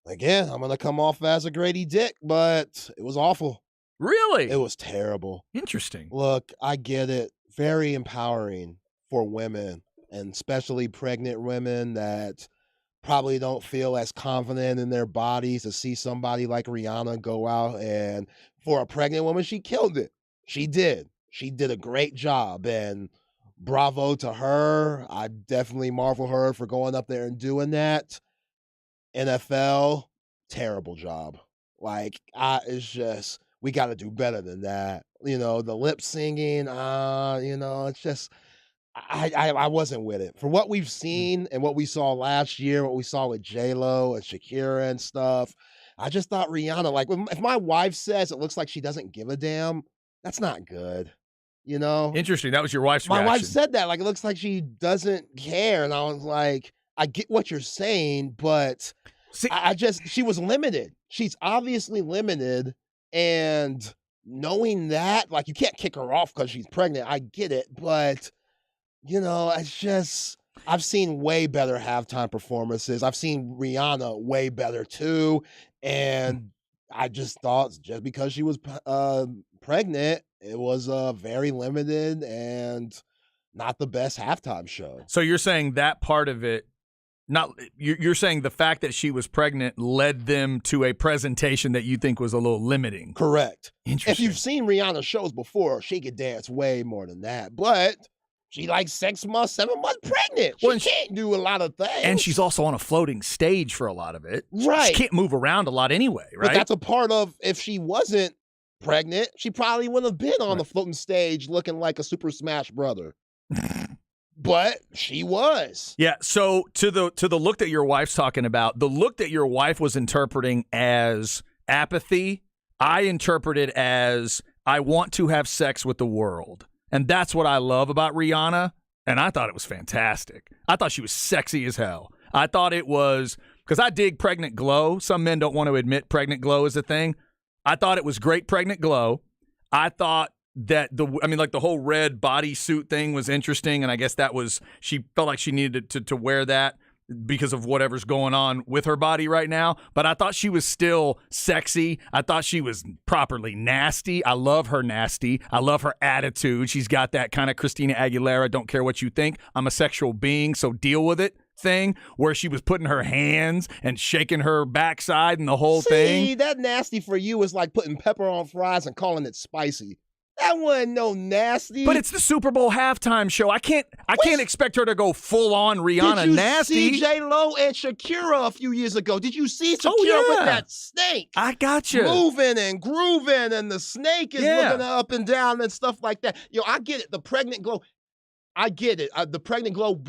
Again, I'm going to come off as a Grady Dick, but it was awful. Really? It was terrible. Interesting. Look, I get it. Very empowering for women, and especially pregnant women that probably don't feel as confident in their bodies, to see somebody like Rihanna go out, and for a pregnant woman, she killed it. She did. She did a great job, and bravo to her. I definitely marvel her for going up there and doing that. NFL, terrible job. Like, it's just, we got to do better than that. You know, the lip singing, it's just, I wasn't with it. For what we've seen and what we saw last year, what we saw with J-Lo and Shakira and stuff, I just thought Rihanna, like, if my wife says it looks like she doesn't give a damn, that's not good. You know? Interesting. That was your wife's My reaction. wife said that, like, it looks like she doesn't care. And I was like, I get what you're saying, but See, she was limited. She's obviously limited. And knowing that, like, you can't kick her off because she's pregnant. I get it. But, it's just, I've seen way better halftime performances. I've seen Rihanna way better too. And I just thought just because she was pregnant, it was very limited and not the best halftime show. So you're saying that part of it, you're saying the fact that she was pregnant led them to a presentation that you think was a little limiting. Correct. Interesting. If you've seen Rihanna's shows before, she could dance way more than that. But she like 6 months, 7 months pregnant. She can't do a lot of things. And she's also on a floating stage for a lot of it. Right. She can't move around a lot anyway, right? But that's a part of, if she wasn't pregnant, she probably wouldn't have been on the floating stage looking like a Super Smash Brother. But she was. Yeah, so to the look that your wife's talking about, the look that your wife was interpreting as apathy, I interpreted as, I want to have sex with the world. And that's what I love about Rihanna, and I thought it was fantastic. I thought she was sexy as hell. I thought it was, because I dig pregnant glow. Some men don't want to admit pregnant glow is a thing. I thought it was great pregnant glow. I thought that the whole red bodysuit thing was interesting, and I guess that was, she felt like she needed to wear that because of whatever's going on with her body right now. But I thought she was still sexy. I thought she was properly nasty. I love her nasty. I love her attitude. She's got that kind of Christina Aguilera, don't care what you think, I'm a sexual being, so deal with it thing, where she was putting her hands and shaking her backside and the whole thing. See, that nasty for you is like putting pepper on fries and calling it spicy. That wasn't no nasty. But it's the Super Bowl halftime show. I can't expect her to go full on Rihanna nasty. Did you see J-Lo and Shakira a few years ago? Did you see Shakira with that snake? I got you. Moving and grooving, and the snake is looking up and down and stuff like that. I get it. The pregnant glow. I get it. The pregnant glow,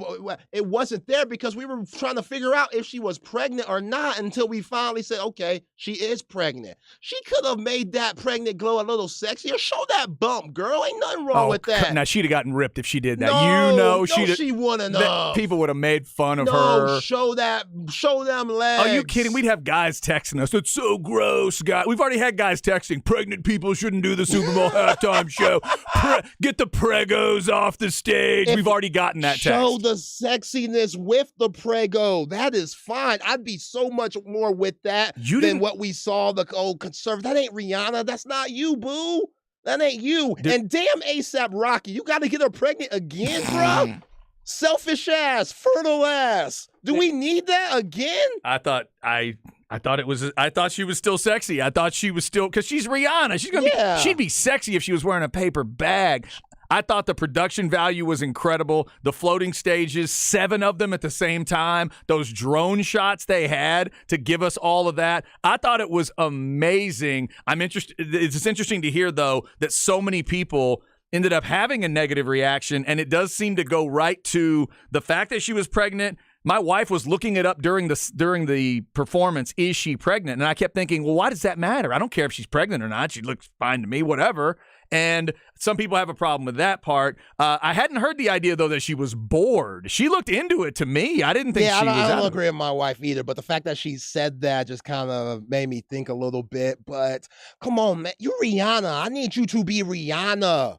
it wasn't there because we were trying to figure out if she was pregnant or not until we finally said, okay, she is pregnant. She could have made that pregnant glow a little sexier. Show that bump, girl. Ain't nothing wrong with that. Now, she'd have gotten ripped if she did that. No, she wouldn't have. People would have made fun of her. No, show them legs. Are you kidding? We'd have guys texting us. It's so gross, guys. We've already had guys texting, pregnant people shouldn't do the Super Bowl halftime show. Get the pregos off the stage. We've already gotten that text. Show the sexiness with the prego. That is fine. I'd be so much more with that than what we saw the old conservative. That ain't Rihanna. That's not you, boo. That ain't you. And damn ASAP Rocky, you got to get her pregnant again, bro? Selfish ass, fertile ass. Do we need that again? I thought she was still sexy. I thought she was still, because she's Rihanna. She'd be sexy if she was wearing a paper bag. I thought the production value was incredible. The floating stages, 7 of them at the same time, those drone shots they had to give us all of that. I thought it was amazing. It's interesting to hear, though, that so many people ended up having a negative reaction, and it does seem to go right to the fact that she was pregnant, My wife was looking it up during the performance. Is she pregnant? And I kept thinking, well, why does that matter? I don't care if she's pregnant or not. She looks fine to me, whatever. And some people have a problem with that part. I hadn't heard the idea, though, that she was bored. She looked into it to me. I didn't think she was I out don't of agree with my wife either, but the fact that she said that just kind of made me think a little bit. But come on, man. You're Rihanna. I need you to be Rihanna.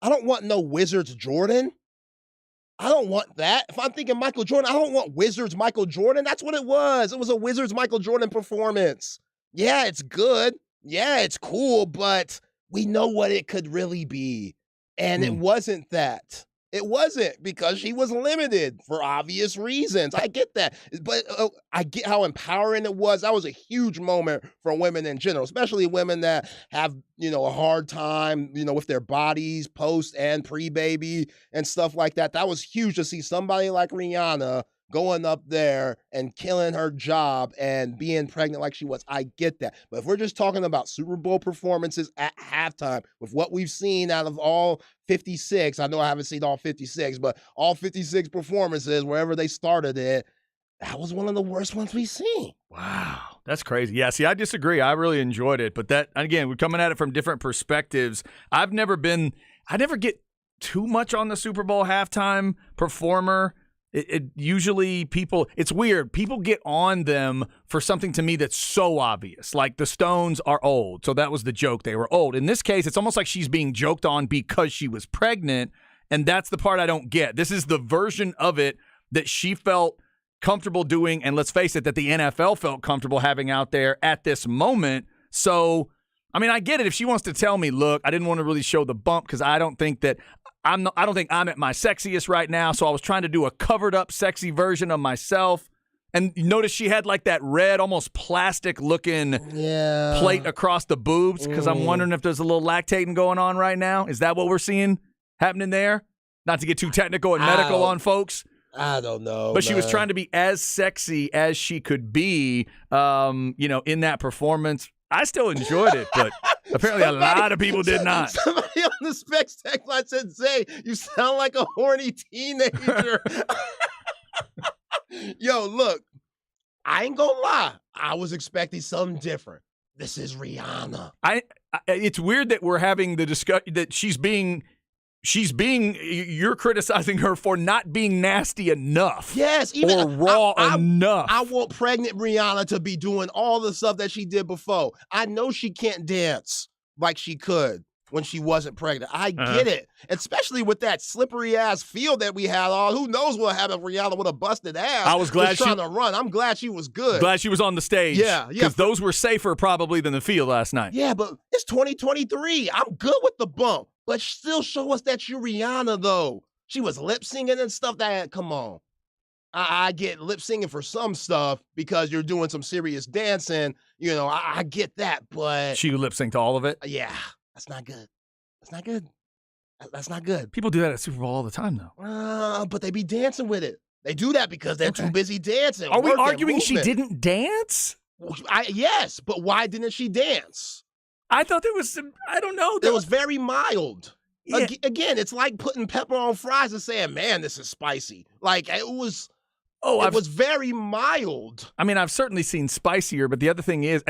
I don't want no Wizards Jordan. I don't want that. If I'm thinking Michael Jordan, I don't want Wizards Michael Jordan. That's what it was. It was a Wizards Michael Jordan performance. Yeah, it's good. Yeah, it's cool, but we know what it could really be. And it wasn't that. It wasn't, because she was limited for obvious reasons. I get that. But I get how empowering it was. That was a huge moment for women in general, especially women that have, a hard time, with their bodies post and pre-baby and stuff like that. That was huge to see somebody like Rihanna going up there and killing her job and being pregnant like she was. I get that. But if we're just talking about Super Bowl performances at halftime, with what we've seen out of all 56, I know I haven't seen all 56, but all 56 performances, wherever they started it, that was one of the worst ones we've seen. Wow, that's crazy. Yeah, see, I disagree. I really enjoyed it. But that, again, we're coming at it from different perspectives. I never get too much on the Super Bowl halftime performer. It usually it's weird. People get on them for something to me that's so obvious. Like the Stones are old. So that was the joke. They were old. In this case, it's almost like she's being joked on because she was pregnant. And that's the part I don't get. This is the version of it that she felt comfortable doing. And let's face it, that the NFL felt comfortable having out there at this moment. So, I mean, I get it. If she wants to tell me, look, I didn't want to really show the bump because I don't think I'm at my sexiest right now, so I was trying to do a covered up sexy version of myself. And you notice she had like that red, almost plastic looking plate across the boobs, because I'm wondering if there's a little lactating going on right now. Is that what we're seeing happening there? Not to get too technical and medical on folks. I don't know. But she was trying to be as sexy as she could be, in that performance. I still enjoyed it, but apparently a lot of people did not. Somebody on the Specs text line said, Zay, you sound like a horny teenager. Yo, look, I ain't gonna lie. I was expecting something different. This is Rihanna. It's weird that we're having the discussion that you're criticizing her for not being nasty enough. Yes, or raw enough. I want pregnant Rihanna to be doing all the stuff that she did before. I know she can't dance like she could when she wasn't pregnant. I get it, especially with that slippery ass field that we had on. Who knows what happened if Rihanna would have busted ass? I was glad trying to run. I'm glad she was good. Glad she was on the stage. Yeah. Because those were safer probably than the field last night. Yeah, but it's 2023. I'm good with the bump. But still show us that you're Rihanna, though. She was lip singing and stuff. Come on. I get lip singing for some stuff because you're doing some serious dancing. I get that, but she lip synced all of it. Yeah, that's not good. That's not good. People do that at Super Bowl all the time, though. But they be dancing with it. They do that because they're too busy dancing. Are we arguing she didn't dance? Yes, but why didn't she dance? I thought there was some, I don't know. It was very mild. Yeah. Again, it's like putting pepper on fries and saying, man, this is spicy. Like, it was very mild. I mean, I've certainly seen spicier, but the other thing is,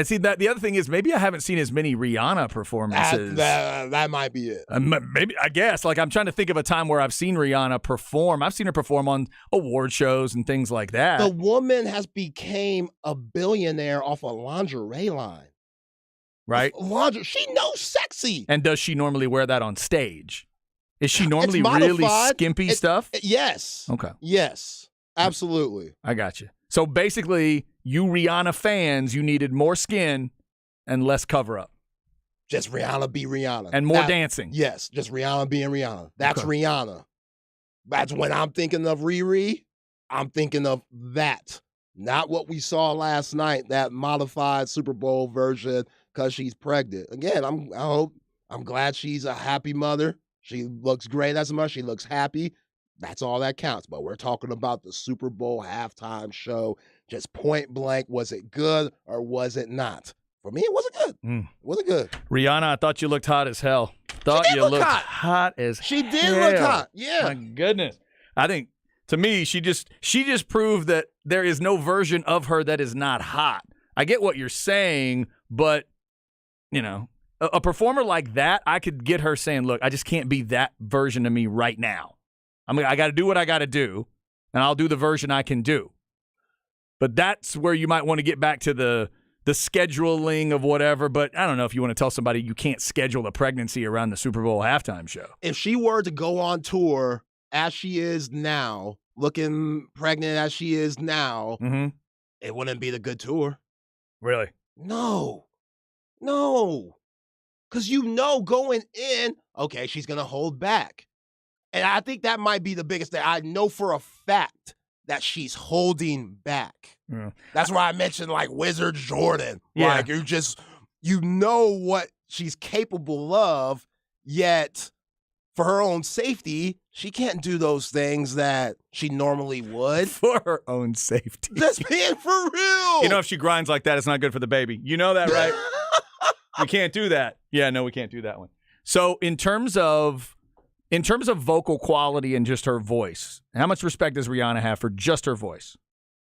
maybe I haven't seen as many Rihanna performances. That might be it. Maybe, I guess. Like, I'm trying to think of a time where I've seen Rihanna perform. I've seen her perform on award shows and things like that. The woman has became a billionaire off a lingerie line. Right? She knows sexy. And does she normally wear that on stage? Is she normally really skimpy stuff? Yes. Okay. Yes. Absolutely. I got you. So basically, you Rihanna fans, you needed more skin and less cover up. Just Rihanna be Rihanna. And more dancing. Yes. Just Rihanna being Rihanna. That's okay. Rihanna. That's when I'm thinking of Riri. I'm thinking of that. Not what we saw last night, that modified Super Bowl version because she's pregnant. Again, I'm glad she's a happy mother. She looks great as a mother. She looks happy. That's all that counts. But we're talking about the Super Bowl halftime show. Just point blank, was it good or was it not? For me, it wasn't good. It wasn't good. Rihanna, I thought you looked hot as hell. Thought you looked hot as hell. She did look hot. Yeah. My goodness. I think To me, she just proved that there is no version of her that is not hot. I get what you're saying, but, you know, a performer like that, I could get her saying, look, I just can't be that version of me right now. I got to do what I got to do, and I'll do the version I can do. But that's where you might want to get back to the scheduling of whatever. But I don't know if you want to tell somebody you can't schedule a pregnancy around the Super Bowl halftime show. If she were to go on tour as she is now, looking pregnant as she is now, it wouldn't be the good tour. Really? No. Because going in, okay, she's going to hold back. And I think that might be the biggest thing. I know for a fact that she's holding back. Yeah. That's why I mentioned like Wizard Jordan. Yeah. Like you know what she's capable of, yet for her own safety, she can't do those things that she normally would. For her own safety. Just being for real. You know, if she grinds like that, it's not good for the baby. You know that, right? We can't do that. Yeah, no, we can't do that one. So in terms of vocal quality and just her voice, how much respect does Rihanna have for just her voice?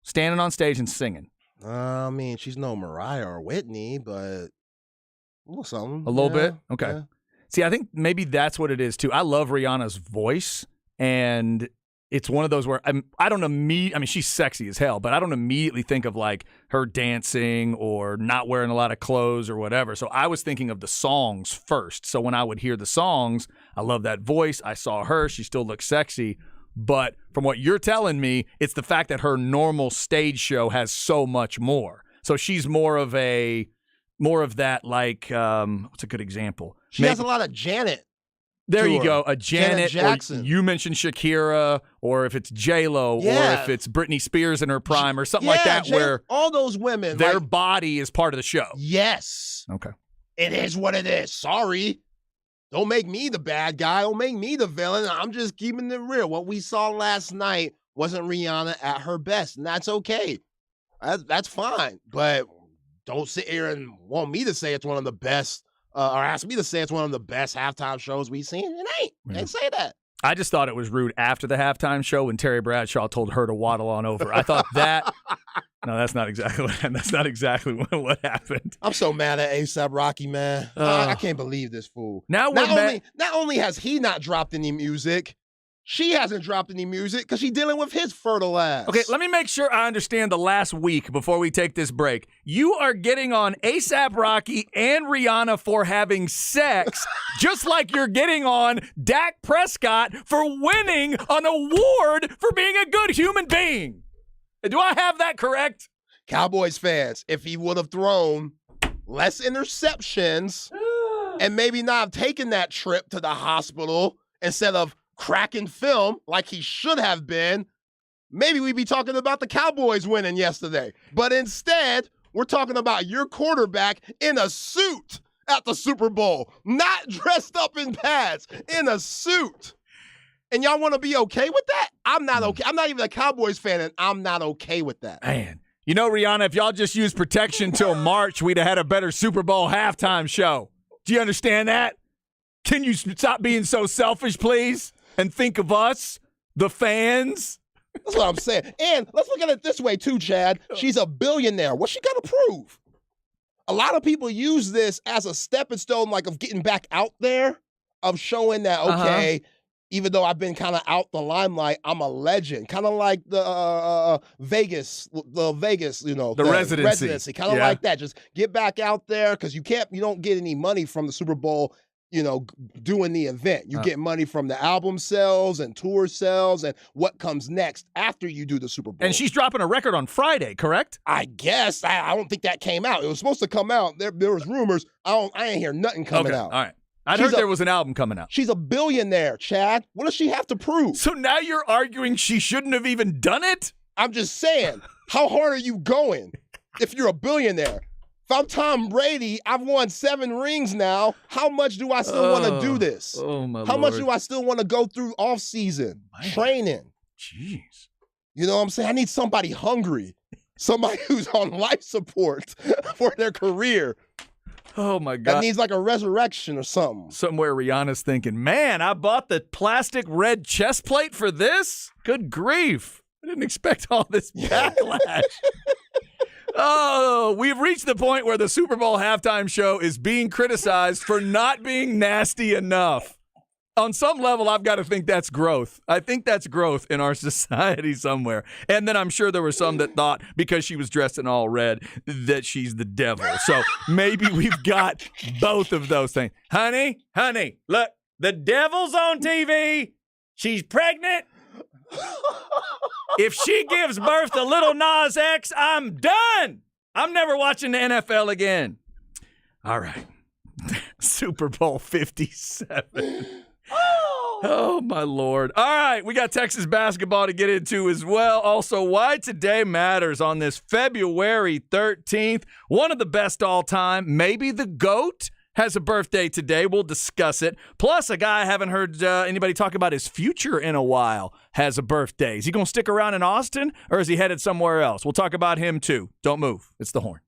Standing on stage and singing. I mean, she's no Mariah or Whitney, but a little something. A little bit? Yeah. Okay. See, I think maybe that's what it is, too. I love Rihanna's voice, and it's one of those where I don't immediately – I mean, she's sexy as hell, but I don't immediately think of, like, her dancing or not wearing a lot of clothes or whatever. So I was thinking of the songs first. So when I would hear the songs, I love that voice. I saw her. She still looks sexy. But from what you're telling me, it's the fact that her normal stage show has so much more. So she's more of that, like, what's a good example? She has a lot of Janet. There you go. A Janet Jackson. Or you mentioned Shakira, or if it's J-Lo, or if it's Britney Spears in her prime, or something like that, where all those women, their body is part of the show. Yes. Okay. It is what it is. Sorry. Don't make me the bad guy. Don't make me the villain. I'm just keeping it real. What we saw last night wasn't Rihanna at her best, and that's okay. That's fine. But don't sit here and want me to say it's one of the best, or ask me to say it's one of the best halftime shows we've seen. It ain't. I ain't say that. I just thought it was rude after the halftime show when Terry Bradshaw told her to waddle on over. I thought that. No, that's not exactly what happened. I'm so mad at A$AP Rocky, man. I can't believe this fool. Not only has he not dropped any music, she hasn't dropped any music because she's dealing with his fertile ass. Okay, let me make sure I understand the last week before we take this break. You are getting on A$AP Rocky and Rihanna for having sex, just like you're getting on Dak Prescott for winning an award for being a good human being. Do I have that correct? Cowboys fans, if he would have thrown less interceptions and maybe not have taken that trip to the hospital instead of cracking film like he should have been, maybe we'd be talking about the Cowboys winning yesterday. But instead, we're talking about your quarterback in a suit at the Super Bowl, not dressed up in pads, in a suit. And y'all want to be okay with that? I'm not okay. I'm not even a Cowboys fan, and I'm not okay with that. Man, you know, Rihanna, if y'all just used protection till March, we'd have had a better Super Bowl halftime show. Do you understand that? Can you stop being so selfish, please, and think of us, the fans? That's what I'm saying. And let's look at it this way, too, Chad. She's a billionaire. What's she got to prove? A lot of people use this as a stepping stone, like, of getting back out there, of showing that, okay, even though I've been kind of out the limelight, I'm a legend. Kind of like the Vegas, you know, the residency. Kind of like that. Just get back out there because you don't get any money from the Super Bowl, you know, doing the event. You get money from the album sales and tour sales and what comes next after you do the Super Bowl. And she's dropping a record on Friday, correct? I guess. I don't think that came out. It was supposed to come out. There was rumors. I ain't hear nothing coming out. All right. I heard there was an album coming out. She's a billionaire, Chad. What does she have to prove? So now you're arguing she shouldn't have even done it? I'm just saying, how hard are you going if you're a billionaire? If I'm Tom Brady, I've won 7 rings now. How much do I still want to do this? Oh, my How much do I still want to go through off-season, training? Jeez. You know what I'm saying? I need somebody hungry, somebody who's on life support for their career. Oh, my That God. needs like a resurrection or something. Somewhere Rihanna's thinking, man, I bought the plastic red chest plate for this? Good grief. I didn't expect all this backlash. Oh, we've reached the point where the Super Bowl halftime show is being criticized for not being nasty enough. On some level, I've got to think that's growth. I think that's growth in our society somewhere. And then I'm sure there were some that thought because she was dressed in all red that she's the devil. So maybe we've got both of those things. Honey, look, the devil's on TV. She's pregnant. If she gives birth to little Nas X, I'm done. I'm never watching the NFL again. All right. Super Bowl 57. Oh, my Lord. All right, we got Texas basketball to get into as well. Also, why today matters on this February 13th. One of the best all time, maybe the GOAT, has a birthday today. We'll discuss it. Plus, a guy I haven't heard anybody talk about his future in a while has a birthday. Is he going to stick around in Austin, or is he headed somewhere else? We'll talk about him, too. Don't move. It's The Horn.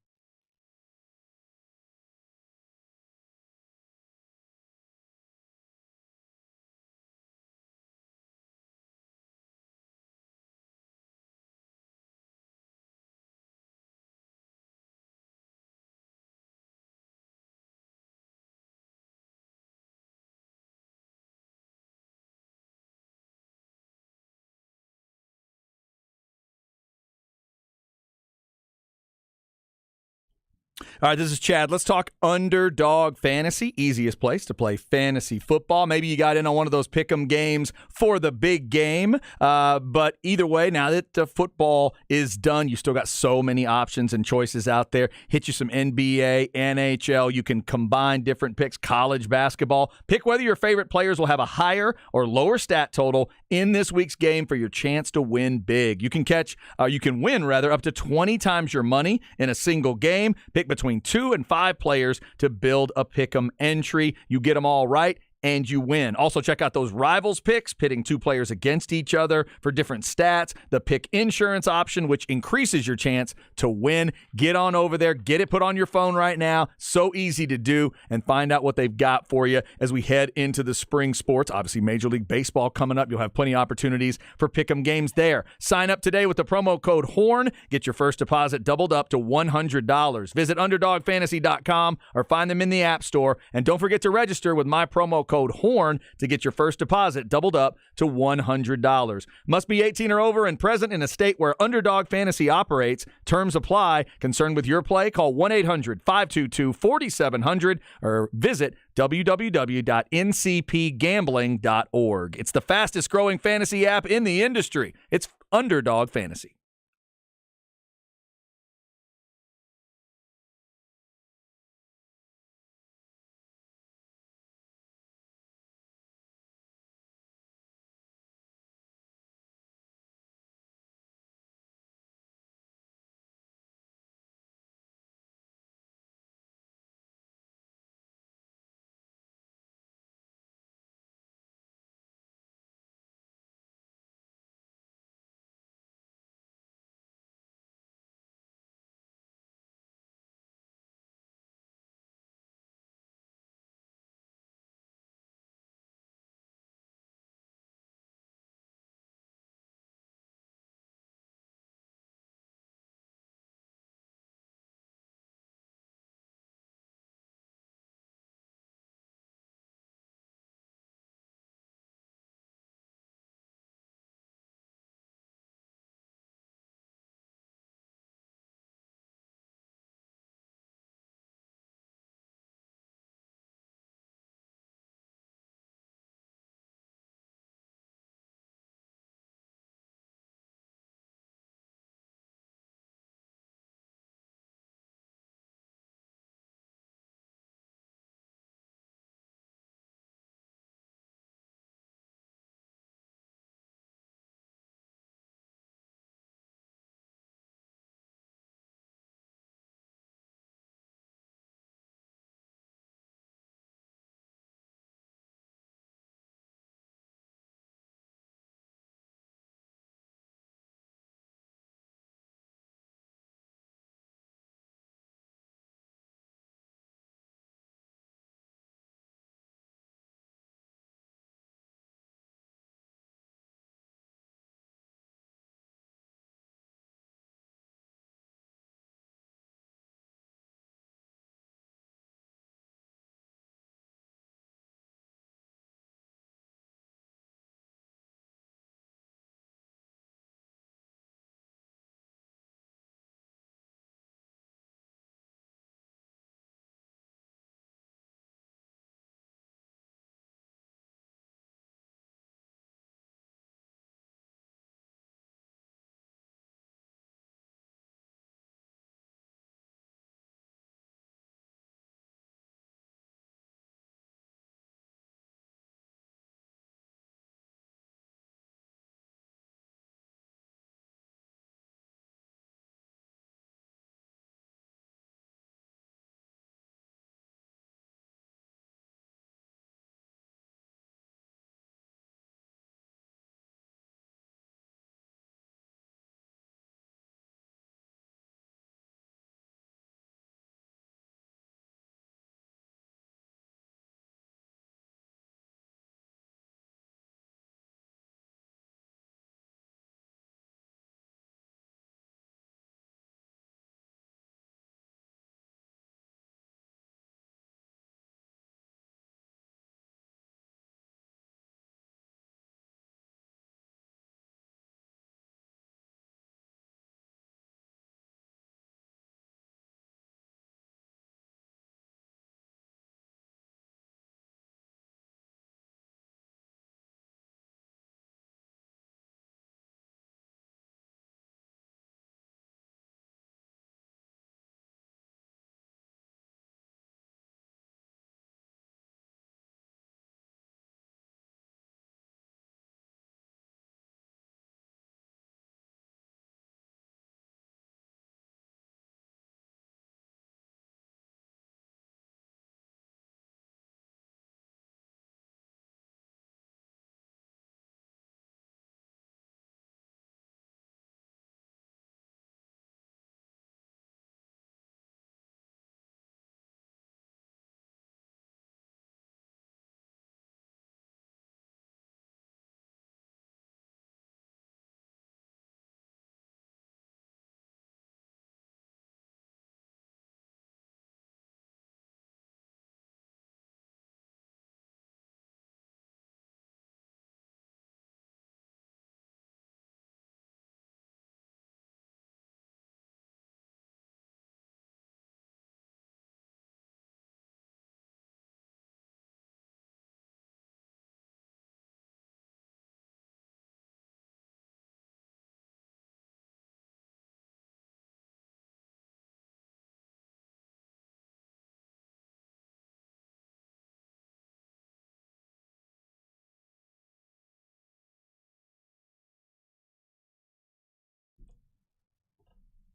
All right, this is Chad. Let's talk Underdog Fantasy, easiest place to play fantasy football. Maybe you got in on one of those pick'em games for the big game. But either way, now that football is done, you still got so many options and choices out there. Hit you some NBA, NHL. You can combine different picks, college basketball. Pick whether your favorite players will have a higher or lower stat total in this week's game for your chance to win big. You can win up to 20 times your money in a single game. Pick between 2 and 5 players to build a pick'em entry. You get them all right, and you win. Also, check out those rivals picks, pitting 2 players against each other for different stats. The pick insurance option, which increases your chance to win. Get on over there. Get it put on your phone right now. So easy to do, and find out what they've got for you as we head into the spring sports. Obviously, Major League Baseball coming up. You'll have plenty of opportunities for pick'em games there. Sign up today with the promo code HORN. Get your first deposit doubled up to $100. Visit UnderdogFantasy.com or find them in the App Store. And don't forget to register with my promo code HORN to get your first deposit doubled up to $100. Must be 18 or over and present in a state where Underdog Fantasy operates. Terms apply. Concerned with your play? Call 1-800-522-4700 or visit www.ncpgambling.org. It's the fastest growing fantasy app in the industry. It's Underdog Fantasy.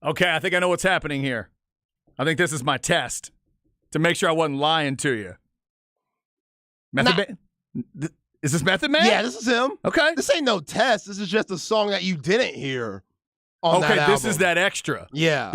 Okay, I think I know what's happening here. I think this is my test to make sure I wasn't lying to you. Method Man? Is this Method Man? Yeah, this is him. Okay. This ain't no test. This is just a song that you didn't hear on that album. This is that extra. Yeah.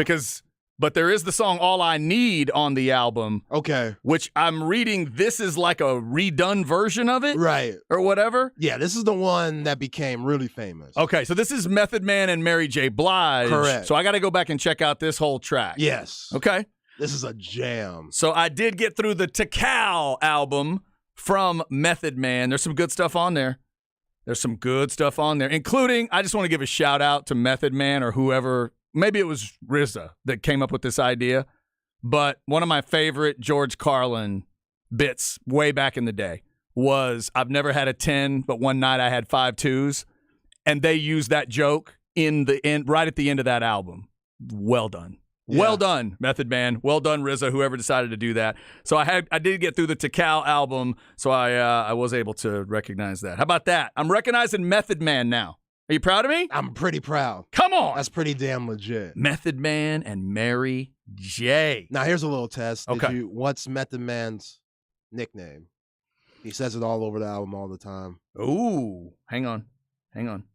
But there is the song All I Need on the album, Okay. which I'm reading this is like a redone version of it Right. or whatever. Yeah, this is the one that became really famous. Okay, so this is Method Man and Mary J. Blige. Correct. So I got to go back and check out this whole track. Yes. Okay. This is a jam. So I did get through the Tikal album from Method Man. There's some good stuff on there. Including, I just want to give a shout out to Method Man or whoever. Maybe it was RZA that came up with this idea. But one of my favorite George Carlin bits way back in the day was I've never had a 10, but one night I had 5 2s. And they used that joke right at the end of that album. Well done. Yeah. Well done, Method Man. Well done, RZA, whoever decided to do that. So I did get through the Tikal album, so I was able to recognize that. How about that? I'm recognizing Method Man now. Are you proud of me? I'm pretty proud. Come on. That's pretty damn legit. Method Man and Mary J. Now, here's a little test. Okay. What's Method Man's nickname? He says it all over the album all the time. Ooh, hang on.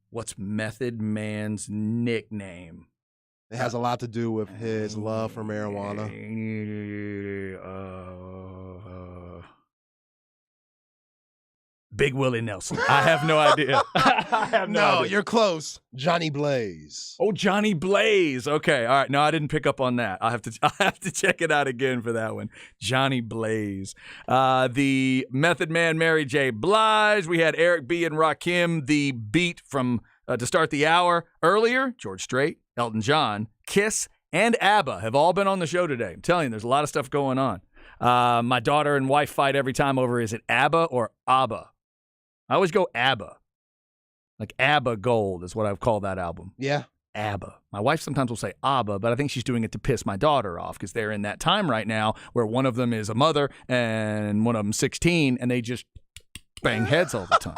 What's Method Man's nickname? It has a lot to do with his love for marijuana. Big Willie Nelson. I have no idea. I have no idea. You're close. Johnny Blaze. Oh, Johnny Blaze. Okay, all right. No, I didn't pick up on that. I'll have to check it out again for that one. Johnny Blaze. The Method Man, Mary J. Blige. We had Eric B. and Rakim. The beat from to start the hour earlier. George Strait, Elton John, Kiss, and ABBA have all been on the show today. I'm telling you, there's a lot of stuff going on. My daughter and wife fight every time over is it ABBA or ABBA? I always go ABBA. Like ABBA Gold is what I've called that album. Yeah. ABBA. My wife sometimes will say ABBA, but I think she's doing it to piss my daughter off because they're in that time right now where one of them is a mother and one of them 16, and they just bang heads all the time.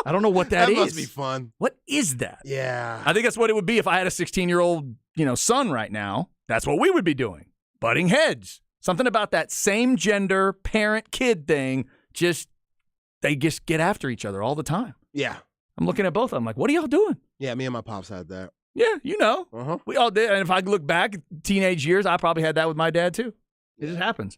I don't know what that is. That must be fun. What is that? Yeah. I think that's what it would be if I had a 16-year-old, son right now. That's what we would be doing. Butting heads. Something about that same gender parent-kid thing, they just get after each other all the time. Yeah. I'm looking at both of them like, what are y'all doing? Yeah, me and my pops had that. Yeah, Uh-huh. We all did. And if I look back, teenage years, I probably had that with my dad too. It just happens.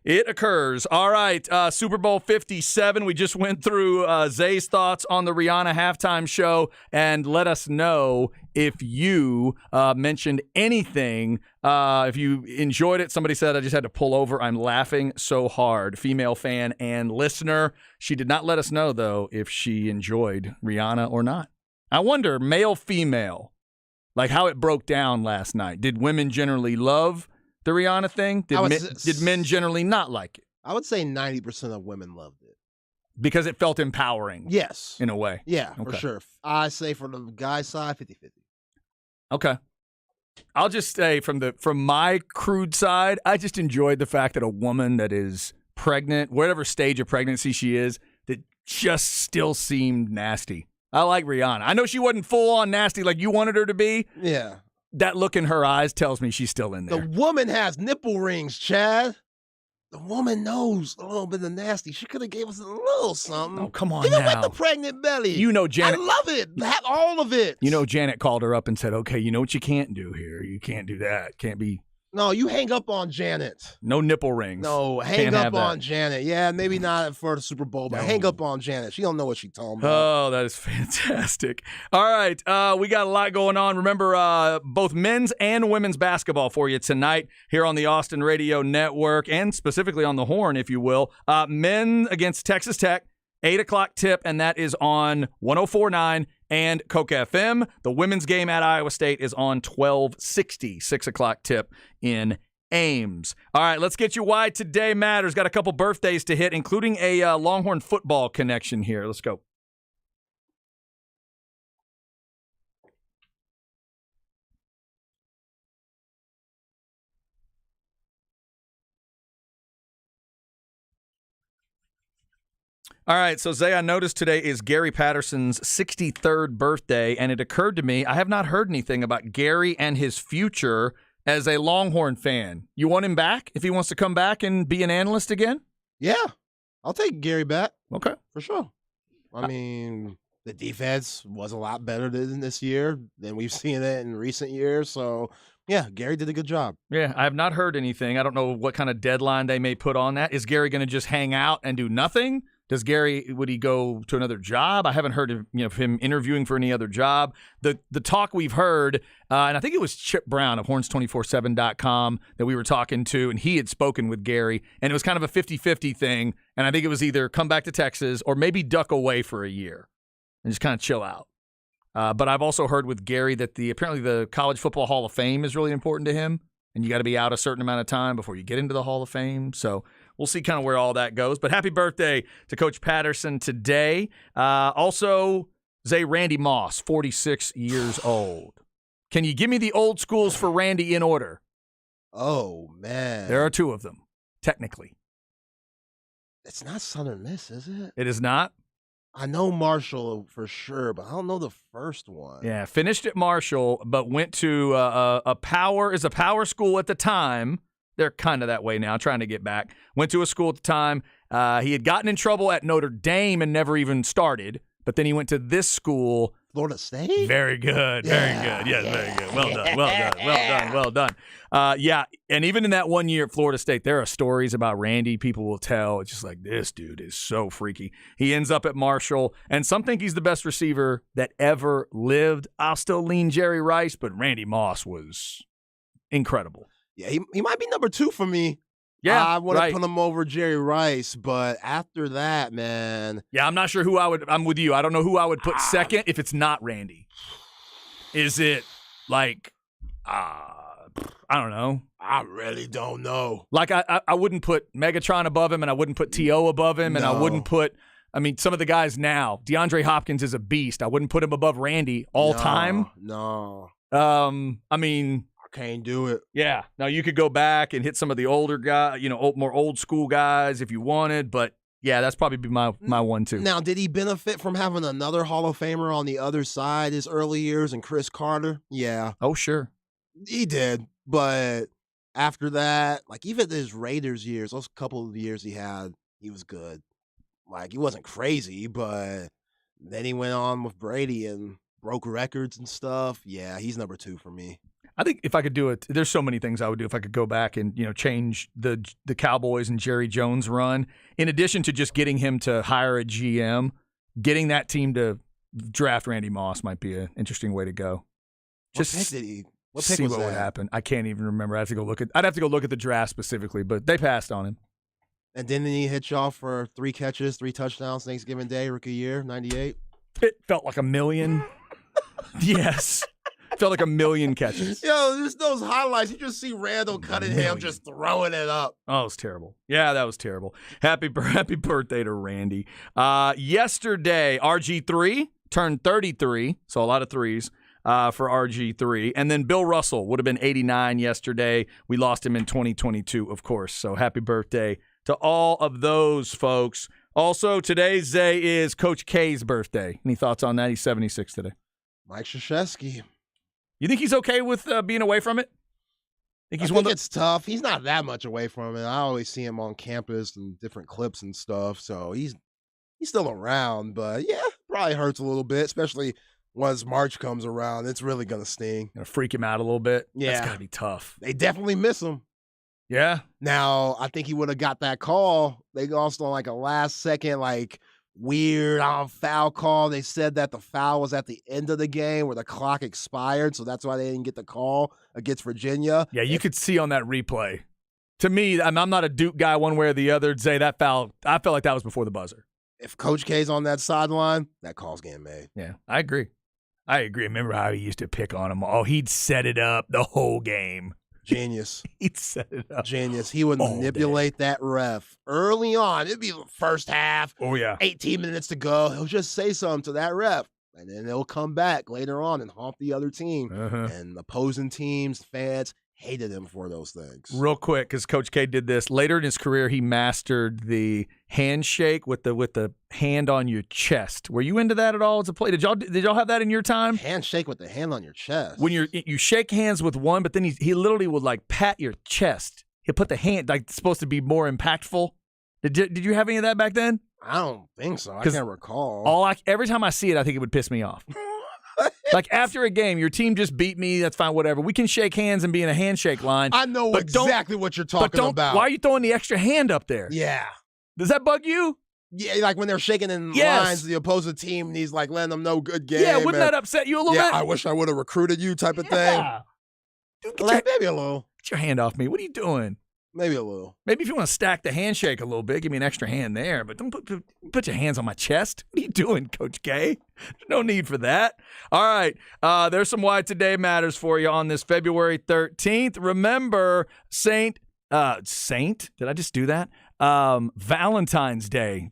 It occurs. All right, Super Bowl 57. We just went through Zay's thoughts on the Rihanna halftime show, and let us know if you mentioned anything. If you enjoyed it, somebody said, I just had to pull over. I'm laughing so hard. Female fan and listener. She did not let us know, though, if she enjoyed Rihanna or not. I wonder, male, female, like how it broke down last night. Did women generally love the Rihanna thing? Did men generally not like it? I would say 90% of women loved it. Because it felt empowering. Yes. In a way. Yeah, Okay. for sure. I say for the guy side, 50-50. Okay. I'll just say from my crude side, I just enjoyed the fact that a woman that is pregnant, whatever stage of pregnancy she is, that just still seemed nasty. I like Rihanna. I know she wasn't full on nasty like you wanted her to be. Yeah. That look in her eyes tells me she's still in there. The woman has nipple rings, Chad. The woman knows a little bit of nasty. She could have gave us a little something. Oh, come on Give it now. with the pregnant belly. Janet. I love it. Have all of it. Janet called her up and said, okay, you know what you can't do here? You can't do that. Can't be. No, you hang up on Janet. No nipple rings. No, hang Can't up have that. on Janet. Yeah, maybe not for the Super Bowl, but No. hang up on Janet. She don't know what she's talking about. Oh, that is fantastic. All right. We got a lot going on. Remember, both men's and women's basketball for you tonight here on the Austin Radio Network and specifically on the Horn, if you will. Men against Texas Tech, 8 o'clock tip, and that is on 104.9 and Coke FM. The women's game at Iowa State is on 1260, 6 o'clock tip in Ames. All right, let's get you why today matters. Got a couple birthdays to hit, including a Longhorn football connection here. Let's go. All right, so Zay, I noticed today is Gary Patterson's 63rd birthday, and it occurred to me I have not heard anything about Gary and his future as a Longhorn fan. You want him back if he wants to come back and be an analyst again? Yeah, I'll take Gary back. Okay. For sure. I mean, the defense was a lot better than this year than we've seen it in recent years. So, yeah, Gary did a good job. Yeah, I have not heard anything. I don't know what kind of deadline they may put on that. Is Gary going to just hang out and do nothing? Would he go to another job? I haven't heard of him interviewing for any other job. The talk we've heard, and I think it was Chip Brown of horns247.com that we were talking to, and he had spoken with Gary, and it was kind of a 50-50 thing, and I think it was either come back to Texas or maybe duck away for a year and just kind of chill out. But I've also heard with Gary that apparently the College Football Hall of Fame is really important to him, and you got to be out a certain amount of time before you get into the Hall of Fame. So we'll see kind of where all that goes. But happy birthday to Coach Patterson today. Also, Zay, Randy Moss, 46 years old. Can you give me the old schools for Randy in order? Oh, man. There are two of them, technically. It's not Southern Miss, is it? It is not? I know Marshall for sure, but I don't know the first one. Yeah, finished at Marshall, but went to a power school at the time. They're kind of that way now, trying to get back. Went to a school at the time. He had gotten in trouble at Notre Dame and never even started, but then he went to this school. Florida State? Very good. Very good. Yes, very good. Well done. Well done. Yeah, and even in that 1 year at Florida State, there are stories about Randy people will tell. It's just like, this dude is so freaky. He ends up at Marshall, and some think he's the best receiver that ever lived. I'll still lean Jerry Rice, but Randy Moss was incredible. Yeah, he might be number 2 for me. Yeah, I want right. to put him over Jerry Rice, but after that, man. Yeah, I'm not sure who I'm with you. I don't know who I would put second if it's not Randy. Is it like, I don't know. I really don't know. Like, I wouldn't put Megatron above him, and I wouldn't put T.O. above him, and I wouldn't put, some of the guys now. DeAndre Hopkins is a beast. I wouldn't put him above Randy all time. No. Can't do it. Yeah. Now, you could go back and hit some of the older guys, more old school guys if you wanted, but yeah, that's probably be my one, too. Now, did he benefit from having another Hall of Famer on the other side his early years and Chris Carter? Yeah. Oh, sure. He did, but after that, like even his Raiders years, those couple of years he had, he was good. Like, he wasn't crazy, but then he went on with Brady and broke records and stuff. Yeah, he's number 2 for me. I think if I could do it, there's so many things I would do if I could go back and change the Cowboys and Jerry Jones run. In addition to just getting him to hire a GM, getting that team to draft Randy Moss might be an interesting way to go. Just What pick did he? What see pick was what that? would happen. I can't even remember. I'd have to go look at the draft specifically, but they passed on him. And didn't he hit y'all for 3 catches, 3 touchdowns Thanksgiving Day, rookie year, 98? It felt like a million. Yes. Felt like a million catches. Yo, there's those highlights. You just see Randall Cunningham just throwing it up. Oh, it was terrible. Yeah, that was terrible. Happy birthday to Randy. Yesterday, RG3 turned 33, so a lot of threes for RG3. And then Bill Russell would have been 89 yesterday. We lost him in 2022, of course. So happy birthday to all of those folks. Also, today, Zay, is Coach K's birthday. Any thoughts on that? He's 76 today. Mike Krzyzewski. You think he's okay with being away from it? I think it's tough. He's not that much away from it. I always see him on campus and different clips and stuff. So he's still around, but yeah, probably hurts a little bit, especially once March comes around. It's really gonna sting. Gonna freak him out a little bit. Yeah, that's gotta be tough. They definitely miss him. Yeah. Now I think he would have got that call. They lost on like a last second, weird foul call. They said that the foul was at the end of the game where the clock expired, so that's why they didn't get the call against Virginia. Yeah, you could see on that replay. To me, I'm not a Duke guy one way or the other. Say that foul, I felt like that was before the buzzer. If Coach K's on that sideline, that call's getting made. Yeah, I agree. Remember how he used to pick on him? Oh, he'd set it up the whole game. Genius. He'd set it up. Genius. He would manipulate that ref early on. It'd be the first half. Oh, yeah. 18 minutes to go. He'll just say something to that ref. And then they'll come back later on and haunt the other team. Uh-huh. And opposing teams, fans hated him for those things. Real quick, because Coach K did this later in his career, he mastered the handshake with the hand on your chest. Were you into that at all as a play? Did y'all have that in your time? Handshake with the hand on your chest. When you shake hands with one, but then he literally would like pat your chest. He'll put the hand like it's supposed to be more impactful. Did you have any of that back then? I don't think so. I can't recall. Every time I see it, I think it would piss me off. Like after a game, your team just beat me. That's fine, whatever. We can shake hands and be in a handshake line. I know exactly what you're talking about. Why are you throwing the extra hand up there? Yeah. Does that bug you? Yeah, like when they're shaking in lines, the opposing team, and he's like letting them know good game. Yeah, wouldn't that upset you a little bit? I wish I would have recruited you type of thing. Dude, Maybe a little. Get your hand off me. What are you doing? Maybe a little. Maybe if you want to stack the handshake a little bit, give me an extra hand there. But don't put your hands on my chest. What are you doing, Coach K? There's no need for that. All right. There's some Why Today Matters for you on this February 13th. Remember, Saint? Did I just do that? Valentine's Day.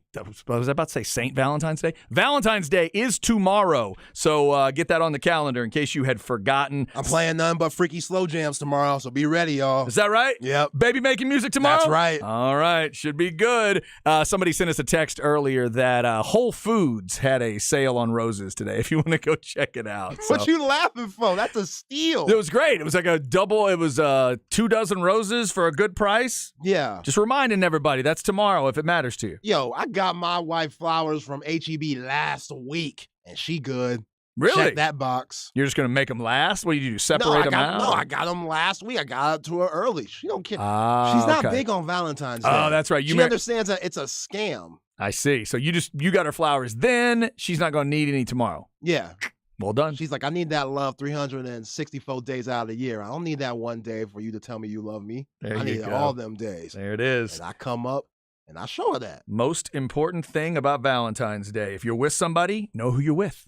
Was I about to say Saint Valentine's Day? Valentine's Day is tomorrow. So get that on the calendar in case you had forgotten. I'm playing none but freaky slow jams tomorrow, so be ready, y'all. Is that right? Yep. Baby making music tomorrow? That's right. All right. Should be good. Somebody sent us a text earlier that Whole Foods had a sale on roses today if you want to go check it out. So. What you laughing for? That's a steal. It was great. It was like a double. It was 2 dozen roses for a good price. Yeah. Just reminding everybody, that's tomorrow if it matters to you. Yo, I got my wife flowers from HEB last week, and she good. Really? Check that box. You're just going to make them last? What do you do, separate them out? No, I got them last week. I got it to her early. She don't care. Ah, She's not okay. big on Valentine's Day. Oh, that's right. She understands that it's a scam. I see. So you got her flowers then. She's not going to need any tomorrow. Yeah. Well done. She's like, I need that love 364 days out of the year. I don't need that one day for you to tell me you love me. There I you need go. all them days. There it is. And I come up and I show her that. Most important thing about Valentine's Day. If you're with somebody, know who you're with.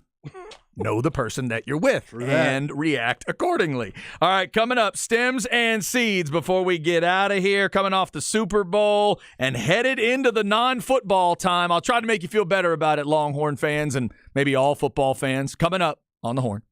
Know the person that you're with and react accordingly. All right, coming up, stems and seeds before we get out of here. Coming off the Super Bowl and headed into the non-football time. I'll try to make you feel better about it, Longhorn fans and maybe all football fans. Coming up on the Horn.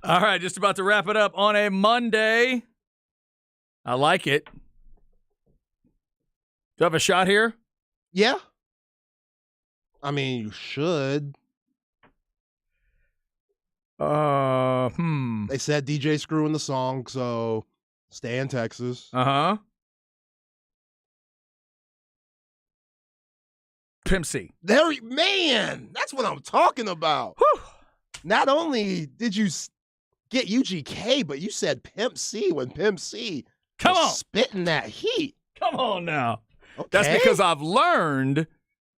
All right, just about to wrap it up on a Monday. I like it. Do you have a shot here? Yeah. I mean, you should. They said DJ Screw in the song, so stay in Texas. Uh-huh. Pimp C. Man, that's what I'm talking about. Whew. Not only did you get UGK, but you said Pimp C when Pimp C Come was on. spitting that heat. Come on now. Okay. That's because I've learned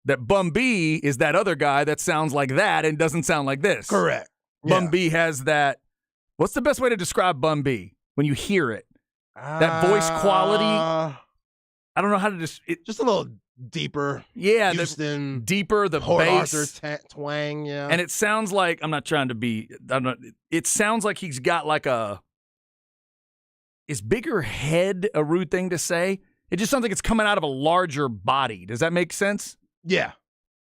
that Bun B is that other guy that sounds like that and doesn't sound like this. Correct. Bun B has that. What's the best way to describe Bun B when you hear it? That voice quality. I don't know how to just. Just a little deeper. Yeah, Houston, deeper, the Port bass. Arthur twang, yeah. And it sounds like, I'm not trying to be, it sounds like he's got like is bigger head a rude thing to say? It just sounds like it's coming out of a larger body. Does that make sense? Yeah.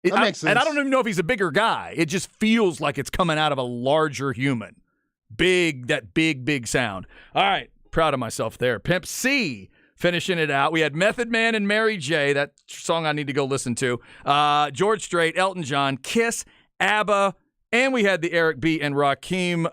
That makes sense. And I don't even know if he's a bigger guy. It just feels like it's coming out of a larger human. That big sound. All right. Proud of myself there. Pimp C finishing it out. We had Method Man and Mary J. That song I need to go listen to. George Strait, Elton John, Kiss, ABBA, and we had the Eric B. and Rakim.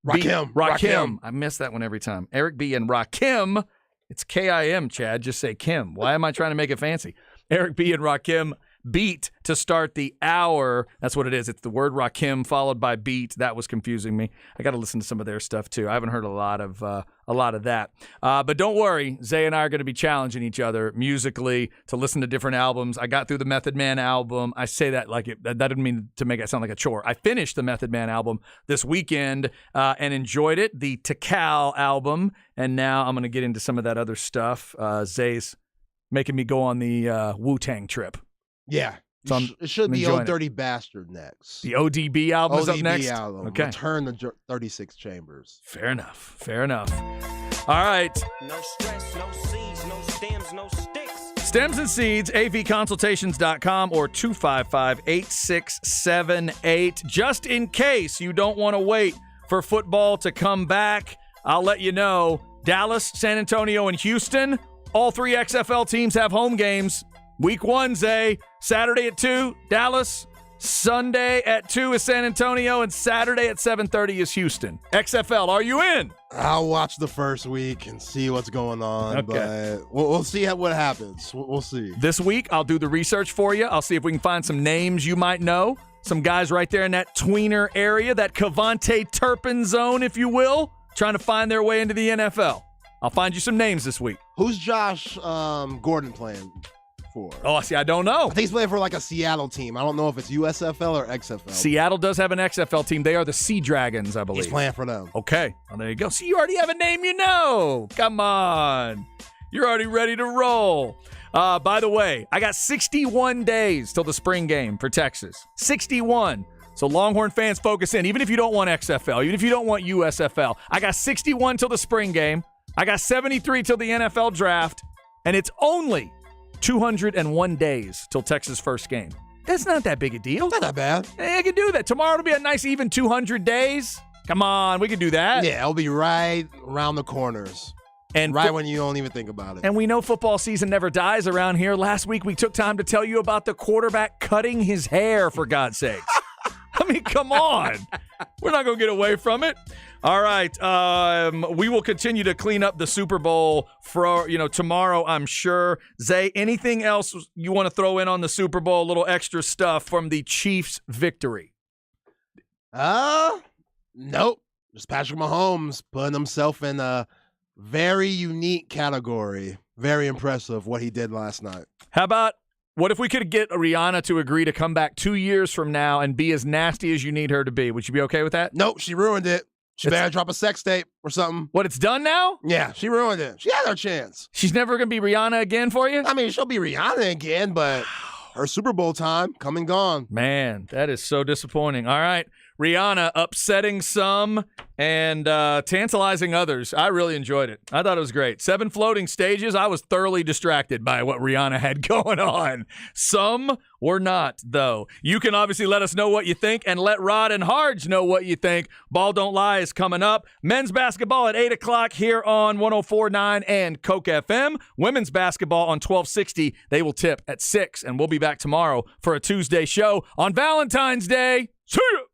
Rakim. I miss that one every time. Eric B. and Rakim. It's K-I-M, Chad. Just say Kim. Why am I trying to make it fancy? Eric B. and Rakim beat to start the hour. That's what it is. It's the word Rakim followed by beat. That was confusing me. I got to listen to some of their stuff too. I haven't heard a lot of that. But don't worry, Zay and I are going to be challenging each other musically to listen to different albums. I got through the Method Man album. I say that like that didn't mean to make it sound like a chore. I finished the Method Man album this weekend and enjoyed it. The Tikal album, and now I'm going to get into some of that other stuff. Zay's making me go on the Wu-Tang trip. Yeah. So it should be enjoying Old Dirty Bastard next. The ODB album is up next? Album. Okay. Return the 36 Chambers. Fair enough. All right. No stress, no seeds, no stems, no sticks. Stems and Seeds, avconsultations.com or 255-8678. Just in case you don't want to wait for football to come back, I'll let you know. Dallas, San Antonio, and Houston, all three XFL teams have home games. Week 1, Zay, Saturday at 2, Dallas. Sunday at 2 is San Antonio, and Saturday at 7:30 is Houston. XFL, are you in? I'll watch the first week and see what's going on, Okay. but we'll see what happens. We'll see. This week, I'll do the research for you. I'll see if we can find some names you might know. Some guys right there in that tweener area, that Cavante Turpin zone, if you will, trying to find their way into the NFL. I'll find you some names this week. Who's Josh Gordon playing for? Oh, see, I don't know. I think he's playing for like a Seattle team. I don't know if it's USFL or XFL. Seattle does have an XFL team. They are the Sea Dragons, I believe. He's playing for them. Okay. Well, there you go. See, you already have a name you know. Come on. You're already ready to roll. By the way, I got 61 days till the spring game for Texas. 61. So Longhorn fans, focus in. Even if you don't want XFL, even if you don't want USFL, I got 61 till the spring game. I got 73 till the NFL draft. And it's only 201 days till Texas' first game. That's not that big a deal. Not that bad. Hey, I can do that. Tomorrow will be a nice even 200 days. Come on, we can do that. Yeah, it'll be right around the corners. And right when you don't even think about it. And we know football season never dies around here. Last week, we took time to tell you about the quarterback cutting his hair, for God's sakes. I mean, come on. We're not going to get away from it. All right. We will continue to clean up the Super Bowl for, tomorrow, I'm sure. Zay, anything else you want to throw in on the Super Bowl? A little extra stuff from the Chiefs' victory? Nope. Just Patrick Mahomes putting himself in a very unique category. Very impressive what he did last night. How about, what if we could get Rihanna to agree to come back 2 years from now and be as nasty as you need her to be? Would you be okay with that? Nope, she ruined it. She better drop a sex tape or something. What, it's done now? Yeah, she ruined it. She had her chance. She's never going to be Rihanna again for you? I mean, she'll be Rihanna again, but her Super Bowl time, come and gone. Man, that is so disappointing. All right. Rihanna upsetting some and tantalizing others. I really enjoyed it. I thought it was great. 7 floating stages. I was thoroughly distracted by what Rihanna had going on. Some were not, though. You can obviously let us know what you think and let Rod and Harge know what you think. Ball Don't Lie is coming up. Men's basketball at 8 o'clock here on 104.9 and Coke FM. Women's basketball on 1260. They will tip at 6, and we'll be back tomorrow for a Tuesday show on Valentine's Day. See ya!